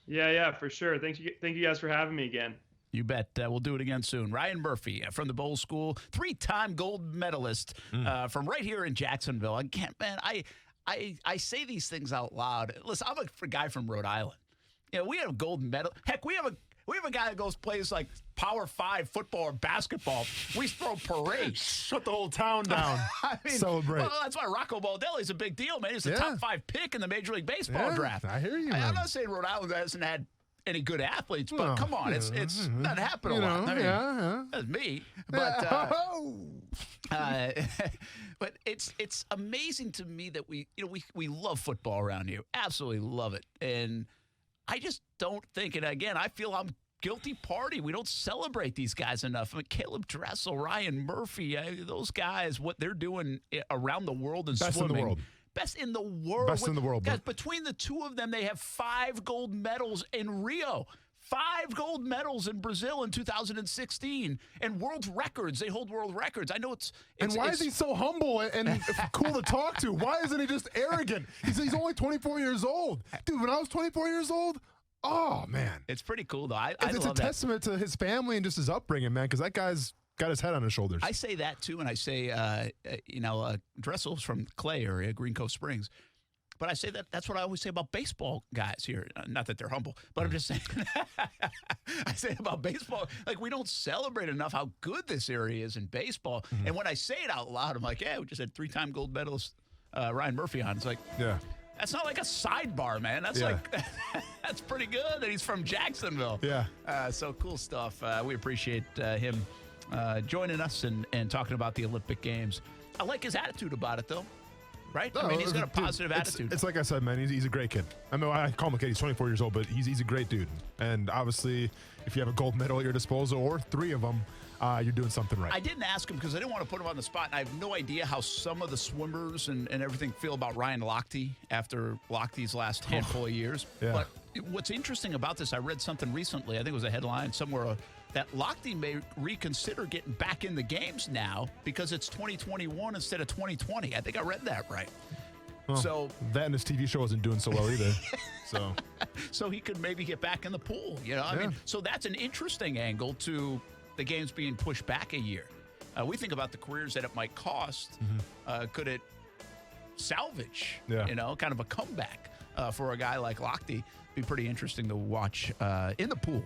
Yeah, for sure. Thank you guys for having me again. You bet. We'll do it again soon. Ryan Murphy from the Bowl School, 3-time gold medalist from right here in Jacksonville. I say these things out loud. Listen, I'm a guy from Rhode Island. We have a gold medal. Heck, we have a guy that plays like Power 5 football or basketball. We throw parades. Shut the whole town down. Celebrate. Well, that's why Rocco Baldelli's a big deal, man. He's the top 5 pick in the Major League Baseball draft. I hear you, I'm not saying Rhode Island hasn't had any good athletes, but come on, it's not happening a lot. That's me. But but it's amazing to me that we love football around here. Absolutely love it. And I just don't think, and again, I feel I'm guilty party. We don't celebrate these guys enough. Caleb Dressel, Ryan Murphy, those guys, what they're doing around the world in Best swimming. in the world. Best in the world. Best in the world. Guys, between the two of them, they have 5 gold medals in Rio. 5 gold medals in Brazil in 2016 and world records. They hold world records. I know it's and why is he so humble and cool to talk to? Why isn't he just arrogant? He's only 24 years old. Dude, when I was 24 years old, oh, man. It's pretty cool, though. It's a testament to his family and just his upbringing, man, because that guy's got his head on his shoulders. I say that, too, and I say, Dressel's from Clay area, Green Cove Springs. But I say that's what I always say about baseball guys here. Not that they're humble, but I'm just saying. I say about baseball, like we don't celebrate enough how good this area is in baseball. Mm-hmm. And when I say it out loud, I'm like, yeah, we just had 3-time gold medalist Ryan Murphy on. It's like, yeah, that's not like a sidebar, man. That's that's pretty good. And he's from Jacksonville. Yeah. So cool stuff. We appreciate him joining us and talking about the Olympic Games. I like his attitude about it, though. Right? No, I mean, he's got a positive attitude. It's like I said, man, he's a great kid. I mean, I call him a kid. He's 24 years old, but he's a great dude. And obviously, if you have a gold medal at your disposal or 3 of them, you're doing something right. I didn't ask him because I didn't want to put him on the spot. And I have no idea how some of the swimmers and everything feel about Ryan Lochte after Lochte's last handful of years. Yeah. But what's interesting about this, I read something recently. I think it was a headline somewhere that Lochte may reconsider getting back in the games now because it's 2021 instead of 2020. I think I read that right. Well, so that and his TV show wasn't doing so well either. So he could maybe get back in the pool. I mean, so that's an interesting angle to the games being pushed back a year. We think about the careers that it might cost. Could it salvage, kind of a comeback for a guy like Lochte? Be pretty interesting to watch in the pool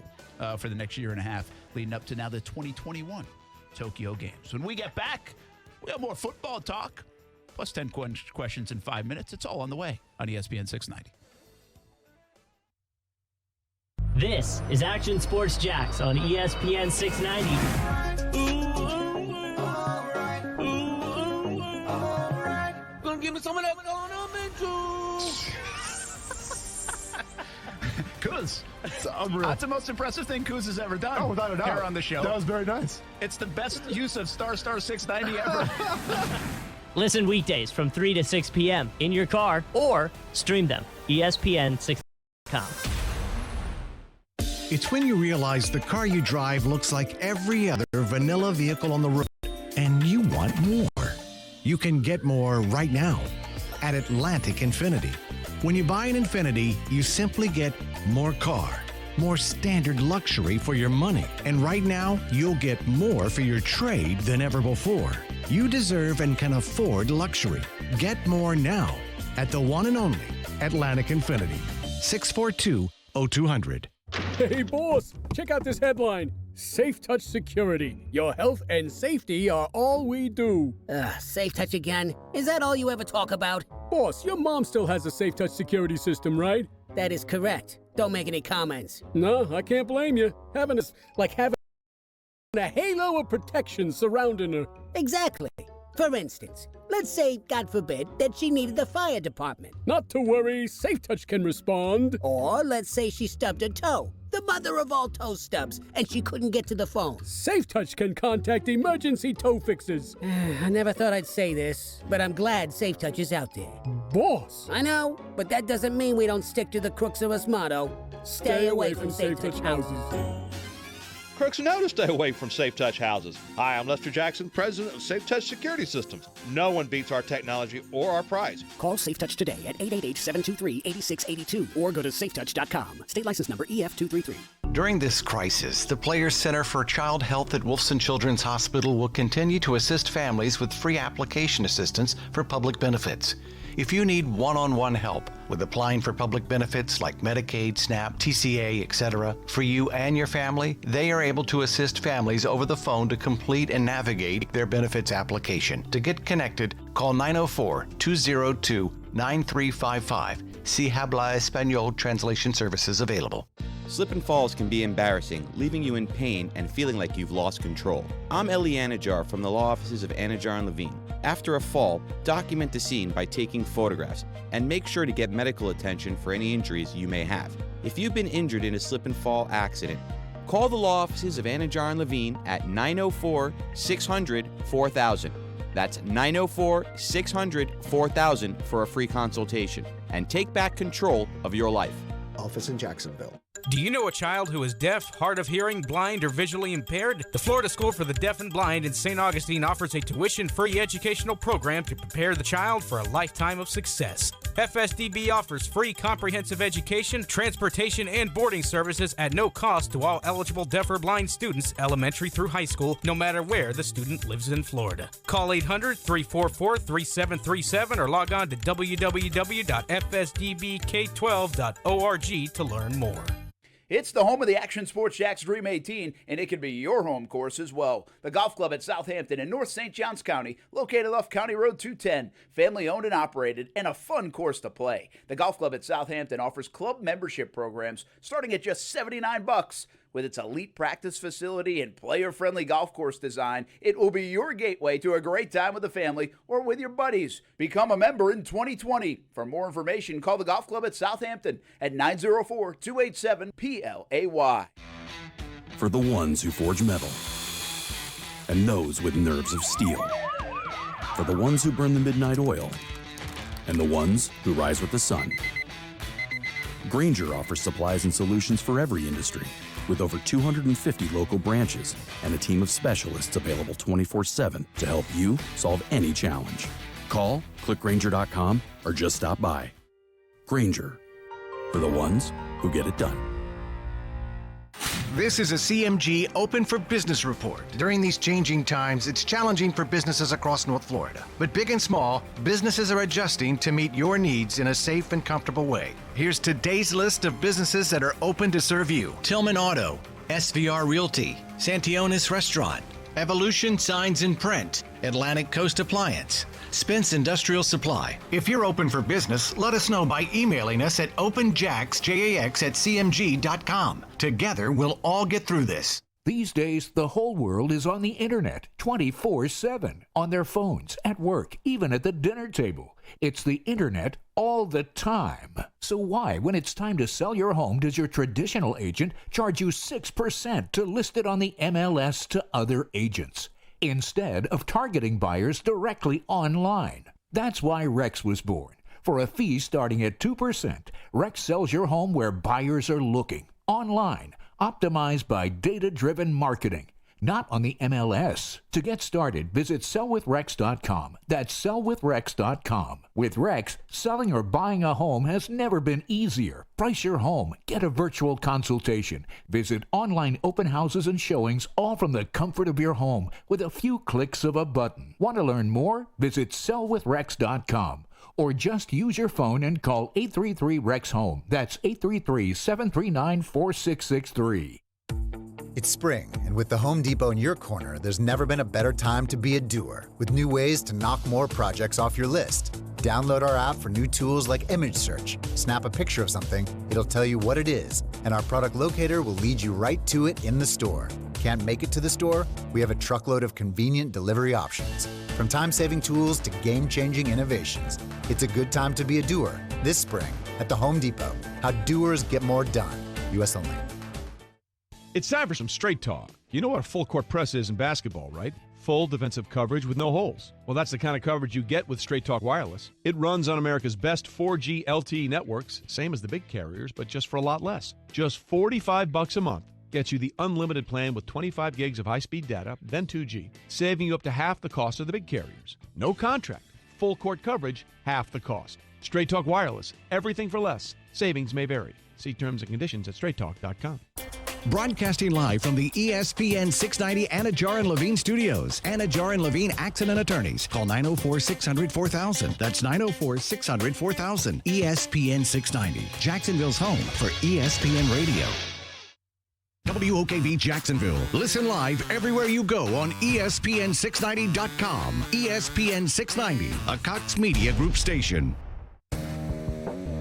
for the next year and a half leading up to now the 2021 Tokyo Games. When we get back, we have more football talk, plus 10 questions in 5 minutes. It's all on the way on ESPN 690. This is Action Sports Jacks on ESPN 690. Gonna give me some of that Kuz. It's unreal. That's the most impressive thing Kuz has ever done. Oh, without a doubt. Here on the show. That was very nice. It's the best use of star 690 ever. Listen weekdays from 3 to 6 p.m. in your car or stream them. ESPN6.com. It's when you realize the car you drive looks like every other vanilla vehicle on the road, and you want more. You can get more right now at Atlantic Infiniti. When you buy an Infiniti, you simply get more car, more standard luxury for your money. And right now, you'll get more for your trade than ever before. You deserve and can afford luxury. Get more now at the one and only Atlantic Infiniti. 642-0200. Hey, boss, check out this headline. Safe Touch Security. Your health and safety are all we do. Safe Touch again? Is that all you ever talk about? Boss, your mom still has a Safe Touch security system, right? That is correct. Don't make any comments. No, I can't blame you. Having a halo of protection surrounding her. Exactly. For instance, let's say, God forbid, that she needed the fire department. Not to worry, Safe Touch can respond. Or let's say she stubbed her toe, the mother of all toe stubs, and she couldn't get to the phone. Safe Touch can contact emergency toe fixes. I never thought I'd say this, but I'm glad Safe Touch is out there. Boss! I know, but that doesn't mean we don't stick to the Crooks of us motto. Stay away from Safe Touch houses. Crooks know to stay away from Safe Touch houses. Hi, I'm Lester Jackson, president of Safe Touch Security Systems. No one beats our technology or our price. Call Safe Touch today at 888-723-8682 or go to safetouch.com. State license number EF233. During this crisis, the Players Center for Child Health at Wolfson Children's Hospital will continue to assist families with free application assistance for public benefits. If you need one-on-one help with applying for public benefits like Medicaid, SNAP, TCA, etc., for you and your family, they are able to assist families over the phone to complete and navigate their benefits application. To get connected, call 904-202-9355. Si habla español translation services available. Slip and falls can be embarrassing, leaving you in pain and feeling like you've lost control. I'm Eli Anajar from the law offices of Anajar and Levine. After a fall, document the scene by taking photographs and make sure to get medical attention for any injuries you may have. If you've been injured in a slip and fall accident, call the law offices of Anajar and Levine at 904-600-4000. That's 904-600-4000 for a free consultation and take back control of your life. Office in Jacksonville. Do you know a child who is deaf, hard of hearing, blind, or visually impaired? The Florida School for the Deaf and Blind in St. Augustine offers a tuition-free educational program to prepare the child for a lifetime of success. FSDB offers free comprehensive education, transportation, and boarding services at no cost to all eligible deaf or blind students, elementary through high school, no matter where the student lives in Florida. Call 800-344-3737 or log on to www.fsdbk12.org to learn more. It's the home of the Action Sports Jacks Dream 18, and it can be your home course as well. The Golf Club at Southampton in North St. Johns County, located off County Road 210, family owned and operated, and a fun course to play. The Golf Club at Southampton offers club membership programs starting at just $79. With its elite practice facility and player-friendly golf course design, it will be your gateway to a great time with the family or with your buddies. Become a member in 2020. For more information, call the Golf Club at Southampton at 904-287-PLAY. For the ones who forge metal and those with nerves of steel. For the ones who burn the midnight oil and the ones who rise with the sun. Grainger offers supplies and solutions for every industry, with over 250 local branches and a team of specialists available 24/7 to help you solve any challenge. Call, click Grainger.com, or just stop by. Grainger, for the ones who get it done. This is a CMG Open for Business report. During these changing times, it's challenging for businesses across North Florida. But big and small, businesses are adjusting to meet your needs in a safe and comfortable way. Here's today's list of businesses that are open to serve you. Tillman Auto, SVR Realty, Santionis Restaurant, Evolution Signs and Print, Atlantic Coast Appliance, Spence Industrial Supply. If you're open for business, let us know by emailing us at openjax@cmg.com. Together, we'll all get through this. These days, the whole world is on the internet 24/7, on their phones, at work, even at the dinner table. It's the internet all the time. So why, when it's time to sell your home, does your traditional agent charge you 6% to list it on the MLS to other agents, instead of targeting buyers directly online? That's why Rex was born. For a fee starting at 2%, Rex sells your home where buyers are looking, online, optimized by data-driven marketing, not on the MLS. To get started, visit sellwithrex.com. That's sellwithrex.com. With Rex, selling or buying a home has never been easier. Price your home. Get a virtual consultation. Visit online open houses and showings, all from the comfort of your home with a few clicks of a button. Want to learn more? Visit sellwithrex.com. Or just use your phone and call 833-REX-HOME. That's 833-739-4663. It's spring, and with the Home Depot in your corner, there's never been a better time to be a doer, with new ways to knock more projects off your list. Download our app for new tools like image search. Snap a picture of something, it'll tell you what it is, and our product locator will lead you right to it in the store. Can't make it to the store? We have a truckload of convenient delivery options. From time-saving tools to game-changing innovations, it's a good time to be a doer this spring at the Home Depot. How doers get more done. U.S. only. It's time for some straight talk. You know what a full court press is in basketball, right? Full defensive coverage with no holes. Well, that's the kind of coverage you get with Straight Talk Wireless. It runs on America's best 4G LTE networks, same as the big carriers, but just for a lot less. Just $45 a month gets you the unlimited plan with 25 gigs of high-speed data, then 2G, saving you up to half the cost of the big carriers. No contract. Full court coverage, half the cost. Straight Talk Wireless. Everything for less. Savings may vary. See terms and conditions at straighttalk.com. Broadcasting live from the ESPN 690 Anajar and Levine studios. Anajar and Levine Accident Attorneys. Call 904-600-4000. That's 904-600-4000. ESPN 690. Jacksonville's home for ESPN Radio. WOKV Jacksonville. Listen live everywhere you go on ESPN690.com. ESPN 690, a Cox Media Group station.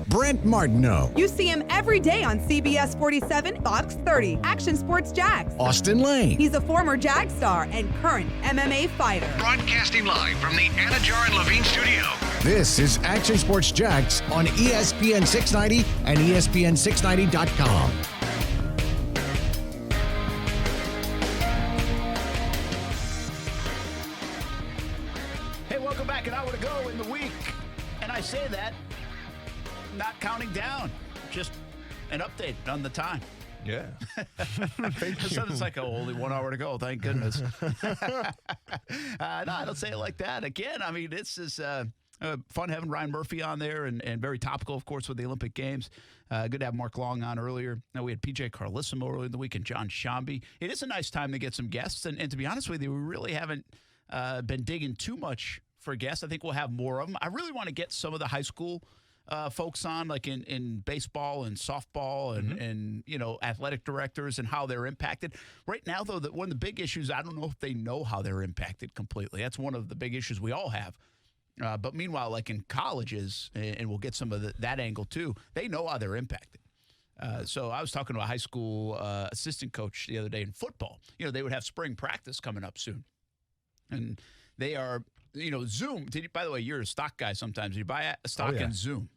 Brent Martineau. You see him every day on CBS 47, Fox 30, Action Sports Jax. Austin Lane. He's a former Jag star and current MMA fighter. Broadcasting live from the Anajar and Levine studio. This is Action Sports Jax on ESPN 690 and ESPN690.com. Hey, welcome back. An hour to go in the week. And I say that not counting down, just an update on the time. Yeah. So it's like, only 1 hour to go. Thank goodness. No, I don't say it like that. Again, I mean, this is fun having Ryan Murphy on there and very topical, of course, with the Olympic Games. Good to have Mark Long on earlier. Now, we had PJ Carlissimo earlier in the week and John Shambi. It is a nice time to get some guests. And to be honest with you, we really haven't been digging too much for guests. I think we'll have more of them. I really want to get some of the high school folks on, like in baseball and softball and you know, athletic directors and how they're impacted. Right now, though, one of the big issues, I don't know if they know how they're impacted completely. That's one of the big issues we all have. But meanwhile, like in colleges, and we'll get some of that angle too, they know how they're impacted. So I was talking to a high school assistant coach the other day in football. You know, they would have spring practice coming up soon. And they are, you know, Zoom. By the way, you're a stock guy sometimes. You buy a stock in Zoom.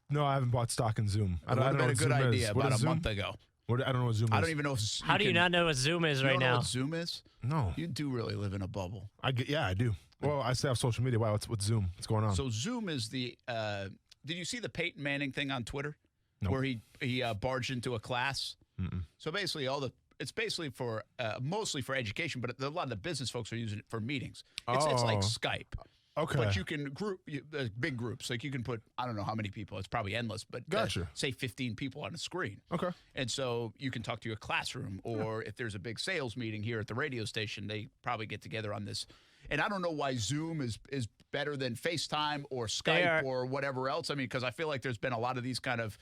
No, I haven't bought stock in Zoom. I don't know what a good idea about a month ago. I don't know what Zoom is. I don't even know. How do you not know what Zoom is right now? You don't know what Zoom is? No. You do really live in a bubble. Yeah, I do. Well, I still have social media. Wow, what's Zoom? What's going on? So Zoom is the did you see the Peyton Manning thing on Twitter? where he barged into a class. Mm-mm. So basically, it's basically for mostly for education, but a lot of the business folks are using it for meetings. It's like Skype. Okay. But you can group big groups. Like you can put, I don't know how many people. It's probably endless, but Gotcha. Say 15 people on a screen. Okay. And so you can talk to your classroom, or if there's a big sales meeting here at the radio station, they probably get together on this. And I don't know why Zoom is better than FaceTime or Skype or whatever else. I mean, because I feel like there's been a lot of these kind of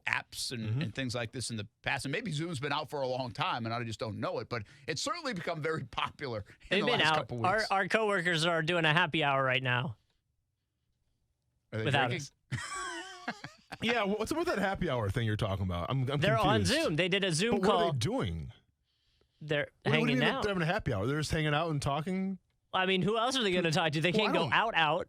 apps and things like this in the past. And maybe Zoom's been out for a long time, and I just don't know it. But it's certainly become very popular in the last couple weeks. Our coworkers are doing a happy hour right now. Are they without drinking? us. Yeah, what's about that happy hour thing you're talking about? I'm They're confused. on Zoom. They did a Zoom But call. what are they doing? They're What do you hanging mean out. They're having a happy hour. They're just hanging out and talking. I mean, who else are they going to talk to? They can't go out.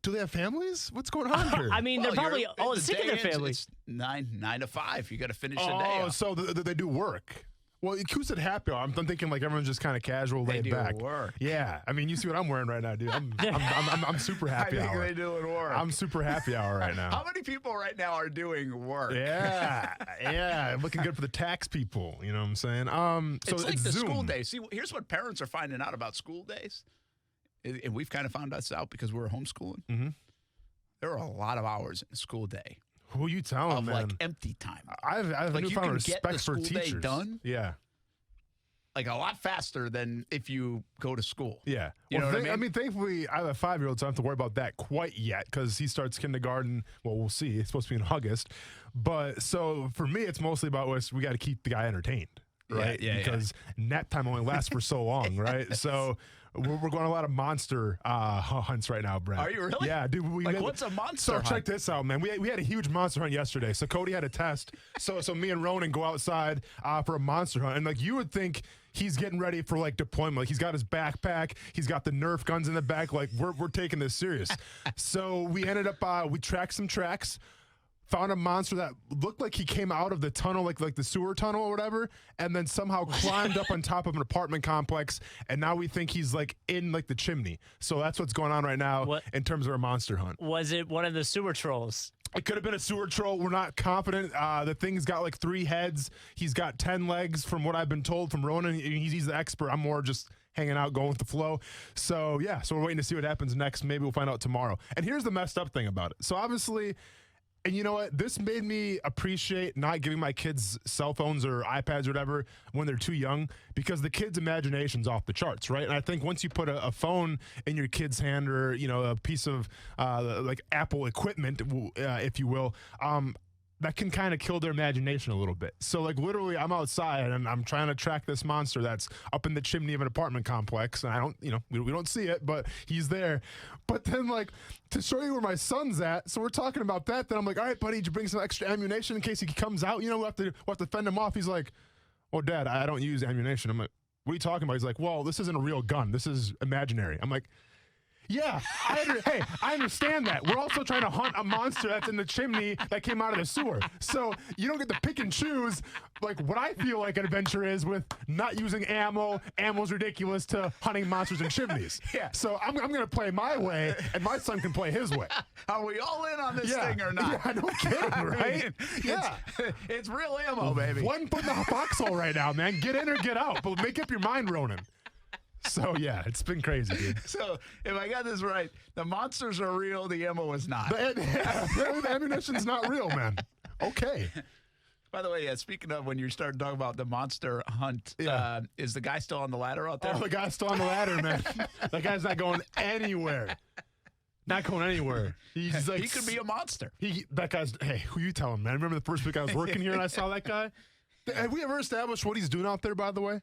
Do they have families? What's going on here? I mean, they're probably all sick of their families. It's 9 to 5. You got to finish the day. Oh, so they do work. Well, who said happy hour? I'm thinking like everyone's just kind of casual, laid do back. Work. Yeah, I mean, you see what I'm wearing right now, dude. I'm super happy I think hour. they doing work. I'm super happy hour right now. How many people right now are doing work? Yeah, looking good for the tax people. You know what I'm saying? So it's like the Zoom. school days. See, here's what parents are finding out about school days, and we've kind of found this out because we're homeschooling. Mm-hmm. There are a lot of hours in a school day. Who are you telling, of man? Like empty time. I've like you newfound can respect get the for school teachers. day done. Yeah. Like a lot faster than if you go to school. Yeah. You know what I mean? I mean, thankfully, I have a 5-year-old, so I don't have to worry about that quite yet because he starts kindergarten. Well, we'll see. It's supposed to be in August. But so for me, it's mostly about we got to keep the guy entertained, right? Yeah, because nap time only lasts for so long, right? So we're going on a lot of monster hunts right now, Brent. Are you really? Yeah, dude. What's a monster So hunt? check this out, man. We had a huge monster hunt yesterday. So Cody had a test. So me and Ronan go outside for a monster hunt. And like you would think he's getting ready for like deployment. Like he's got his backpack. He's got the Nerf guns in the back. Like we're taking this serious. So we ended up, we tracked some tracks. Found a monster that looked like he came out of the tunnel, like the sewer tunnel or whatever, and then somehow climbed up on top of an apartment complex. And now we think he's like in like the chimney. So that's what's going on right now in terms of our monster hunt. Was it one of the sewer trolls? It could have been a sewer troll. We're not confident. The thing's got like 3 heads. He's got 10 legs from what I've been told from Ronan. He's the expert. I'm more just hanging out, going with the flow. So yeah, so we're waiting to see what happens next. Maybe we'll find out tomorrow. And here's the messed up thing about it. So obviously, and you know what? This made me appreciate not giving my kids cell phones or iPads or whatever when they're too young, because the kids' imagination's off the charts, right? And I think once you put a phone in your kid's hand, or a piece of like Apple equipment, if you will, that can kind of kill their imagination a little bit. So like literally I'm outside and I'm trying to track this monster that's up in the chimney of an apartment complex, and I don't, we don't see it, but he's there. But then like to show you where my son's at, so we're talking about that, then I'm like, all right, buddy, did you bring some extra ammunition in case he comes out? We'll have to fend him off. He's like, well, Dad, I don't use ammunition. I'm like, what are you talking about? He's like, well, this isn't a real gun. This is imaginary. I'm like, yeah, hey, I understand that. We're also trying to hunt a monster that's in the chimney that came out of the sewer. So you don't get to pick and choose like what I feel like an adventure is with not using ammo. Ammo's ridiculous to hunting monsters in chimneys. Yeah. So I'm going to play my way, and my son can play his way. Are we all in on this thing or not? Yeah, no kidding, right? Yeah. It's real ammo, baby. One foot in the foxhole right now, man. Get in or get out. But make up your mind, Ronan. So, yeah, it's been crazy, dude. So, if I got this right, the monsters are real, the ammo is not. The ammunition's not real, man. Okay. By the way, speaking of when you started talking about the monster hunt, is the guy still on the ladder out there? Oh, the guy's still on the ladder, man. That guy's not going anywhere. Not going anywhere. He's like, he could be a monster. That guy's, hey, who you telling, man? Remember the first week I was working here and I saw that guy? Have we ever established what he's doing out there, by the way?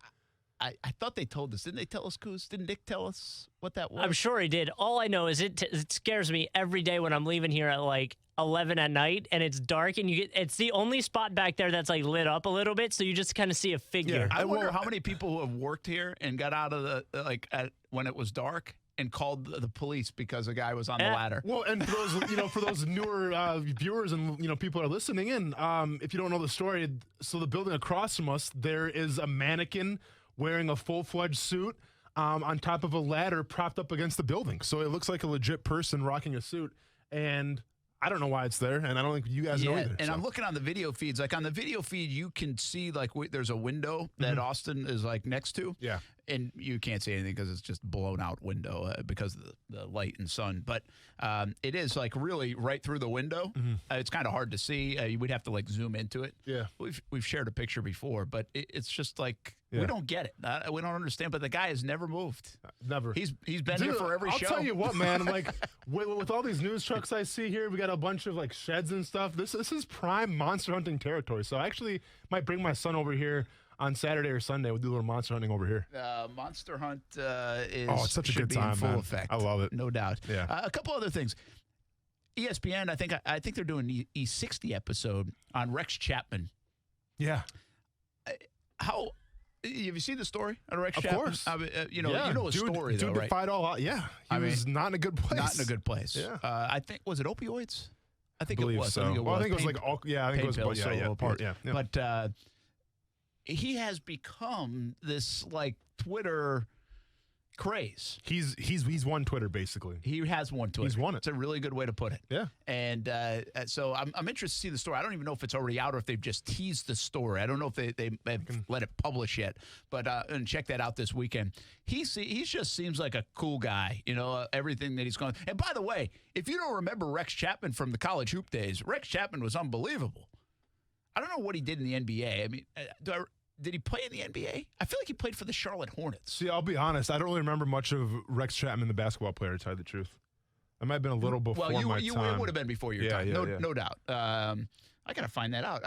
I thought they told us. Didn't they tell us, Coos? Didn't Nick tell us what that was? I'm sure he did. All I know is it scares me every day when I'm leaving here at like 11 at night and it's dark, and it's the only spot back there that's like lit up a little bit, so you just kind of see a figure. Yeah, I wonder how many people who have worked here and got out of the when it was dark and called the police because a guy was on the ladder. Well, and for those newer viewers and people that are listening in, if you don't know the story, so the building across from us, there is a mannequin wearing a full-fledged suit on top of a ladder propped up against the building. So it looks like a legit person rocking a suit. And I don't know why it's there, and I don't think you guys know either. And I'm looking on the video feeds. Like on the video feed, you can see like there's a window that Austin is like next to. Yeah. And you can't see anything because it's just blown out window because of the light and sun. But it is like really right through the window. It's kind of hard to see. You would have to like zoom into it. Yeah. We've shared a picture before, but it's just like we don't get it. We don't understand. But the guy has never moved. Never. He's been here for every show. I'll tell you what, man. Like with all these news trucks I see here, we got a bunch of like sheds and stuff. This is prime monster hunting territory. So I actually might bring my son over here on Saturday or Sunday. We'll do a little monster hunting over here. Monster Hunt it's such a should good be time, in full man. effect. I love it. No doubt. Yeah. A couple other things. ESPN, I think they're doing an E60 episode on Rex Chapman. Yeah. How have you seen the story on Rex Chapman? Of course. I mean, you know a story though, dude right? defied all. Yeah. He was not in a good place. Not in a good place. Yeah. I think was it opioids? I think believe it was. so. I think it was. Well, I think it was Pain- like all. Yeah, I think it was. pills, Part. opioids. Yeah. But he has become this like Twitter craze. He's won Twitter basically. He has won Twitter. He's won it. It's a really good way to put it. Yeah. And so I'm interested to see the story. I don't even know if it's already out or if they've just teased the story. I don't know if they've let it publish yet. But and check that out this weekend. He just seems like a cool guy. You know, everything that he's going. And by the way, if you don't remember Rex Chapman from the college hoop days, Rex Chapman was unbelievable. I don't know what he did in the NBA. I mean, did he play in the NBA? I feel like he played for the Charlotte Hornets. See, I'll be honest. I don't really remember much of Rex Chapman, the basketball player, to tell you the truth. That might have been a little before my time. It would have been before your time. No doubt. I got to find that out.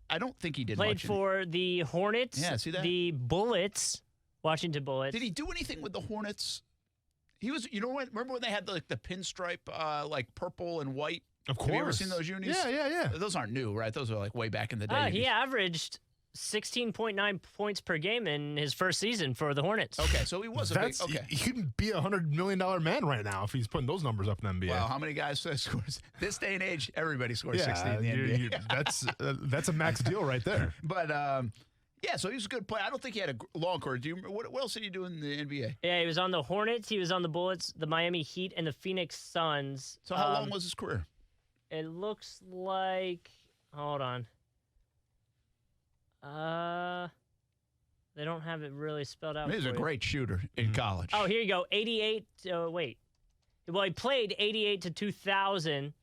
I don't think he did Played much. for the Hornets. Yeah, see that? The Bullets, Washington Bullets. Did he do anything with the Hornets? He was, remember when they had the pinstripe, like purple and white? Of course. Have you ever seen those unis? Yeah. Those aren't new, right? Those are like way back in the day. He averaged 16.9 points per game in his first season for the Hornets. Okay, so he was a big. Okay, he could be $100 million man right now if he's putting those numbers up in the NBA. Wow, how many guys scores? This day and age, everybody scores 60 in the NBA. That's a max deal right there. But yeah, so he was a good player. I don't think he had a long career. Do you? What else did he do in the NBA? Yeah, he was on the Hornets. He was on the Bullets, the Miami Heat, and the Phoenix Suns. So how long was his career? It looks like. Hold on. They don't have it really spelled out. He was a great shooter in college. Oh, here you go. 88. Wait. Well, he played 88 to 2000.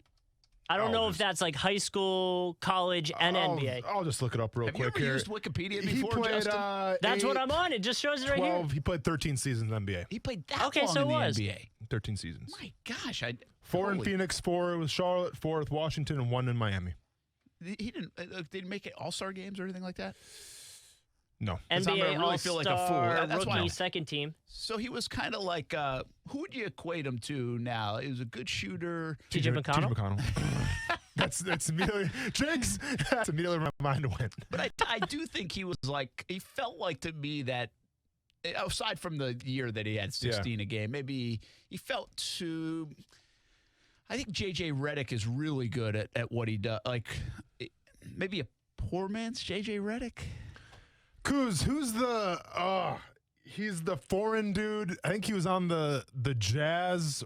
I don't know if that's like high school, college, and NBA. I'll just look it up real quick. Have you ever used Wikipedia before, he played, Justin? That's what I'm on. It just shows it right here. He played 13 seasons in the NBA. He played that Okay, long so in the it was. NBA. 13 seasons. My gosh. 4 in Phoenix, 4 with Charlotte, 4 with Washington, and 1 in Miami. He didn't. Did he make it All-Star games or anything like that? No. NBA really feel like a fool. All-Star, That's rookie, why. second team. So he was kind of like, who would you equate him to now? He was a good shooter. TJ McConnell? TJ McConnell. That's immediately, Jinx, that's immediately where my mind went. But I do think he was like, he felt like to me that, aside from the year that he had 16 a game, maybe he felt too, I think J.J. Redick is really good at what he does. Like, maybe a poor man's J.J. Redick. Kuz, who's the, he's the foreign dude. I think he was on the Jazz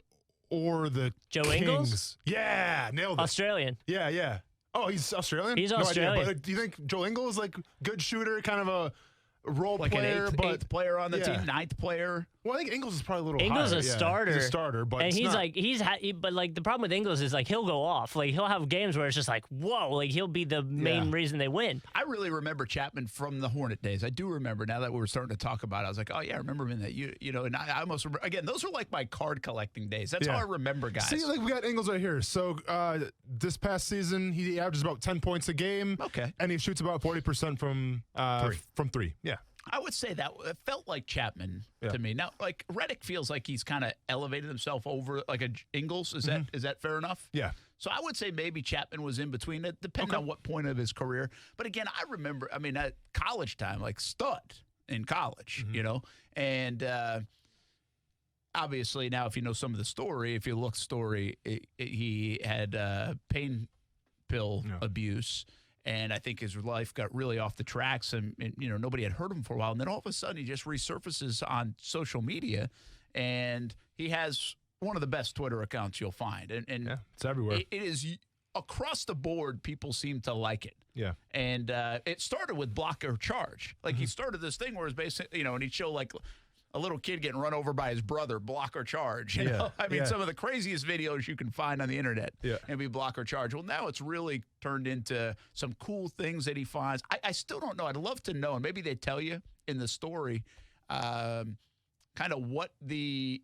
or the Joe Kings. Ingles? Yeah, nailed it. Australian. Yeah. Oh, he's Australian? He's no Australian. Idea, but do you think Joe Ingles is like good shooter, kind of a role Like player? an eighth player on the team, ninth player. Well, I think Ingles is probably a little Ingles higher. is a starter. He's a starter, but and it's he's not. like but like the problem with Ingles is like he'll go off. Like he'll have games where it's just like whoa, like he'll be the main reason they win. I really remember Chapman from the Hornet days. I do remember now that we were starting to talk about it. I was like, oh yeah, I remember him in that. You know, and I almost remember, again, those are like my card collecting days. That's how I remember guys. See, like we got Ingles right here. So this past season, he averages about 10 points a game. Okay, and he shoots about 40% from three. Yeah. I would say that it felt like Chapman to me. Now, like Redick feels like he's kind of elevated himself over like a Ingles. Is that fair enough? Yeah. So I would say maybe Chapman was in between it, depending on what point of his career. But again, I remember, I mean, at college time, like stud in college, you know, and obviously now if you know some of the story, if you look story, he had pain pill abuse. And I think his life got really off the tracks, and you know nobody had heard him for a while. And then all of a sudden, he just resurfaces on social media, and he has one of the best Twitter accounts you'll find. And yeah, it's everywhere. It is across the board. People seem to like it. Yeah. And it started with block or charge. Like he started this thing where it's basically, and he'd show like a little kid getting run over by his brother, block or charge. You know? I mean, some of the craziest videos you can find on the internet and be block or charge. Well, now it's really turned into some cool things that he finds. I still don't know. I'd love to know, and maybe they tell you in the story, kind of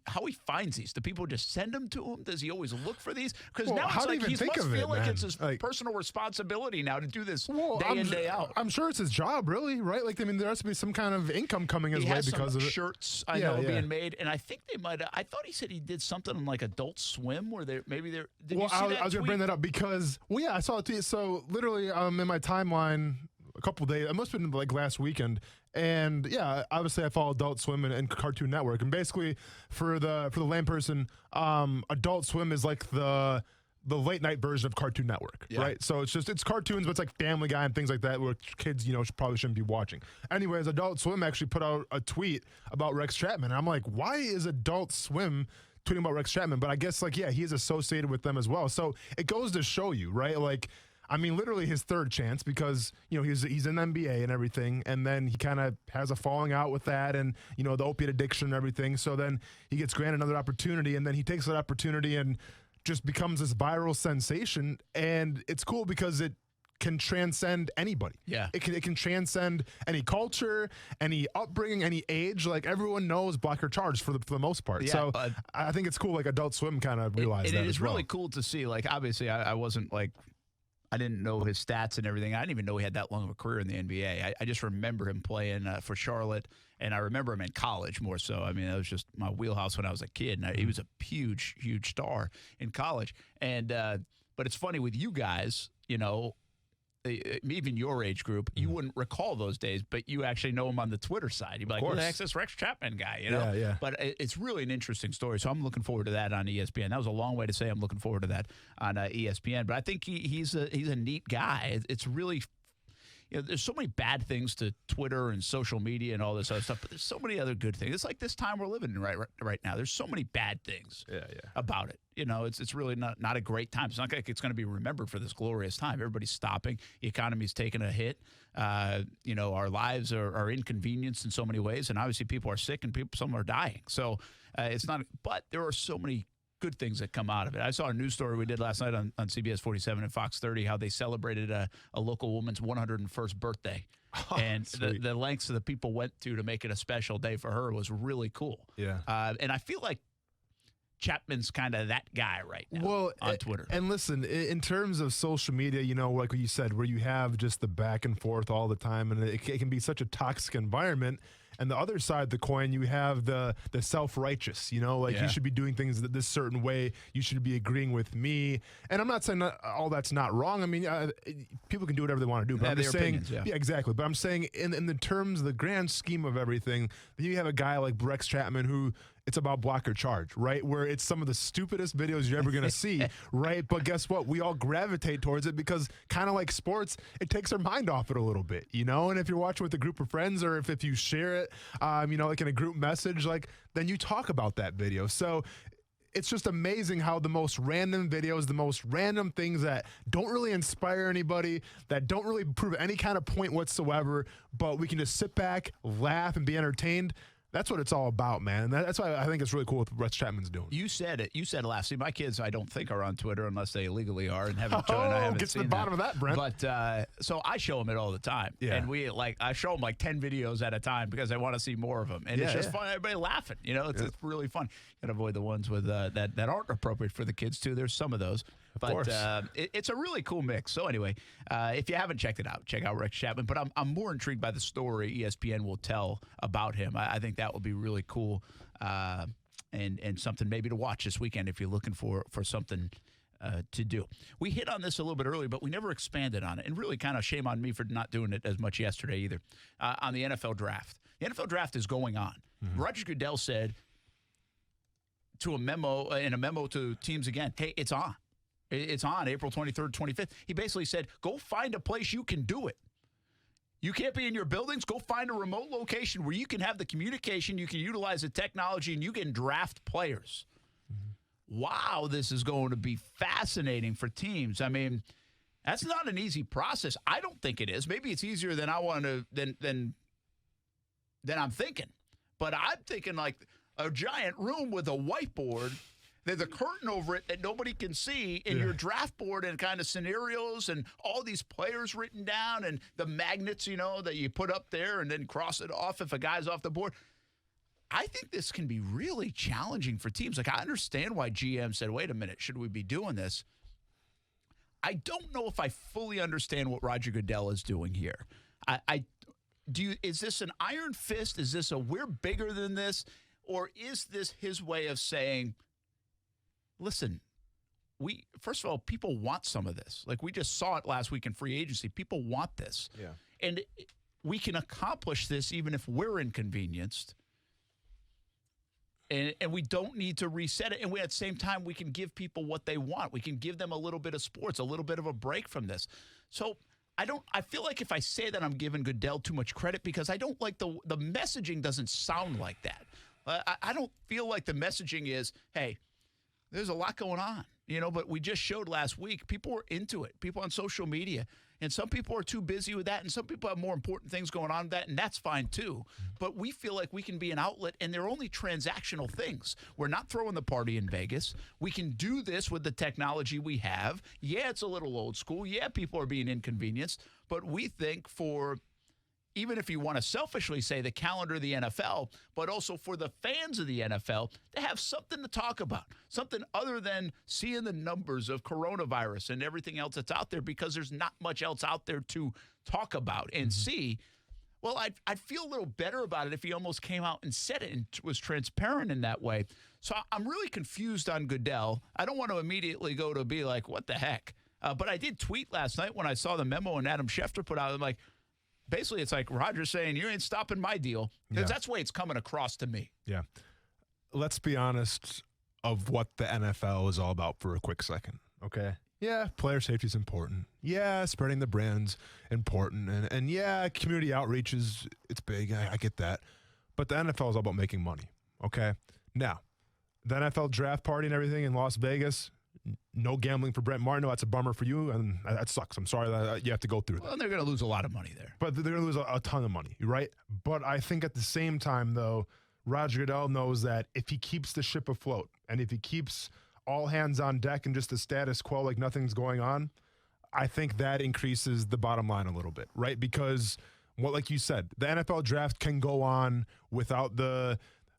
how he finds these. Do people just send them to him? Does he always look for these? Because now it's like he must feel like it's his personal responsibility now to do this day in, day out. I'm sure it's his job, really, right? Like, I mean, there has to be some kind of income coming his way because of it. Shirts, I know, being made, and I think they might. I thought he said he did something on like Adult Swim, where Did you see that? I was going to bring that up because, I saw it. So literally, in my timeline, a couple days. It must have been like last weekend. And yeah, obviously I follow Adult Swim and Cartoon Network. And basically for the layperson, Adult Swim is like the late night version of Cartoon Network, right? So it's cartoons, but it's like Family Guy and things like that, where kids, probably shouldn't be watching. Anyways, Adult Swim actually put out a tweet about Rex Chapman. And I'm like, why is Adult Swim tweeting about Rex Chapman? But I guess he is associated with them as well. So it goes to show you, right? Like, I mean, literally his third chance because, he's in NBA and everything. And then he kind of has a falling out with that and, the opiate addiction and everything. So then he gets granted another opportunity and then he takes that opportunity and just becomes this viral sensation. And it's cool because it can transcend anybody. Yeah. It can transcend any culture, any upbringing, any age. Like, everyone knows block or charge for the most part. Yeah, so I think it's cool, like Adult Swim kind of realized that it is as well. really cool to see. Like, obviously I wasn't like, I didn't know his stats and everything. I didn't even know he had that long of a career in the NBA. I just remember him playing for Charlotte, and I remember him in college more so. I mean, that was just my wheelhouse when I was a kid. And he was a huge, huge star in college. And but it's funny with you guys, even your age group, you wouldn't recall those days, but you actually know him on the Twitter side. You'd be like, who the heck's this Rex Chapman guy? Yeah. But it's really an interesting story. So I'm looking forward to that on ESPN. That was a long way to say I'm looking forward to that on ESPN. But I think he's a neat guy. It's really, there's so many bad things to Twitter and social media and all this other stuff, but there's so many other good things. It's like this time we're living in right now. There's so many bad things about it. It's really not a great time. It's not like it's going to be remembered for this glorious time. Everybody's stopping. The economy's taking a hit. Our lives are inconvenienced in so many ways, and obviously people are sick and some are dying. So it's not. But there are so many good things that come out of it. I saw a news story we did last night on CBS 47 and Fox 30, how they celebrated a local woman's 101st birthday. And the lengths that the people went to make it a special day for her was really cool. Yeah. And I feel like Chapman's kind of that guy right now on Twitter. And listen, in terms of social media, like what you said, where you have just the back and forth all the time, and it can be such a toxic environment. And the other side of the coin, you have the self-righteous, you should be doing things this certain way. You should be agreeing with me. And I'm not saying all that's not wrong. I mean, people can do whatever they want to do. But I'm just saying, opinions, exactly. But I'm saying in the terms, the grand scheme of everything, then you have a guy like Rex Chapman who it's about block or charge, right? Where it's some of the stupidest videos you're ever going to see, right? But guess what? We all gravitate towards it because kind of like sports, it takes our mind off it a little bit, And if you're watching with a group of friends or if you share it, like in a group message, then you talk about that video. So it's just amazing how the most random videos, the most random things that don't really inspire anybody, that don't really prove any kind of point whatsoever, but we can just sit back, laugh, and be entertained. That's what it's all about, man. And that's why I think it's really cool what Rex Chapman's doing. You said it. You said it last. See, my kids, I don't think are on Twitter unless they illegally are and haven't. I haven't get to seen the bottom of that, Brent. But so I show them it all the time. Yeah. And I show them like 10 videos at a time because I want to see more of them. And it's just fun. Everybody laughing. It's really fun. Got to avoid the ones with that aren't appropriate for the kids too. There's some of those. But it's a really cool mix. So anyway, if you haven't checked it out, check out Rex Chapman. But I'm more intrigued by the story ESPN will tell about him. I think that will be really cool and something maybe to watch this weekend if you're looking for something to do. We hit on this a little bit earlier, but we never expanded on it. And really kind of shame on me for not doing it as much yesterday either. On the NFL draft. The NFL draft is going on. Mm-hmm. Roger Goodell said in a memo to teams again, hey, it's on. It's on April 23rd, 25th. He basically said, go find a place you can do it. You can't be in your buildings. Go find a remote location where you can have the communication, you can utilize the technology, and you can draft players. Mm-hmm. wow, this is going to be fascinating for teams. I mean, that's not an easy process. I don't think it is. Maybe it's easier than I want to than I'm thinking. But I'm thinking like a giant room with a whiteboard. There's a curtain over it that nobody can see, and your draft board and kind of scenarios and all these players written down and the magnets, that you put up there and then cross it off if a guy's off the board. I think this can be really challenging for teams. Like, I understand why GM said, wait a minute, should we be doing this? I don't know if I fully understand what Roger Goodell is doing here. Is this an iron fist? Is this we're bigger than this? Or is this his way of saying, listen, first of all, people want some of this. Like, we just saw it last week in free agency. People want this. Yeah. And we can accomplish this even if we're inconvenienced. And we don't need to reset it. And at the same time, we can give people what they want. We can give them a little bit of sports, a little bit of a break from this. So I feel like if I say that, I'm giving Goodell too much credit because I don't like the messaging doesn't sound like that. I don't feel like the messaging is, hey, there's a lot going on, but we just showed last week, people were into it, people on social media, and some people are too busy with that, and some people have more important things going on with that, and that's fine too. But we feel like we can be an outlet, and they're only transactional things. We're not throwing the party in Vegas. We can do this with the technology we have. Yeah, it's a little old school. Yeah, people are being inconvenienced, but we think even if you want to selfishly say the calendar of the NFL, but also for the fans of the NFL, to have something to talk about, something other than seeing the numbers of coronavirus and everything else that's out there, because there's not much else out there to talk about and see. Well, I'd feel a little better about it if he almost came out and said it and was transparent in that way. So I'm really confused on Goodell. I don't want to immediately go to be like, what the heck? But I did tweet last night when I saw the memo and Adam Schefter put out, I'm like, basically, it's like Roger saying, you ain't stopping my deal. Because that's the way it's coming across to me. Yeah. Let's be honest of what the NFL is all about for a quick second, okay? Yeah, player safety is important. Yeah, spreading the brand's important. And yeah, community outreach it's big. I get that. But the NFL is all about making money, okay? Now, the NFL draft party and everything in Las Vegas, no gambling for Brett Martineau. That's a bummer for you, and that sucks. I'm sorry that you have to go through that. Well, they're going to lose a lot of money there. But they're going to lose a ton of money, right? But I think at the same time, though, Roger Goodell knows that if he keeps the ship afloat and if he keeps all hands on deck and just the status quo like nothing's going on, I think that increases the bottom line a little bit, right? Because, like you said, the NFL draft can go on without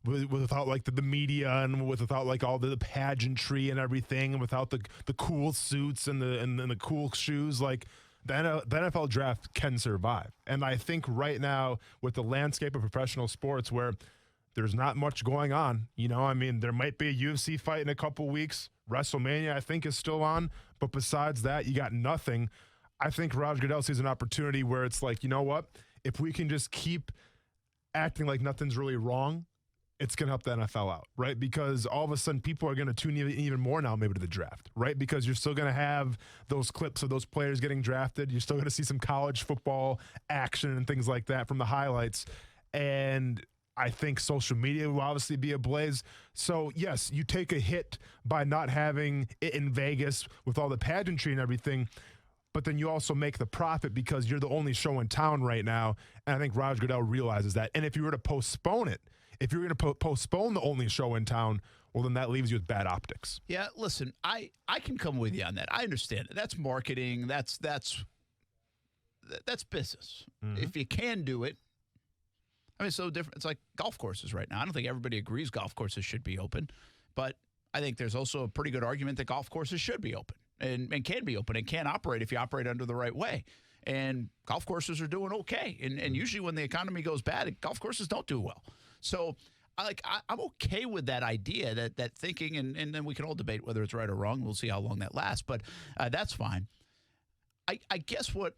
like the media and without like all the pageantry and everything, and without the cool suits and the cool shoes. Like the NFL draft can survive. And I think right now with the landscape of professional sports where there's not much going on, I mean, there might be a UFC fight in a couple weeks. WrestleMania, I think, is still on. But besides that, you got nothing. I think Roger Goodell sees an opportunity where it's like, you know what? If we can just keep acting like nothing's really wrong, it's going to help the NFL out, right? Because all of a sudden people are going to tune even more now maybe to the draft, right? Because you're still going to have those clips of those players getting drafted. You're still going to see some college football action and things like that from the highlights. And I think social media will obviously be ablaze. So, yes, you take a hit by not having it in Vegas with all the pageantry and everything, but then you also make the profit because you're the only show in town right now. And I think Roger Goodell realizes that. And if you were to postpone it, if you're going to postpone the only show in town, well, then that leaves you with bad optics. Yeah, listen, I can come with you on that. I understand it. That's marketing. That's business. Mm-hmm. If you can do it, I mean, it's so different. It's like golf courses right now. I don't think everybody agrees golf courses should be open, but I think there's also a pretty good argument that golf courses should be open and can be open and can operate if you operate under the right way. And golf courses are doing okay. And usually when the economy goes bad, golf courses don't do well. So I'm okay with that idea, that thinking, and then we can all debate whether it's right or wrong. We'll see how long that lasts, but that's fine. I guess what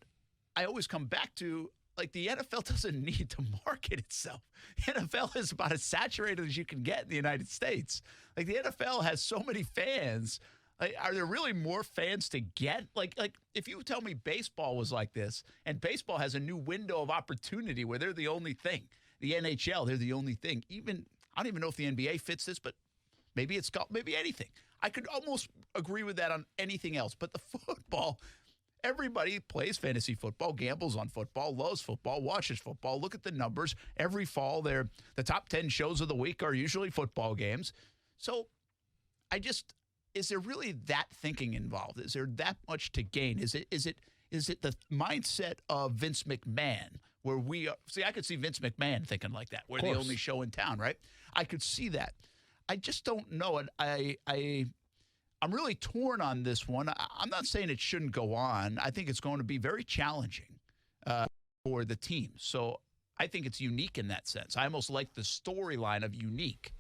I always come back to, like, the NFL doesn't need to market itself. The NFL is about as saturated as you can get in the United States. Like, the NFL has so many fans. Like, are there really more fans to get? Like if you tell me baseball was like this, and baseball has a new window of opportunity where they're the only thing. The NHL, they're the only thing. I don't even know if the NBA fits this, but maybe it's golf, maybe anything. I could almost agree with that on anything else. But the football, everybody plays fantasy football, gambles on football, loves football, watches football. Look at the numbers. Every fall, the top 10 shows of the week are usually football games. So is there really that thinking involved? Is there that much to gain? Is it the mindset of Vince McMahon where we are? See, I could see Vince McMahon thinking like that. We're the only show in town, right? I could see that. I just don't know it. I'm really torn on this one. I'm not saying it shouldn't go on. I think it's going to be very challenging for the team. So I think it's unique in that sense. I almost like the storyline of unique.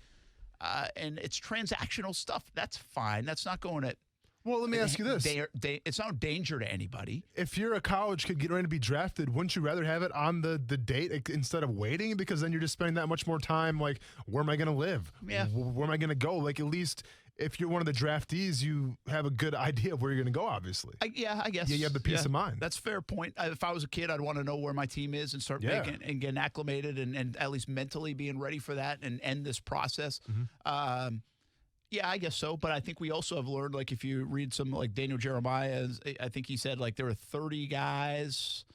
And it's transactional stuff. That's fine. That's not going to. Well, let me ask you this. It's not a danger to anybody. If you're a college kid getting ready to be drafted, wouldn't you rather have it on the date instead of waiting? Because then you're just spending that much more time, like, where am I going to live? Yeah. Where am I going to go? Like, at least if you're one of the draftees, you have a good idea of where you're going to go, obviously. I guess. Yeah, you have the peace of mind. That's a fair point. If I was a kid, I'd want to know where my team is and start making and getting acclimated and at least mentally being ready for that and end this process. Mm-hmm. Yeah, I guess so. But I think we also have learned, like, if you read some, like, Daniel Jeremiah, I think he said, like, there were 30 guys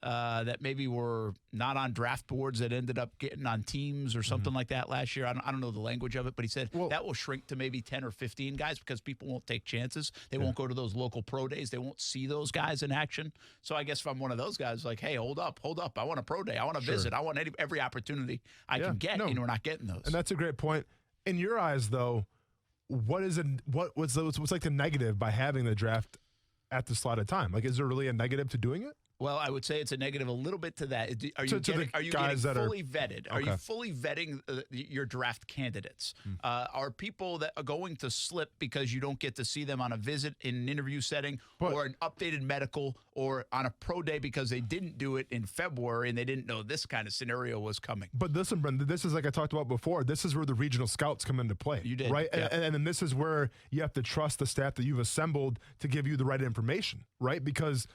that maybe were not on draft boards that ended up getting on teams or something like that last year. I don't know the language of it, but he said that will shrink to maybe 10 or 15 guys because people won't take chances. They won't go to those local pro days. They won't see those guys in action. So I guess if I'm one of those guys, like, hey, hold up. I want a pro day. I want to visit. I want every opportunity I can get, and we're not getting those. And that's a great point. In your eyes, though, what's like the negative by having the draft at the slotted time? Like, is there really a negative to doing it? Well, I would say it's a negative a little bit to that. Are you getting fully vetted? Are you fully vetting your draft candidates? Are people that are going to slip because you don't get to see them on a visit in an interview setting or an updated medical or on a pro day because they didn't do it in February and they didn't know this kind of scenario was coming? But listen, Brendan, this is like I talked about before. This is where the regional scouts come into play. You did. Right? Yeah. And then this is where you have to trust the staff that you've assembled to give you the right information, right? Because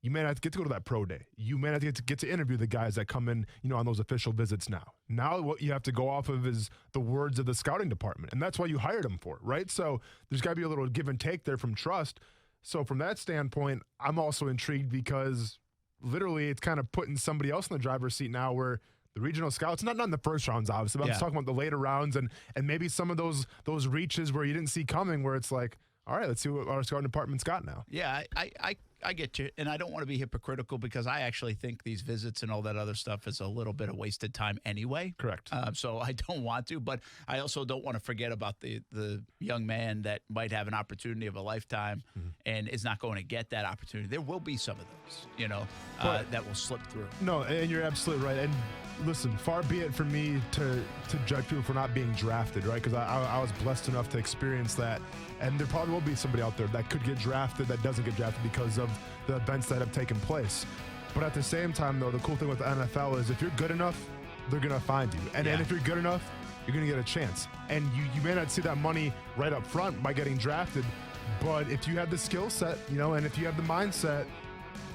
you may not get to go to that pro day. You may not get to interview the guys that come in, on those official visits now. Now what you have to go off of is the words of the scouting department, and that's why you hired them for it, right? So there's got to be a little give and take there from trust. So from that standpoint, I'm also intrigued because literally it's kind of putting somebody else in the driver's seat now where the regional scouts, not in the first rounds, obviously, but I'm just talking about the later rounds and maybe some of those reaches where you didn't see coming where it's like, all right, let's see what our scouting department's got now. Yeah, I get you, and I don't want to be hypocritical because I actually think these visits and all that other stuff is a little bit of wasted time anyway. Correct. So I don't want to, but I also don't want to forget about the young man that might have an opportunity of a lifetime and is not going to get that opportunity. There will be some of those, that will slip through. No, and you're absolutely right. And listen, far be it for me to judge people for not being drafted, right? Because I was blessed enough to experience that. And there probably will be somebody out there that could get drafted that doesn't get drafted because of the events that have taken place. But at the same time, though, the cool thing with the NFL is if you're good enough, they're going to find you. And if you're good enough, you're going to get a chance. And you may not see that money right up front by getting drafted, but if you have the skill set, and if you have the mindset,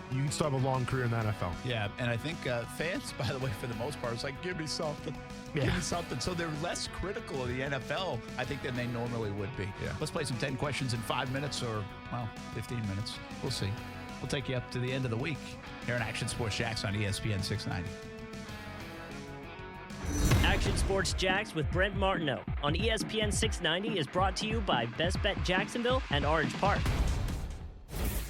you can still have a long career in the NFL. Yeah, and I think fans, by the way, for the most part, it's like, give me something. Give me something. So they're less critical of the NFL, I think, than they normally would be. Yeah. Let's play some 10 questions in 5 minutes or, 15 minutes. We'll see. We'll take you up to the end of the week here on Action Sports Jacks on ESPN 690. Action Sports Jacks with Brent Martineau on ESPN 690 is brought to you by Best Bet Jacksonville and Orange Park.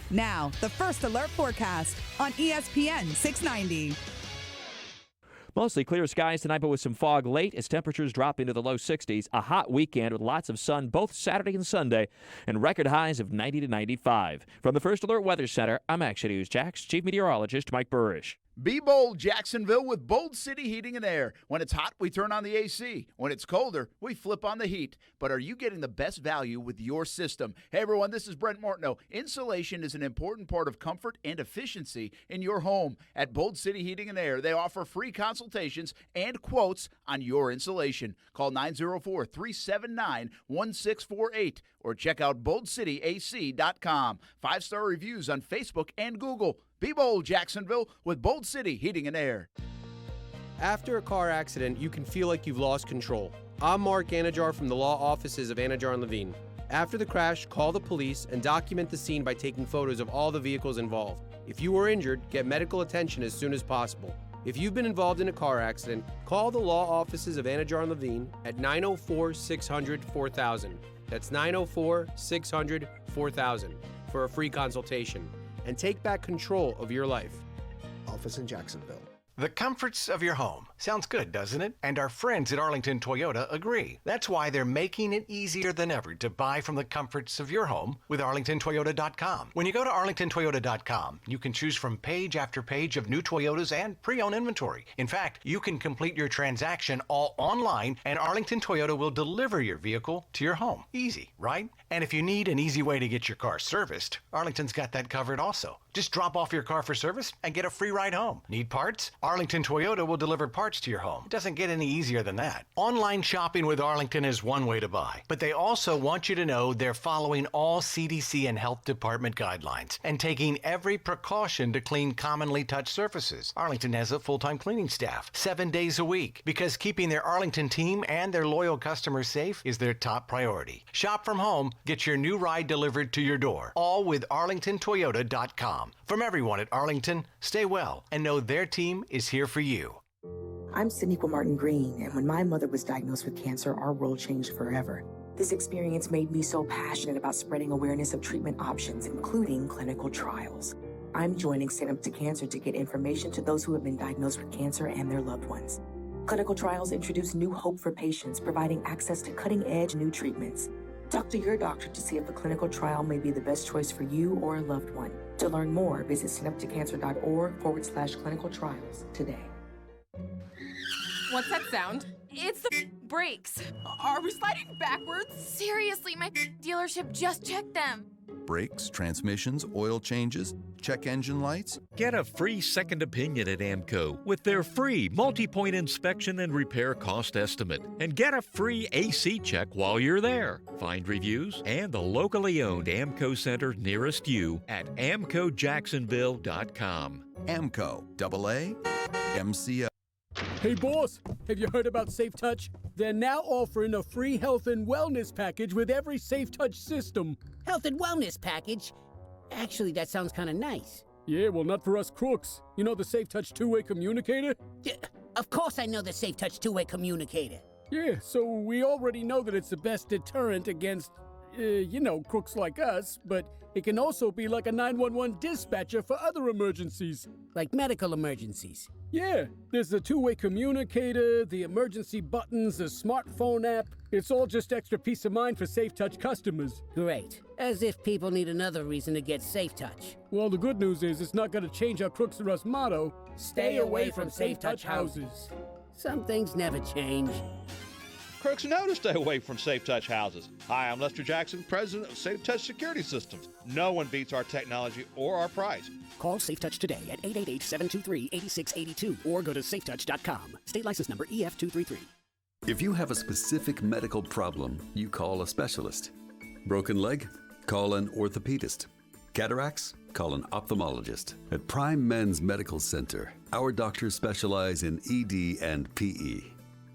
Now, the First Alert forecast on ESPN 690. Mostly clear skies tonight, but with some fog late as temperatures drop into the low 60s. A hot weekend with lots of sun both Saturday and Sunday, and record highs of 90 to 95. From the First Alert Weather Center, I'm Action News Jax Chief Meteorologist Mike Burrish. Be bold, Jacksonville, with Bold City Heating and Air. When it's hot, we turn on the AC. When it's colder, we flip on the heat. But are you getting the best value with your system? Hey, everyone, this is Brent Martineau. Insulation is an important part of comfort and efficiency in your home. At Bold City Heating and Air, they offer free consultations and quotes on your insulation. Call 904-379-1648 or check out boldcityac.com. 5-star reviews on Facebook and Google. Be bold, Jacksonville, with Bold City Heating and Air. After a car accident, you can feel like you've lost control. I'm Mark Anajar from the law offices of Anajar and Levine. After the crash, call the police and document the scene by taking photos of all the vehicles involved. If you were injured, get medical attention as soon as possible. If you've been involved in a car accident, call the law offices of Anajar and Levine at 904-600-4000. That's 904-600-4000 for a free consultation. And take back control of your life. Office in Jacksonville. The comforts of your home. Sounds good, doesn't it? And our friends at Arlington Toyota agree. That's why they're making it easier than ever to buy from the comforts of your home with ArlingtonToyota.com. When you go to ArlingtonToyota.com, you can choose from page after page of new Toyotas and pre-owned inventory. In fact, you can complete your transaction all online, and Arlington Toyota will deliver your vehicle to your home. Easy, right? And if you need an easy way to get your car serviced, Arlington's got that covered also. Just drop off your car for service and get a free ride home. Need parts? Arlington Toyota will deliver parts to your home. It doesn't get any easier than that. Online shopping with Arlington is one way to buy, but they also want you to know they're following all CDC and health department guidelines and taking every precaution to clean commonly touched surfaces. Arlington has a full-time cleaning staff, 7 days a week, because keeping their Arlington team and their loyal customers safe is their top priority. Shop from home, get your new ride delivered to your door, all with ArlingtonToyota.com. From everyone at Arlington, stay well and know their team is here for you. I'm Siniqua Martin Green, and when my mother was diagnosed with cancer, our world changed forever. This experience made me so passionate about spreading awareness of treatment options, including clinical trials. I'm joining Stand Up to Cancer to get information to those who have been diagnosed with cancer and their loved ones. Clinical trials introduce new hope for patients, providing access to cutting-edge new treatments. Talk to your doctor to see if a clinical trial may be the best choice for you or a loved one. To learn more, visit standuptocancer.org/clinical trials today. What's that sound? It's the brakes. Are we sliding backwards? Seriously, my dealership just checked them. Brakes, transmissions, oil changes, check engine lights. Get a free second opinion at AMCO with their free multi-point inspection and repair cost estimate. And get a free AC check while you're there. Find reviews and the locally owned AMCO Center nearest you at AMCOJacksonville.com. AMCO, AA, MCO. Hey boss, have you heard about Safe Touch? They're now offering a free health and wellness package with every Safe Touch system. Health and wellness package? Actually, that sounds kind of nice. Yeah, well, not for us crooks. You know the Safe Touch two-way communicator? Yeah, of course I know the Safe Touch two-way communicator. Yeah, so we already know that it's the best deterrent against, crooks like us, but it can also be like a 911 dispatcher for other emergencies. Like medical emergencies. Yeah, there's the two-way communicator, the emergency buttons, the smartphone app. It's all just extra peace of mind for Safe Touch customers. Great. As if people need another reason to get Safe Touch. Well, the good news is it's not going to change our Crooks Are Us motto, stay away from Safe Touch houses. Some things never change. Crooks know to stay away from Safe Touch houses. Hi, I'm Lester Jackson, president of Safe Touch Security Systems. No one beats our technology or our price. Call Safe Touch today at 888-723-8682 or go to safetouch.com. State license number EF233. If you have a specific medical problem, you call a specialist. Broken leg? Call an orthopedist. Cataracts? Call an ophthalmologist. At Prime Men's Medical Center, our doctors specialize in ED and PE.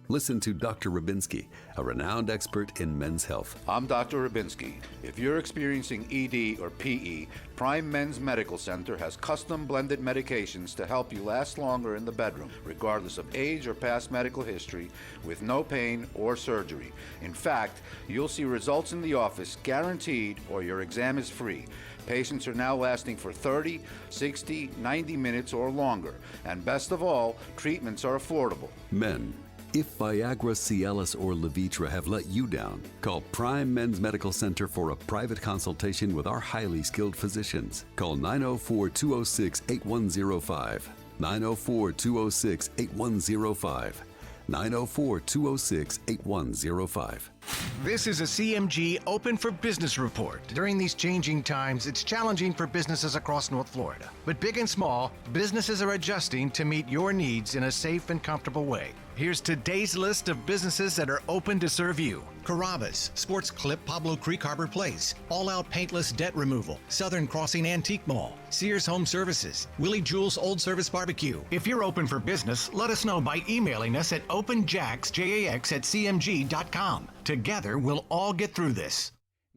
Listen to Dr. Rubinski, a renowned expert in men's health. I'm Dr. Rubinski. If you're experiencing ED or PE, Prime Men's Medical Center has custom blended medications to help you last longer in the bedroom, regardless of age or past medical history, with no pain or surgery. In fact, you'll see results in the office guaranteed or your exam is free. Patients are now lasting for 30, 60, 90 minutes or longer. And best of all, treatments are affordable. Men. If Viagra, Cialis, or Levitra have let you down, call Prime Men's Medical Center for a private consultation with our highly skilled physicians. Call 904-206-8105. 904-206-8105. 904-206-8105. This is a CMG Open for Business report. During these changing times, it's challenging for businesses across North Florida. But big and small, businesses are adjusting to meet your needs in a safe and comfortable way. Here's today's list of businesses that are open to serve you. Carrabba's, Sports Clip, Pablo Creek Harbor Place, All Out Paintless Debt Removal, Southern Crossing Antique Mall, Sears Home Services, Willie Jewell's Old Service Barbecue. If you're open for business, let us know by emailing us at openjax@cmg.com. Together, we'll all get through this.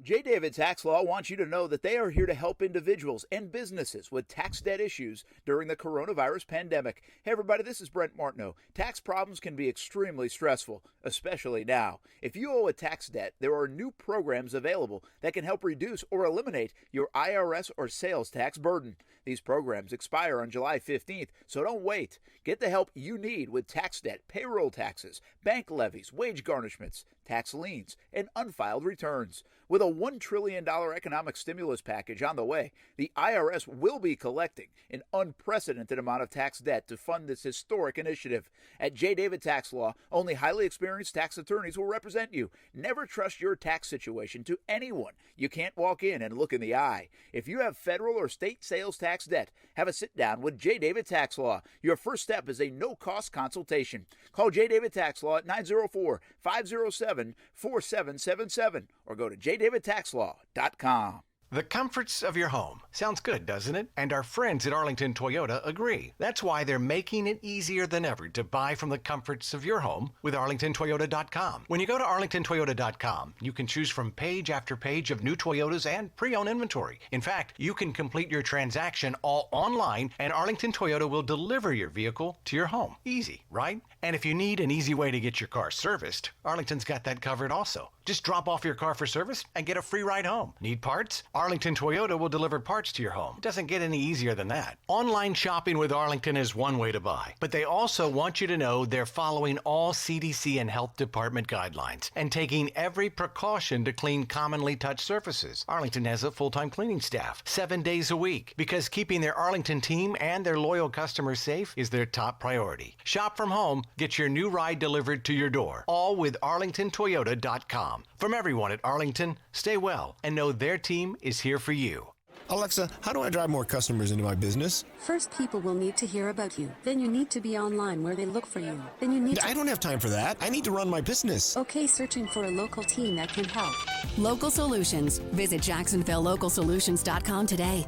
J. David Tax Law wants you to know that they are here to help individuals and businesses with tax debt issues during the coronavirus pandemic. Hey, everybody, this is Brent Martineau. Tax problems can be extremely stressful, especially now. If you owe a tax debt, there are new programs available that can help reduce or eliminate your IRS or sales tax burden. These programs expire on July 15th, so don't wait. Get the help you need with tax debt, payroll taxes, bank levies, wage garnishments, tax liens, and unfiled returns. With a $1 trillion economic stimulus package on the way, the IRS will be collecting an unprecedented amount of tax debt to fund this historic initiative. At J. David Tax Law, only highly experienced tax attorneys will represent you. Never trust your tax situation to anyone you can't walk in and look in the eye. If you have federal or state sales tax debt, have a sit-down with J. David Tax Law. Your first step is a no-cost consultation. Call J. David Tax Law at 904-507-4777 or go to jdavidtaxlaw.com. The comforts of your home. Sounds good, doesn't it? And our friends at Arlington Toyota agree. That's why they're making it easier than ever to buy from the comforts of your home with arlingtontoyota.com. When you go to arlingtontoyota.com, you can choose from page after page of new Toyotas and pre-owned inventory. In fact, you can complete your transaction all online, and Arlington Toyota will deliver your vehicle to your home. Easy, right? And if you need an easy way to get your car serviced, Arlington's got that covered also. Just drop off your car for service and get a free ride home. Need parts? Arlington Toyota will deliver parts to your home. It doesn't get any easier than that. Online shopping with Arlington is one way to buy, but they also want you to know they're following all CDC and health department guidelines and taking every precaution to clean commonly touched surfaces. Arlington has a full-time cleaning staff, 7 days a week, because keeping their Arlington team and their loyal customers safe is their top priority. Shop from home, get your new ride delivered to your door, all with arlingtontoyota.com. From everyone at Arlington, stay well and know their team is here for you. Alexa, how do I drive more customers into my business? First, people will need to hear about you. Then you need to be online where they look for you. Then you need I don't have time for that. I need to run my business. Okay, searching for a local team that can help. Local Solutions. Visit JacksonvilleLocalSolutions.com today.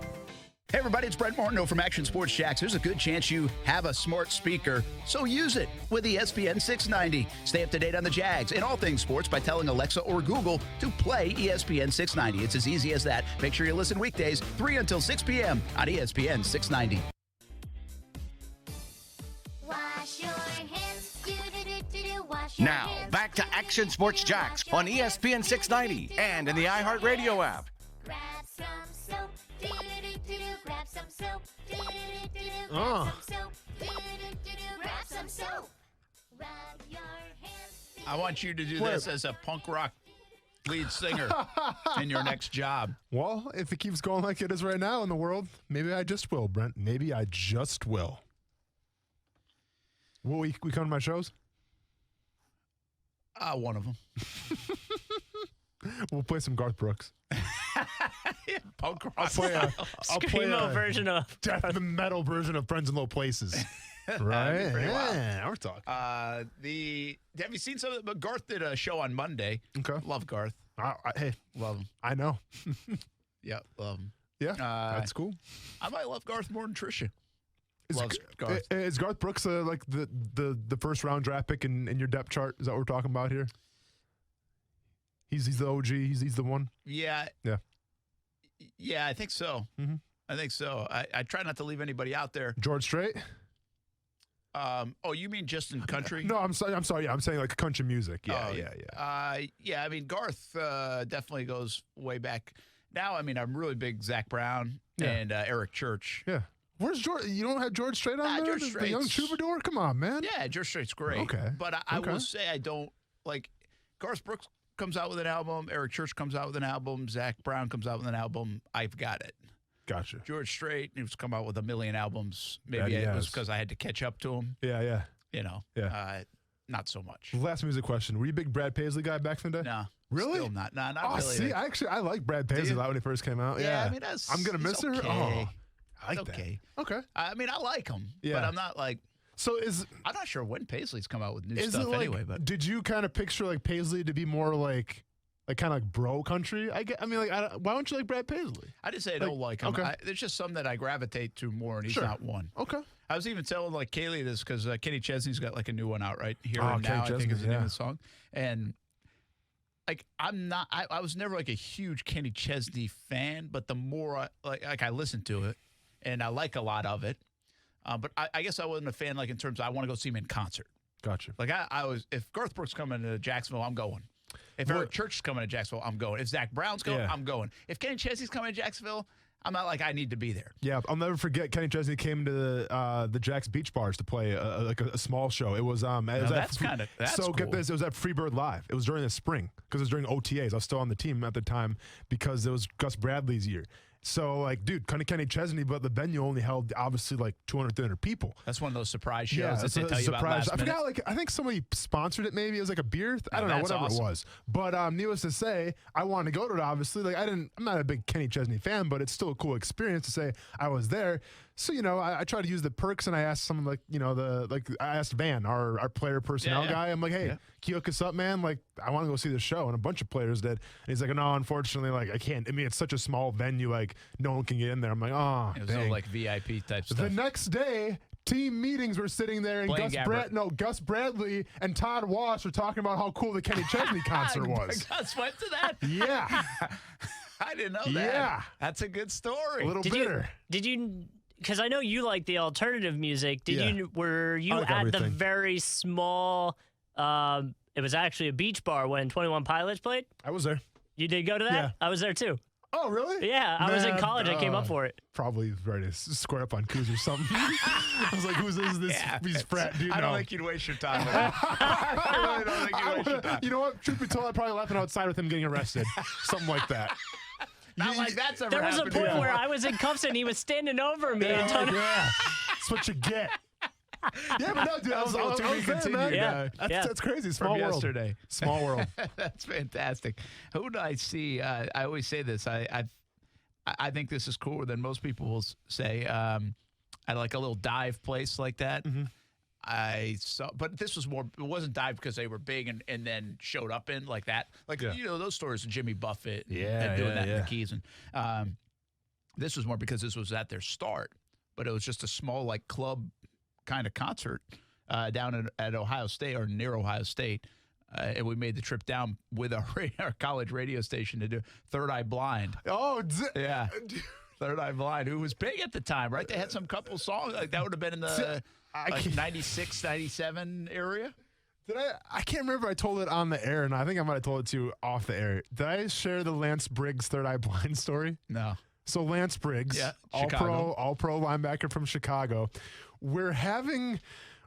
Hey everybody, it's Brent Martineau from Action Sports Jacks. There's a good chance you have a smart speaker, so use it with ESPN 690. Stay up to date on the Jags and all things sports by telling Alexa or Google to play ESPN 690. It's as easy as that. Make sure you listen weekdays 3 until 6 p.m. on ESPN 690. Wash your hands. Wash Now, your hands. back to Action Sports Jacks on ESPN 690 and in the iHeartRadio app. Grab some soap. Grab some soap. Oh. Grab some soap. Rub your hands. I want you to do this as a punk rock lead singer in your next job. Well, if it keeps going like it is right now in the world, maybe I just will, Brent. Maybe I just will. Will we come to my shows? One of them. We'll play some Garth Brooks. Punk rock. I'll play a Screamo version of death metal version of Friends in Low Places. Right? Yeah, we're talking. Have you seen some of the, Garth did a show on Monday. Okay. Love Garth. Hey, love him. I know. Yeah, love him. Yeah, that's cool. I might love Garth more than Trisha. Is Garth Brooks like the first round draft pick in your depth chart? Is that what we're talking about here? He's the OG. He's the one. Yeah. Yeah. Yeah, I think so. Mm-hmm. I think so. I try not to leave anybody out there. George Strait. Oh, you mean just in country? No, I'm sorry. Yeah, I'm saying like country music. Yeah, yeah. I mean, Garth definitely goes way back. Now, I mean, I'm really big Zach Brown and Eric Church. Yeah. Where's George? You don't have George Strait on there? George The Strait's- young troubadour? Come on, man. Yeah, George Strait's great. Okay. But I will say I don't like Garth Brooks comes out with an album, Eric Church comes out with an album, Zach Brown comes out with an album. I've got it. Gotcha. George Strait, he's come out with a million albums. Maybe it was because I had to catch up to him. Yeah. You know. Yeah. Not so much. Last music question. Were you a big Brad Paisley guy back in the day? No. Really? Still not. No, not Oh, really. see, I like Brad Paisley a lot when he first came out. Yeah. I mean, that's. I'm going to miss her? Okay. Oh, I like okay. that. Okay. I mean, I like him. Yeah. But I'm not like. So I'm not sure when Paisley's come out with new is stuff it like, anyway. But did you kind of picture like Paisley to be more like kind of like bro country? I mean, like, why don't you like Brad Paisley? I didn't say I don't like him. Okay. There's just some that I gravitate to more, and he's Sure. not one. Okay. I was even telling like Kaylee this because Kenny Chesney's got like a new one out right here Oh, and Kenny now. I think Chesney, is the name yeah. of the song, and like I'm not. I was never like a huge Kenny Chesney fan, but the more I listened to it, and I like a lot of it. But I guess I wasn't a fan like in terms of I want to go see him in concert. Gotcha. Like I was, if Garth Brooks coming to Jacksonville, I'm going. If Eric Church is coming to Jacksonville, I'm going. If Zach Brown's going, I'm going. If Kenny Chesney's coming to Jacksonville, I'm not like I need to be there. Yeah, I'll never forget Kenny Chesney came to the Jack's Beach Bars to play a small show. It was that's cool. Get this, it was at Freebird Live. It was during the spring because it was during OTAs. I was still on the team at the time because it was Gus Bradley's year. So, like, dude, Kenny Chesney, but the venue only held, obviously, like 200, 300 people. That's one of those surprise shows that they tell you about last I forgot, like, I think somebody sponsored it maybe. It was like a beer. I don't know, whatever it was. But needless to say, I wanted to go to it, obviously. Like, I'm not a big Kenny Chesney fan, but it's still a cool experience to say I was there. So, I tried to use the perks, and I asked someone, like, I asked Van, our player personnel guy. I'm like, hey, can you hook us up, man? Like, I want to go see the show. And a bunch of players did. And he's like, no, unfortunately, like, I can't. I mean, it's such a small venue, like, no one can get in there. I'm like, oh, it was all like VIP type stuff. The next day, team meetings were sitting there, and Gus Bradley and Todd Walsh were talking about how cool the Kenny Chesney concert was. Gus went to that? Yeah. I didn't know that. Yeah. That's a good story. A little bitter. Did you... Because I know you like the alternative music. Were you at the very small? It was actually a beach bar when 21 Pilots played. I was there. You did go to that? Yeah. I was there too. Oh, really? Yeah, I was in college. I came up for it. Probably ready to square up on Kuz or something. I was like, who's this frat dude? I don't think you'd waste your time with him. I really don't think you'd waste your time. You know what? Truth be told, I'd probably laughing outside with him getting arrested. Something like that. Not like that's ever There was happened. a point where I was in cuffs and he was standing over me. Yeah, that's what you get. Yeah, but no, dude, I was there, man. That's crazy. Small From world. Yesterday. Small world. That's fantastic. Who do I see? I always say this. I think this is cooler than most people will say. I like a little dive place like that. Mm-hmm. I saw, but this was more. It wasn't dive because they were big and then showed up in like that. Like those stories of Jimmy Buffett. And doing that in the Keys, and this was more because this was at their start, but it was just a small like club kind of concert down at Ohio State or near Ohio State. And we made the trip down with our college radio station to do Third Eye Blind. Oh, yeah. Third Eye Blind, who was big at the time, right? They had some couple songs. Like that would have been in the 96, 97 area. I can't remember if I told it on the air, and I think I might have told it to you off the air. Did I share the Lance Briggs Third Eye Blind story? No. So Lance Briggs, all pro linebacker from Chicago. We're having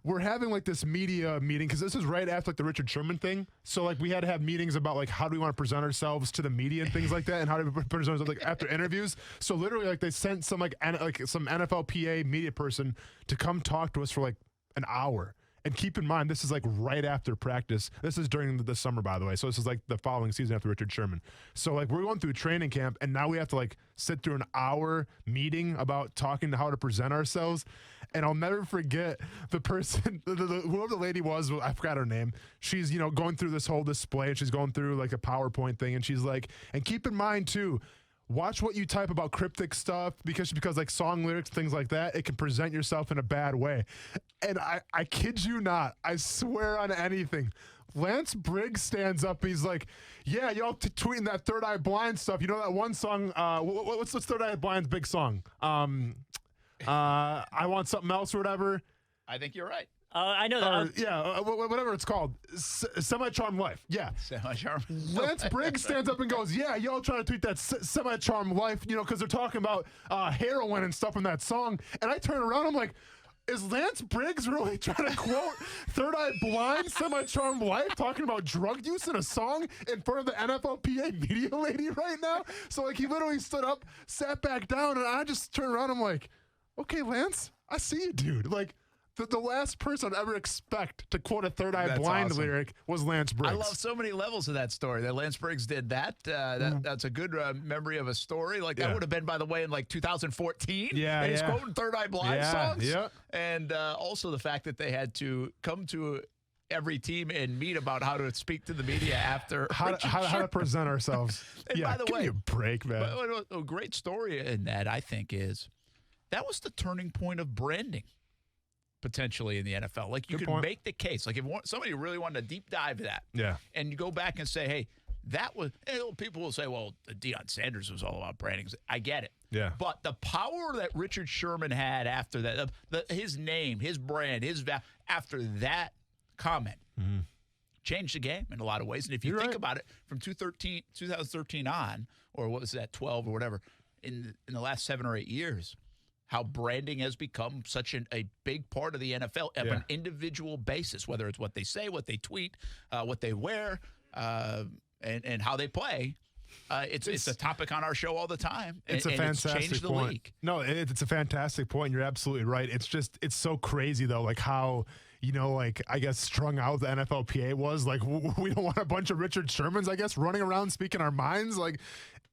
like this media meeting because this is right after like the Richard Sherman thing. So like we had to have meetings about like how do we want to present ourselves to the media and things like that, and how do we present ourselves like after interviews. So literally like they sent some some NFLPA media person to come talk to us for like an hour. And keep in mind, this is like right after practice. This is during the summer, by the way. So this is like the following season after Richard Sherman. So like we're going through training camp, and now we have to like sit through an hour meeting about talking to how to present ourselves. And I'll never forget the person, whoever the lady was, I forgot her name. She's, going through this whole display, and she's going through like a PowerPoint thing. And she's like, and keep in mind too, watch what you type about cryptic stuff because like song lyrics, things like that, it can present yourself in a bad way. And I kid you not, I swear on anything, Lance Briggs stands up. He's like, yeah, y'all tweeting that Third Eye Blind stuff. You know that one song, what's Third Eye Blind's big song? I Want Something Else or whatever. I think you're right. I know that. Whatever it's called. Semi-Charmed Life. Yeah. Semi-Charmed. Lance Briggs stands up and goes, yeah, y'all trying to tweet that Semi-Charmed Life, because they're talking about heroin and stuff in that song. And I turn around, I'm like, is Lance Briggs really trying to quote Third Eye Blind, Semi-Charmed Life, talking about drug use in a song in front of the NFLPA media lady right now? So, like, he literally stood up, sat back down, and I just turned around, I'm like, okay, Lance, I see you, dude. Like, the last person I'd ever expect to quote a Third Eye Blind lyric was Lance Briggs. I love so many levels of that story. That Lance Briggs did that. That's a good memory of a story. Like that would have been, by the way, in like 2014. Yeah, and he's quoting Third Eye Blind songs. Yeah. And also the fact that they had to come to every team and meet about how to speak to the media after how to present ourselves. And by the way, give me a break, man. A great story in that, I think, is that was the turning point of branding. Potentially in the NFL. Like you could make the case. Like if somebody really wanted to deep dive that. Yeah. And you go back and say, hey, that was, people will say, well, Deion Sanders was all about branding. I get it. Yeah. But the power that Richard Sherman had after that, his name, his brand, after that comment changed the game in a lot of ways. And if you think about it, from 2013 on, or what was that, 12 or whatever, in the last 7 or 8 years, how branding has become such a big part of the NFL on an individual basis, whether it's what they say, what they tweet, what they wear, and how they play. It's a topic on our show all the time. It's a fantastic it's changed the point. league. No, it's a fantastic point. You're absolutely right. It's so crazy though, like how, I guess strung out the NFLPA was. Like, we don't want a bunch of Richard Shermans, I guess, running around speaking our minds. Like,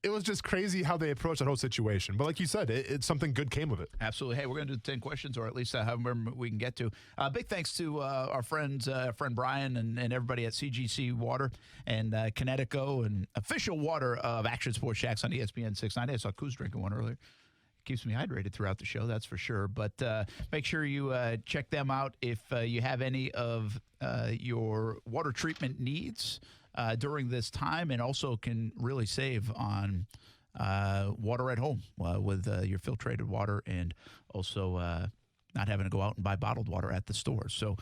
it was just crazy how they approached that whole situation. But like you said, it's something good came of it. Absolutely. Hey, we're going to do 10 questions, or at least however we can get to. Big thanks to our friend Brian and everybody at CGC Water and Connecticut, and official water of Action Sports Shacks on ESPN 690. I saw Kuz drinking one earlier. Keeps me hydrated throughout the show, that's for sure. But make sure you check them out if you have any of your water treatment needs during this time, and also can really save on water at home with your filtrated water, and also not having to go out and buy bottled water at the store. So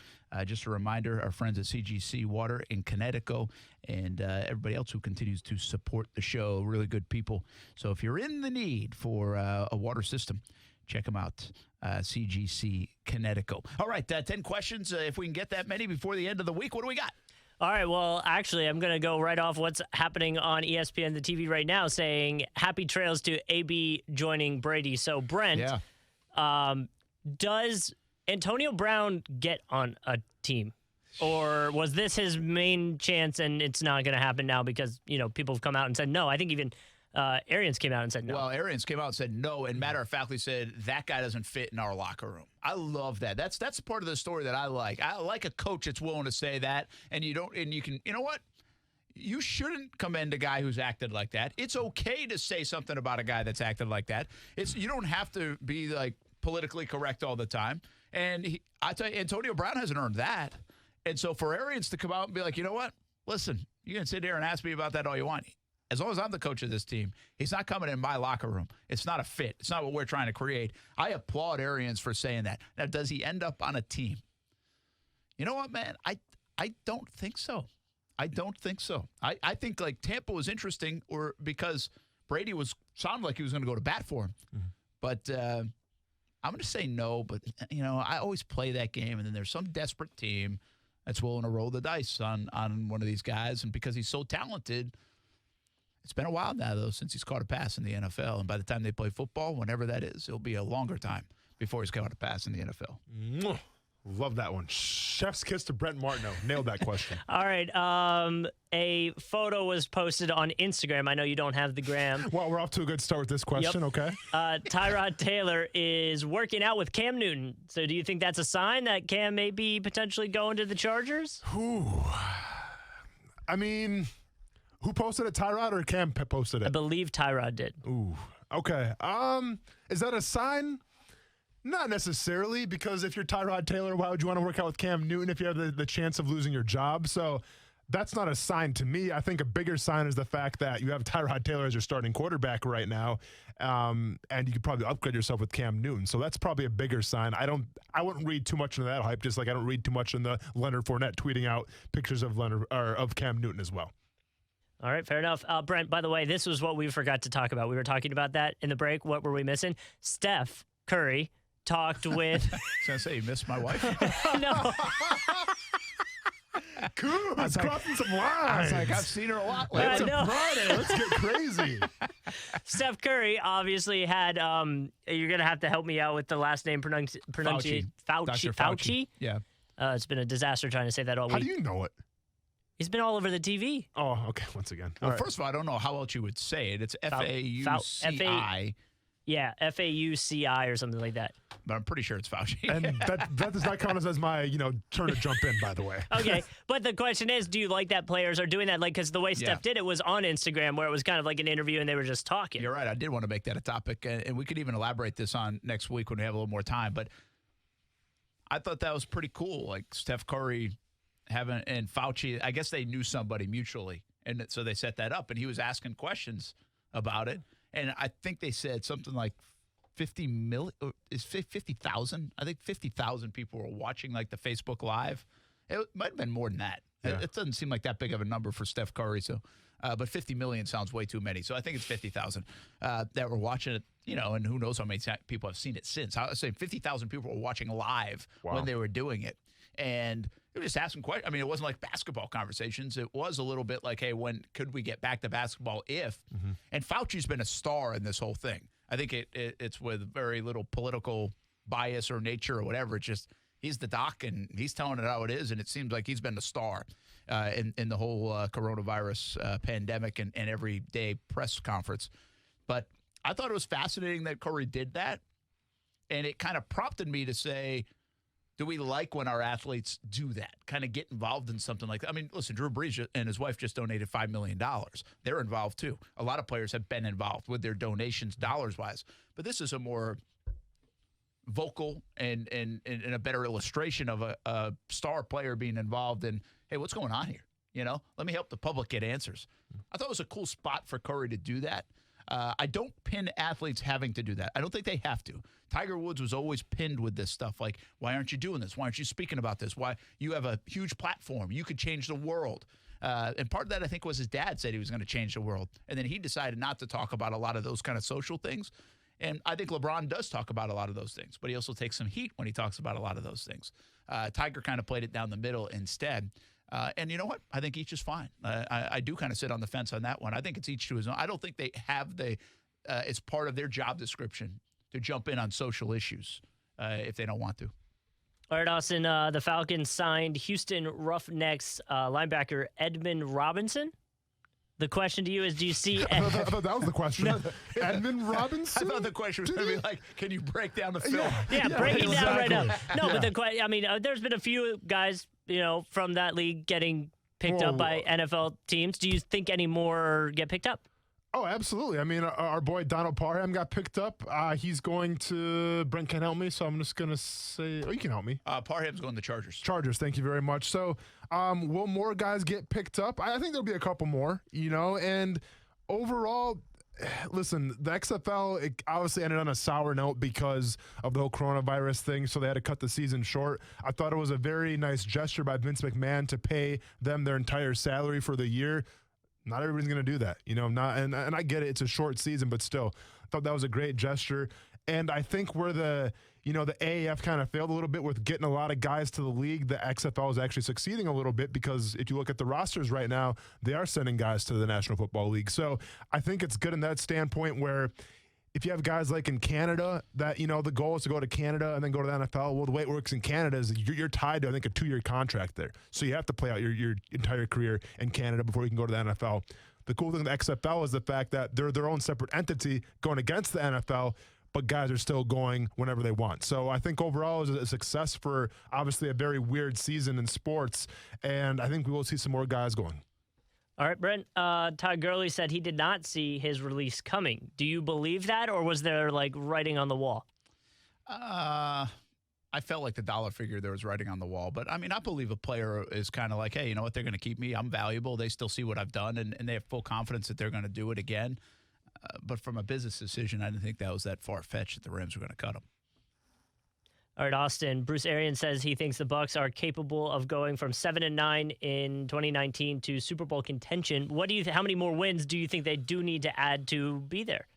just a reminder, our friends at CGC Water in Connecticut, and everybody else who continues to support the show, really good people. So if you're in the need for a water system, check them out, CGC Connecticut. All right, 10 questions. If we can get that many before the end of the week, what do we got? All right, well, actually, I'm going to go right off what's happening on ESPN, the TV right now, saying happy trails to AB joining Brady. So, Brent, does Antonio Brown get on a team? Or was this his main chance and it's not going to happen now because, people have come out and said no? I think even Arians came out and said no. Well, Arians came out and said no, and matter of factly said that guy doesn't fit in our locker room. I love that. That's part of the story that I like. I like a coach that's willing to say that, and you can, you know what? You shouldn't commend a guy who's acted like that. It's okay to say something about a guy that's acted like that. You don't have to be like politically correct all the time. And I tell you, Antonio Brown hasn't earned that. And so for Arians to come out and be like, you know what? Listen, you can sit here and ask me about that all you want. As long as I'm the coach of this team, he's not coming in my locker room. It's not a fit. It's not what we're trying to create. I applaud Arians for saying that. Now, does he end up on a team? You know what, man? I don't think so. I don't think so. I think like Tampa was interesting, or because Brady sounded like he was going to go to bat for him. Mm-hmm. But I'm going to say no. But I always play that game, and then there's some desperate team that's willing to roll the dice on one of these guys, and because he's so talented. It's been a while now, though, since he's caught a pass in the NFL. And by the time they play football, whenever that is, it'll be a longer time before he's caught a pass in the NFL. Mwah. Love that one. Chef's kiss to Brent Martineau. Nailed that question. All right. A photo was posted on Instagram. I know you don't have the gram. Well, we're off to a good start with this question, okay? Tyrod Taylor is working out with Cam Newton. So do you think that's a sign that Cam may be potentially going to the Chargers? I mean... Who posted it, Tyrod or Cam posted it? I believe Tyrod did. Ooh, okay. Is that a sign? Not necessarily, because if you're Tyrod Taylor, why would you want to work out with Cam Newton if you have the chance of losing your job? So that's not a sign to me. I think a bigger sign is the fact that you have Tyrod Taylor as your starting quarterback right now, and you could probably upgrade yourself with Cam Newton. So that's probably a bigger sign. I wouldn't read too much into that hype, just like I don't read too much into Leonard Fournette tweeting out pictures of of Cam Newton as well. All right, fair enough. Brent, by the way, this was what we forgot to talk about. We were talking about that in the break. What were we missing? Steph Curry talked with... I was going to say, you missed my wife? No. Cool. It's crossing some lines. I was like, I've seen her a lot lately. It's a Friday. Let's get crazy. Steph Curry obviously had... you're going to have to help me out with the last name pronunciation. Fauci? Yeah. It's been a disaster trying to say that all week. How do you know it? He's been all over the TV. Oh, okay. Once again. Well, first of all, I don't know how else you would say it. It's F-A-U-C-I. Yeah, F-A-U-C-I or something like that. But I'm pretty sure it's Fauci. And that does not count as my, turn to jump in, by the way. Okay, but the question is, do you like that players are doing that? Like, because the way Steph did it was on Instagram, where it was kind of like an interview and they were just talking. You're right. I did want to make that a topic, and we could even elaborate this on next week when we have a little more time. But I thought that was pretty cool. Like Steph Curry and Fauci, I guess they knew somebody mutually, And so they set that up, and he was asking questions about it. And I think they said something like 50 million, is 50,000? I think 50,000 people were watching like the Facebook Live. It might have been more than that. Yeah. It doesn't seem like that big of a number for Steph Curry. So, but 50 million sounds way too many. So I think it's 50,000 that were watching it, and who knows how many people have seen it since. I was saying 50,000 people were watching live when they were doing it. And they were just asking questions. I mean, it wasn't like basketball conversations. It was a little bit like, hey, when could we get back to basketball if? Mm-hmm. And Fauci's been a star in this whole thing. I think it's with very little political bias or nature or whatever. It's just he's the doc, and he's telling it how it is, and it seems like he's been a star in the whole coronavirus pandemic and everyday press conference. But I thought it was fascinating that Curry did that, and it kind of prompted me to say, do we like when our athletes do that, kind of get involved in something like that? I mean, listen, Drew Brees and his wife just donated $5 million. They're involved, too. A lot of players have been involved with their donations dollars-wise. But this is a more vocal and a better illustration of a star player being involved in, hey, what's going on here? Let me help the public get answers. I thought it was a cool spot for Curry to do that. I don't pin athletes having to do that. I don't think they have to. Tiger Woods was always pinned with this stuff. Like, why aren't you doing this? Why aren't you speaking about this? Why you have a huge platform? You could change the world. And part of that, I think, was his dad said he was going to change the world. And then he decided not to talk about a lot of those kind of social things. And I think LeBron does talk about a lot of those things, but he also takes some heat when he talks about a lot of those things. Tiger kind of played it down the middle instead. And you know what? I think each is fine. I do kind of sit on the fence on that one. I think it's each to his own. I don't think they have it's part of their job description to jump in on social issues if they don't want to. All right, Austin, the Falcons signed Houston Roughnecks linebacker Edmund Robinson. The question to you is, do you see... I thought that was the question. Edmund Robinson? I thought the question was going to be like, can you break down the film? Yeah, break it down right now. No, but the question, I mean, there's been a few guys, from that league getting picked up by NFL teams. Do you think any more get picked up? Oh, absolutely. I mean, our boy Donald Parham got picked up. He's going to... Brent can't help me, so I'm just going to say... Oh, you can help me. Parham's going to the Chargers. Chargers, thank you very much. So, will more guys get picked up? I think there'll be a couple more, and overall... Listen, the XFL, it obviously ended on a sour note because of the whole coronavirus thing, so they had to cut the season short. I thought it was a very nice gesture by Vince McMahon to pay them their entire salary for the year. Not everybody's going to do that, and I get it. It's a short season, but still, I thought that was a great gesture. And I think where the AAF kind of failed a little bit with getting a lot of guys to the league, the XFL is actually succeeding a little bit because if you look at the rosters right now, they are sending guys to the National Football League. So I think it's good in that standpoint where if you have guys like in Canada that, the goal is to go to Canada and then go to the NFL, well, the way it works in Canada is you're tied to, I think, a 2-year contract there. So you have to play out your entire career in Canada before you can go to the NFL. The cool thing with the XFL is the fact that they're their own separate entity going against the NFL, but guys are still going whenever they want. So I think overall it was a success for obviously a very weird season in sports, and I think we will see some more guys going. All right, Brent. Todd Gurley said he did not see his release coming. Do you believe that, or was there writing on the wall? I felt like the dollar figure there was writing on the wall. But, I mean, I believe a player is kind of like, hey, you know what, they're going to keep me. I'm valuable. They still see what I've done, and they have full confidence that they're going to do it again. But from a business decision, I didn't think that was that far-fetched that the Rams were going to cut him. All right, Austin. Bruce Arians says he thinks the Bucs are capable of going from 7-9 in 2019 to Super Bowl contention. What do you? How many more wins do you think they do need to add to be there?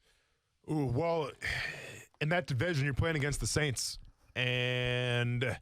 Ooh, well, in that division, you're playing against the Saints, and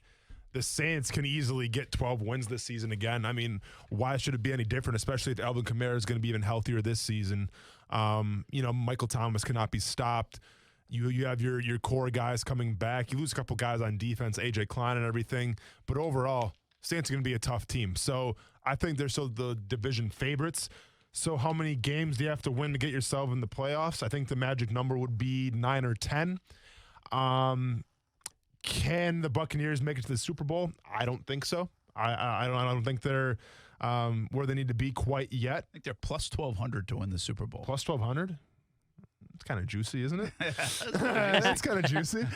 the Saints can easily get 12 wins this season again. I mean, why should it be any different, especially if Alvin Kamara is going to be even healthier this season? Michael Thomas cannot be stopped. You have your core guys coming back. You lose a couple guys on defense, A.J. Klein and everything. But overall, Saints are going to be a tough team. So I think they're still the division favorites. So how many games do you have to win to get yourself in the playoffs? I think the magic number would be 9 or 10. Can the Buccaneers make it to the Super Bowl? I don't think so. I don't think they're where they need to be quite yet. I think they're plus 1,200 to win the Super Bowl. Plus 1,200? It's kind of juicy, isn't it? That's kind of juicy.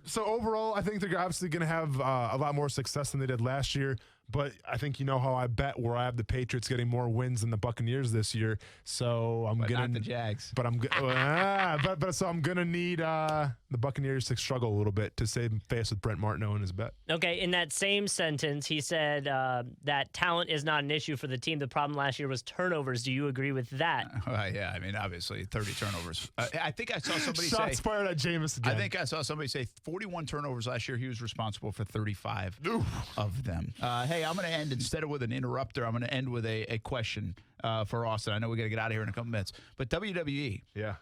So overall, I think they're obviously going to have a lot more success than they did last year. But I think you know how I bet where I have the Patriots getting more wins than the Buccaneers this year. So I'm gonna not the Jags. But so I'm gonna need the Buccaneers to struggle a little bit to save face with Brent Martineau in his bet. Okay, in that same sentence, he said that talent is not an issue for the team. The problem last year was turnovers. Do you agree with that? Yeah, I mean, obviously, 30 turnovers. I think I saw somebody say... Shots fired at Jameis again. I think I saw somebody say 41 turnovers last year. He was responsible for 35 of them. Hey, I'm going to end, instead of with an interrupter, I'm going to end with a question for Austin. I know we got to get out of here in a couple minutes. But WWE. Yeah.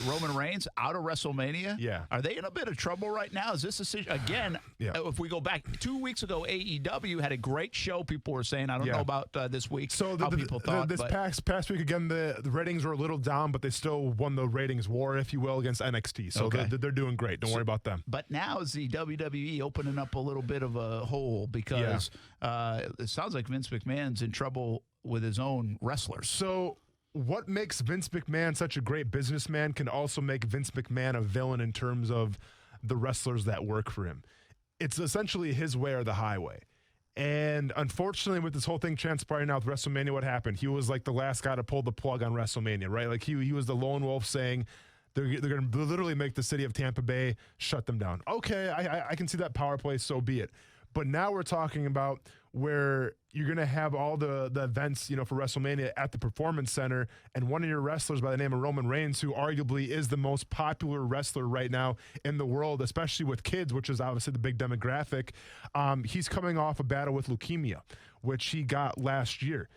Roman Reigns out of WrestleMania. Yeah. Are they in a bit of trouble right now? Is this a again? If we go back 2 weeks ago, AEW had a great show. People were saying, I don't know about this week. So how people thought this past week again, the ratings were a little down, but they still won the ratings war, if you will, against NXT. So they're doing great. Don't worry about them. But now is the WWE opening up a little bit of a hole because it sounds like Vince McMahon's in trouble with his own wrestlers. So what makes Vince McMahon such a great businessman can also make Vince McMahon a villain in terms of the wrestlers that work for him. It's essentially his way or the highway. And unfortunately, with this whole thing transpiring now with WrestleMania, what happened? He was like the last guy to pull the plug on WrestleMania, right? Like he was the lone wolf saying they're going to literally make the city of Tampa Bay shut them down. Okay, I can see that power play, so be it. But now we're talking about where you're going to have all the events, for WrestleMania at the Performance Center, and one of your wrestlers by the name of Roman Reigns, who arguably is the most popular wrestler right now in the world, especially with kids, which is obviously the big demographic. He's coming off a battle with leukemia, which he got last year.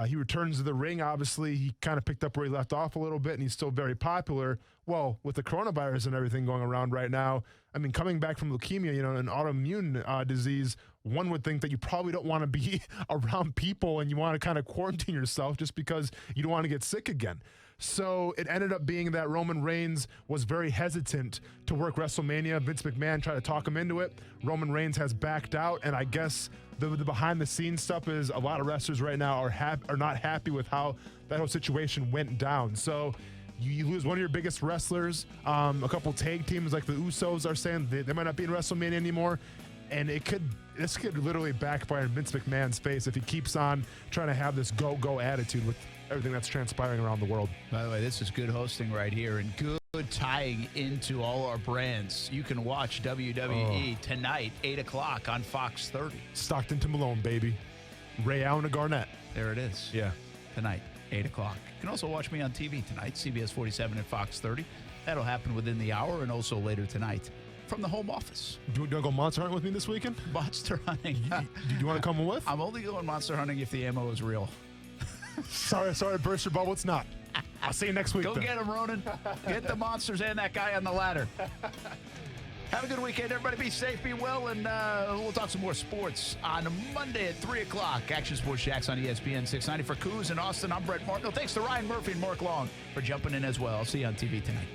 He returns to the ring. Obviously, he kind of picked up where he left off a little bit, and he's still very popular. Well, with the coronavirus and everything going around right now, I mean, coming back from leukemia, an autoimmune disease, one would think that you probably don't want to be around people and you want to kind of quarantine yourself just because you don't want to get sick again. So it ended up being that Roman Reigns was very hesitant to work WrestleMania. Vince McMahon tried to talk him into it. Roman Reigns has backed out, and I guess the behind-the-scenes stuff is a lot of wrestlers right now are not happy with how that whole situation went down. So you lose one of your biggest wrestlers. A couple tag teams like the Usos are saying they might not be in WrestleMania anymore, and this could literally backfire in Vince McMahon's face if he keeps on trying to have this go attitude with everything that's transpiring around the world. By the way, this is good hosting right here and good tying into all our brands. You can watch WWE tonight, 8 o'clock on Fox 30. Stockton to Malone, baby. Ray Allen to Garnett. There it is. Yeah. Tonight, 8 o'clock. You can also watch me on TV tonight, CBS 47 and Fox 30. That'll happen within the hour and also later tonight from the home office. Do you want to go monster hunting with me this weekend? Monster hunting. Do you want to come with? I'm only going monster hunting if the ammo is real. Sorry to burst your bubble. It's not. I'll see you next week. Go get him, Ronan. Get the monsters and that guy on the ladder. Have a good weekend, everybody. Be safe, be well, and we'll talk some more sports on Monday at 3 o'clock. Action Sports Jacks on ESPN 690. For Coos and Austin, I'm Brett Martineau. Thanks to Ryan Murphy and Mark Long for jumping in as well. I'll see you on TV tonight.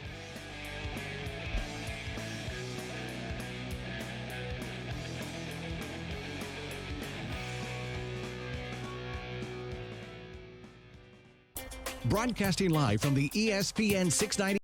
Broadcasting live from the ESPN 690